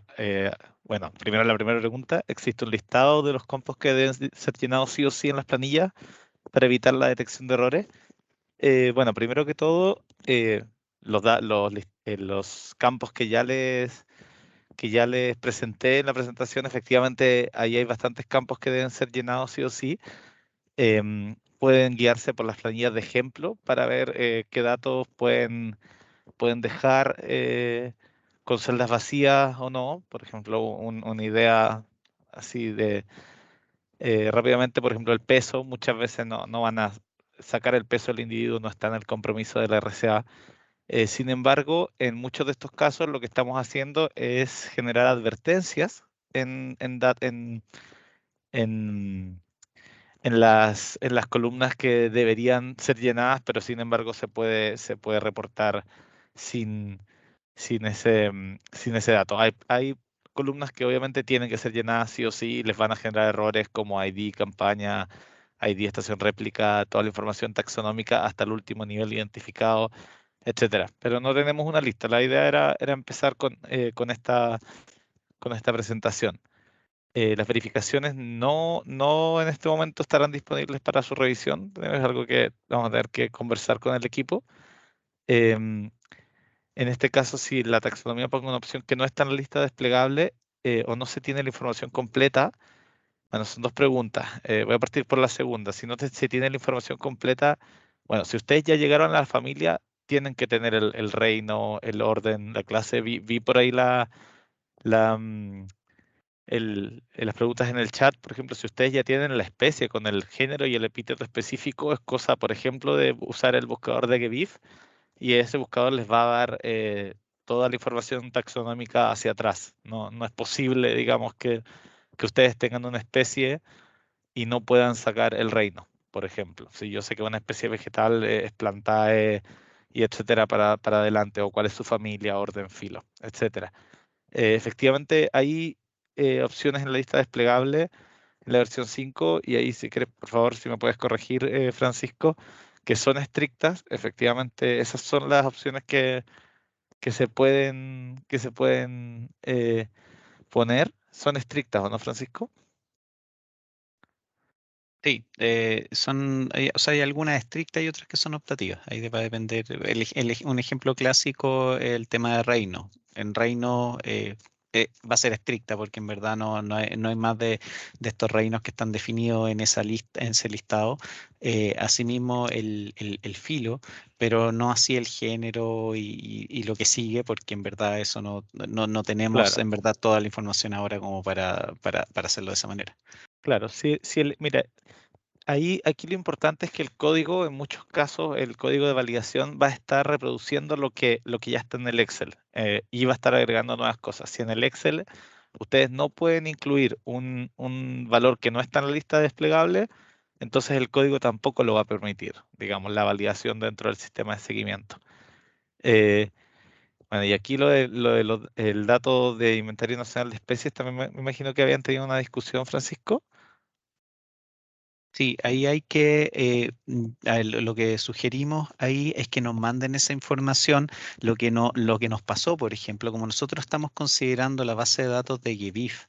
bueno, primero la primera pregunta, ¿existe un listado de los campos que deben ser llenados sí o sí en las planillas para evitar la detección de errores? Bueno, primero que todo, los campos que ya les presenté en la presentación, efectivamente ahí hay bastantes campos que deben ser llenados sí o sí. Pueden guiarse por las planillas de ejemplo para ver qué datos pueden dejar con celdas vacías o no. Por ejemplo, una idea así de rápidamente, por ejemplo, el peso. Muchas veces no van a sacar el peso del individuo, no está en el compromiso de la RCA. Sin embargo, en muchos de estos casos lo que estamos haciendo es generar advertencias en las columnas que deberían ser llenadas, pero sin embargo se puede reportar sin ese dato. Hay columnas que obviamente tienen que ser llenadas sí o sí y les van a generar errores como ID, campaña, ID, estación réplica, toda la información taxonómica hasta el último nivel identificado, etcétera. Pero no tenemos una lista. La idea era empezar con esta presentación. Las verificaciones no en este momento estarán disponibles para su revisión. Es algo que vamos a tener que conversar con el equipo. En este caso, si la taxonomía pone una opción que no está en la lista desplegable o no se tiene la información completa, bueno, son 2 preguntas. Voy a partir por la segunda. Si no se tiene la información completa, bueno, si ustedes ya llegaron a la familia, tienen que tener el reino, el orden, la clase. Vi por ahí las preguntas en el chat. Por ejemplo, si ustedes ya tienen la especie con el género y el epíteto específico, es cosa, por ejemplo, de usar el buscador de GBIF, y ese buscador les va a dar toda la información taxonómica hacia atrás. No es posible, digamos, que ustedes tengan una especie y no puedan sacar el reino, por ejemplo. Si yo sé que una especie vegetal es Plantae y etcétera para adelante, o cuál es su familia, orden, filo, etcétera. Efectivamente, hay opciones en la lista desplegable en la versión 5, y ahí, si quieres, por favor, si me puedes corregir, Francisco, que son estrictas. Efectivamente, esas son las opciones que se pueden poner. ¿Son estrictas o no, Francisco? Sí, o sea, hay algunas estrictas y otras que son optativas. Ahí va a depender. Un ejemplo clásico, el tema de reino. En reino va a ser estricta porque en verdad no hay más de estos reinos que están definidos en esa lista, en ese listado. Asimismo, el filo, pero no así el género y lo que sigue, porque en verdad eso no tenemos Claro, en verdad toda la información ahora como para hacerlo de esa manera. claro. Mira, aquí lo importante es que el código, en muchos casos, el código de validación va a estar reproduciendo lo que ya está en el Excel, y va a estar agregando nuevas cosas. Si en el Excel ustedes no pueden incluir un valor que no está en la lista desplegable, entonces el código tampoco lo va a permitir, digamos, la validación dentro del sistema de seguimiento. Eh, bueno, y aquí el dato de Inventario Nacional de Especies, también me imagino que habían tenido una discusión, Francisco. Sí, ahí lo que sugerimos ahí es que nos manden esa información, lo que nos pasó, por ejemplo, como nosotros estamos considerando la base de datos de GBIF,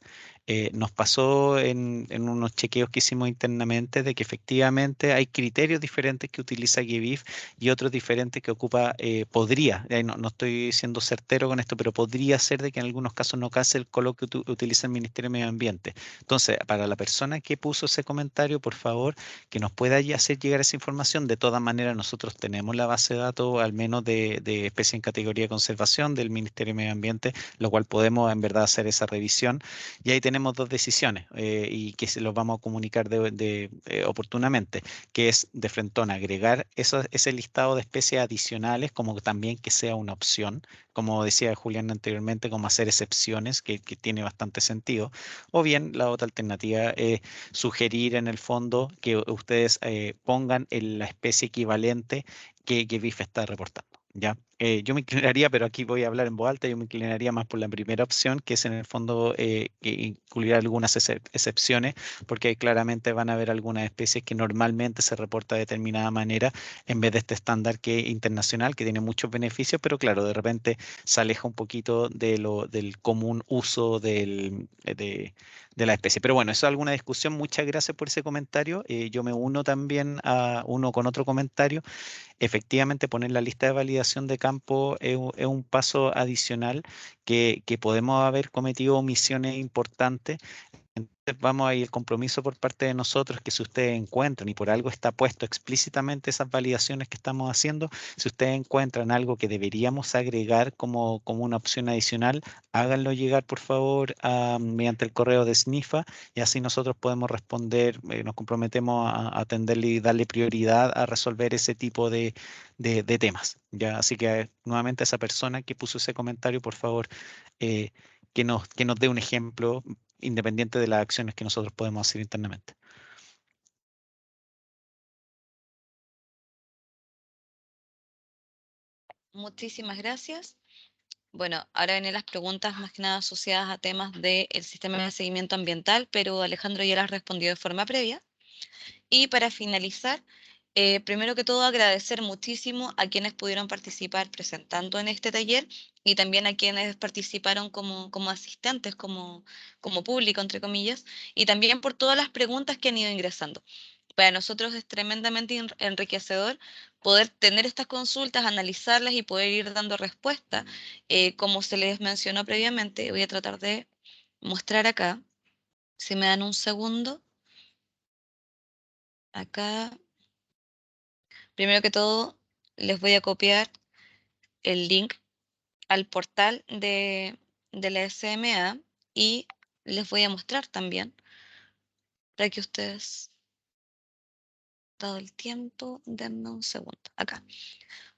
nos pasó en unos chequeos que hicimos internamente de que efectivamente hay criterios diferentes que utiliza GBIF y otros diferentes que ocupa, no estoy siendo certero con esto, pero podría ser de que en algunos casos no case el coloquio que utiliza el Ministerio de Medio Ambiente. Entonces, para la persona que puso ese comentario, por favor, que nos pueda hacer llegar esa información. De todas maneras, nosotros tenemos la base de datos, al menos de especies en categoría de conservación del Ministerio de Medio Ambiente, lo cual podemos en verdad hacer esa revisión. Y ahí tenemos dos decisiones, y que se los vamos a comunicar oportunamente, que es de frentón agregar ese listado de especies adicionales, como también que sea una opción, como decía Julián anteriormente, como hacer excepciones, que tiene bastante sentido. O bien la otra alternativa es sugerir en el fondo que ustedes pongan la especie equivalente que BIF está reportando. ¿Ya? Yo me inclinaría, pero aquí voy a hablar en voz alta, yo me inclinaría más por la primera opción, que es en el fondo que incluir algunas excepciones, porque claramente van a haber algunas especies que normalmente se reporta de determinada manera en vez de este estándar internacional, que tiene muchos beneficios, pero claro, de repente se aleja un poquito del común uso de la especie. Pero bueno, eso es alguna discusión. Muchas gracias por ese comentario. Yo me uno también a uno con otro comentario. Efectivamente, poner la lista de validación de campo es un paso adicional que podemos haber cometido omisiones importantes. Entonces vamos a ir el compromiso por parte de nosotros que si ustedes encuentran, y por algo está puesto explícitamente esas validaciones que estamos haciendo, si ustedes encuentran algo que deberíamos agregar como una opción adicional, háganlo llegar por favor mediante el correo de SNIFA, y así nosotros podemos responder, nos comprometemos a atenderle y darle prioridad a resolver ese tipo de temas. ¿Ya? Así que nuevamente a esa persona que puso ese comentario, por favor, que nos dé un ejemplo independiente de las acciones que nosotros podemos hacer internamente. Muchísimas gracias. Bueno, ahora vienen las preguntas más que nada asociadas a temas del sistema de seguimiento ambiental, pero Alejandro ya las respondió de forma previa. Y para finalizar, primero que todo agradecer muchísimo a quienes pudieron participar presentando en este taller y también a quienes participaron como asistentes, como público, entre comillas, y también por todas las preguntas que han ido ingresando. Para nosotros es tremendamente enriquecedor poder tener estas consultas, analizarlas y poder ir dando respuesta. Como se les mencionó previamente, voy a tratar de mostrar acá, si me dan un segundo, acá. Primero que todo, les voy a copiar el link al portal de la SMA y les voy a mostrar también para que ustedes, dado el tiempo, denme un segundo, acá.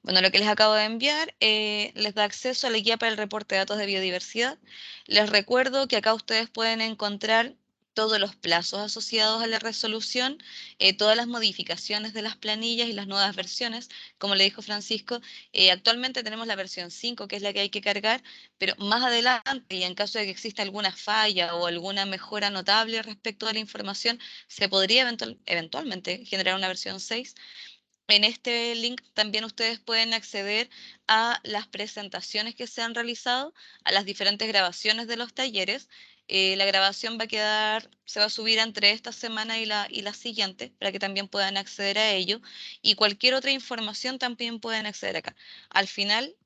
Bueno, lo que les acabo de enviar les da acceso a la guía para el reporte de datos de biodiversidad. Les recuerdo que acá ustedes pueden encontrar todos los plazos asociados a la resolución, todas las modificaciones de las planillas y las nuevas versiones. Como le dijo Francisco, actualmente tenemos la versión 5, que es la que hay que cargar, pero más adelante, y en caso de que exista alguna falla o alguna mejora notable respecto a la información, se podría eventualmente generar una versión 6. En este link también ustedes pueden acceder a las presentaciones que se han realizado, a las diferentes grabaciones de los talleres. La grabación se va a subir entre esta semana y la siguiente, para que también puedan acceder a ello. Y cualquier otra información también pueden acceder acá. Al final,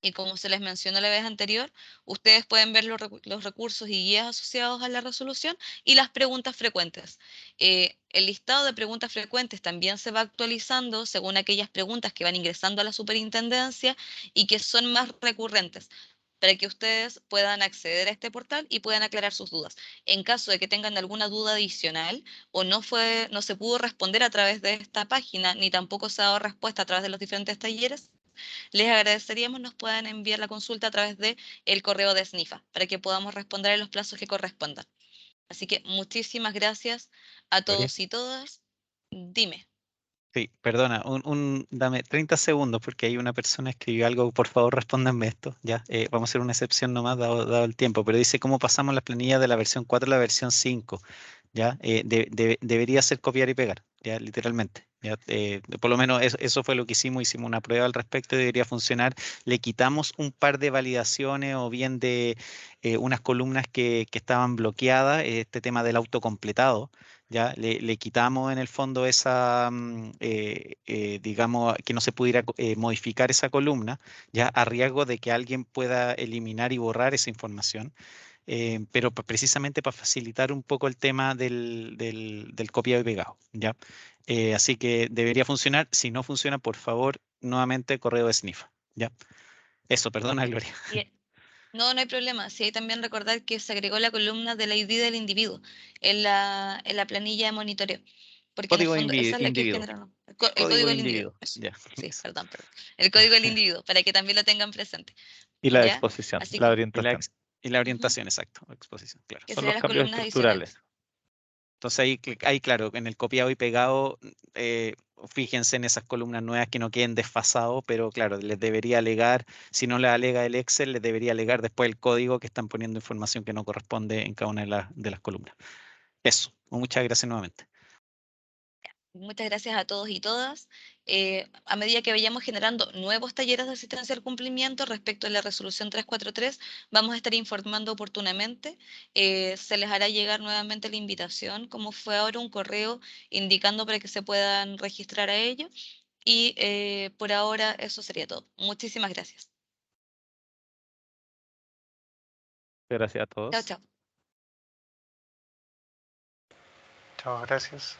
y como se les mencionó la vez anterior, ustedes pueden ver los recursos y guías asociados a la resolución y las preguntas frecuentes. El listado de preguntas frecuentes también se va actualizando según aquellas preguntas que van ingresando a la superintendencia y que son más recurrentes, para que ustedes puedan acceder a este portal y puedan aclarar sus dudas. En caso de que tengan alguna duda adicional o no se pudo responder a través de esta página, ni tampoco se ha dado respuesta a través de los diferentes talleres, les agradeceríamos nos puedan enviar la consulta a través de el correo de SNIFA para que podamos responder en los plazos que correspondan. Así que muchísimas gracias a Gloria. todos y todas. Dime. Sí, perdona, dame 30 segundos porque hay una persona que escribió algo, por favor respóndanme esto, ya, vamos a hacer una excepción nomás dado el tiempo, pero dice cómo pasamos las planillas de la versión 4 a la versión 5, ya, debería ser copiar y pegar, ya, literalmente, ya, por lo menos eso fue lo que hicimos una prueba al respecto y debería funcionar, le quitamos un par de validaciones o bien de unas columnas que estaban bloqueadas, este tema del autocompletado, ya le quitamos en el fondo esa, digamos, que no se pudiera modificar esa columna, ya a riesgo de que alguien pueda eliminar y borrar esa información, pero precisamente para facilitar un poco el tema del copiado y pegado, ya. Así que debería funcionar. Si no funciona, por favor, nuevamente correo de Snifa, ya. Eso, perdona, Gloria. No, no hay problema. Sí, hay también recordar que se agregó la columna del ID del individuo en la planilla de monitoreo. Porque en el Código fondo esa es la que individuo. genera el Código código del individuo. individuo, Eso. ya. Sí, Eso. perdón. El código del individuo, para que también lo tengan presente. Y la ¿Ya? exposición, Así la que, orientación. Y la ujú, orientación, exacto, exposición, claro. que Son serían los las cambios columnas estructurales. adicionales. Entonces ahí, claro, en el copiado y pegado, fíjense en esas columnas nuevas que no queden desfasados, pero claro, les debería alegar, si no les alega el Excel, les debería alegar después el código que están poniendo información que no corresponde en cada una de las columnas. Eso, muchas gracias nuevamente. Muchas gracias a todos y todas. A medida que vayamos generando nuevos talleres de asistencia al cumplimiento respecto a la resolución 343, vamos a estar informando oportunamente. Se les hará llegar nuevamente la invitación, como fue ahora un correo indicando para que se puedan registrar a ello. Y por ahora eso sería todo. Muchísimas gracias. Gracias a Chao, todos. chao. Chao, gracias.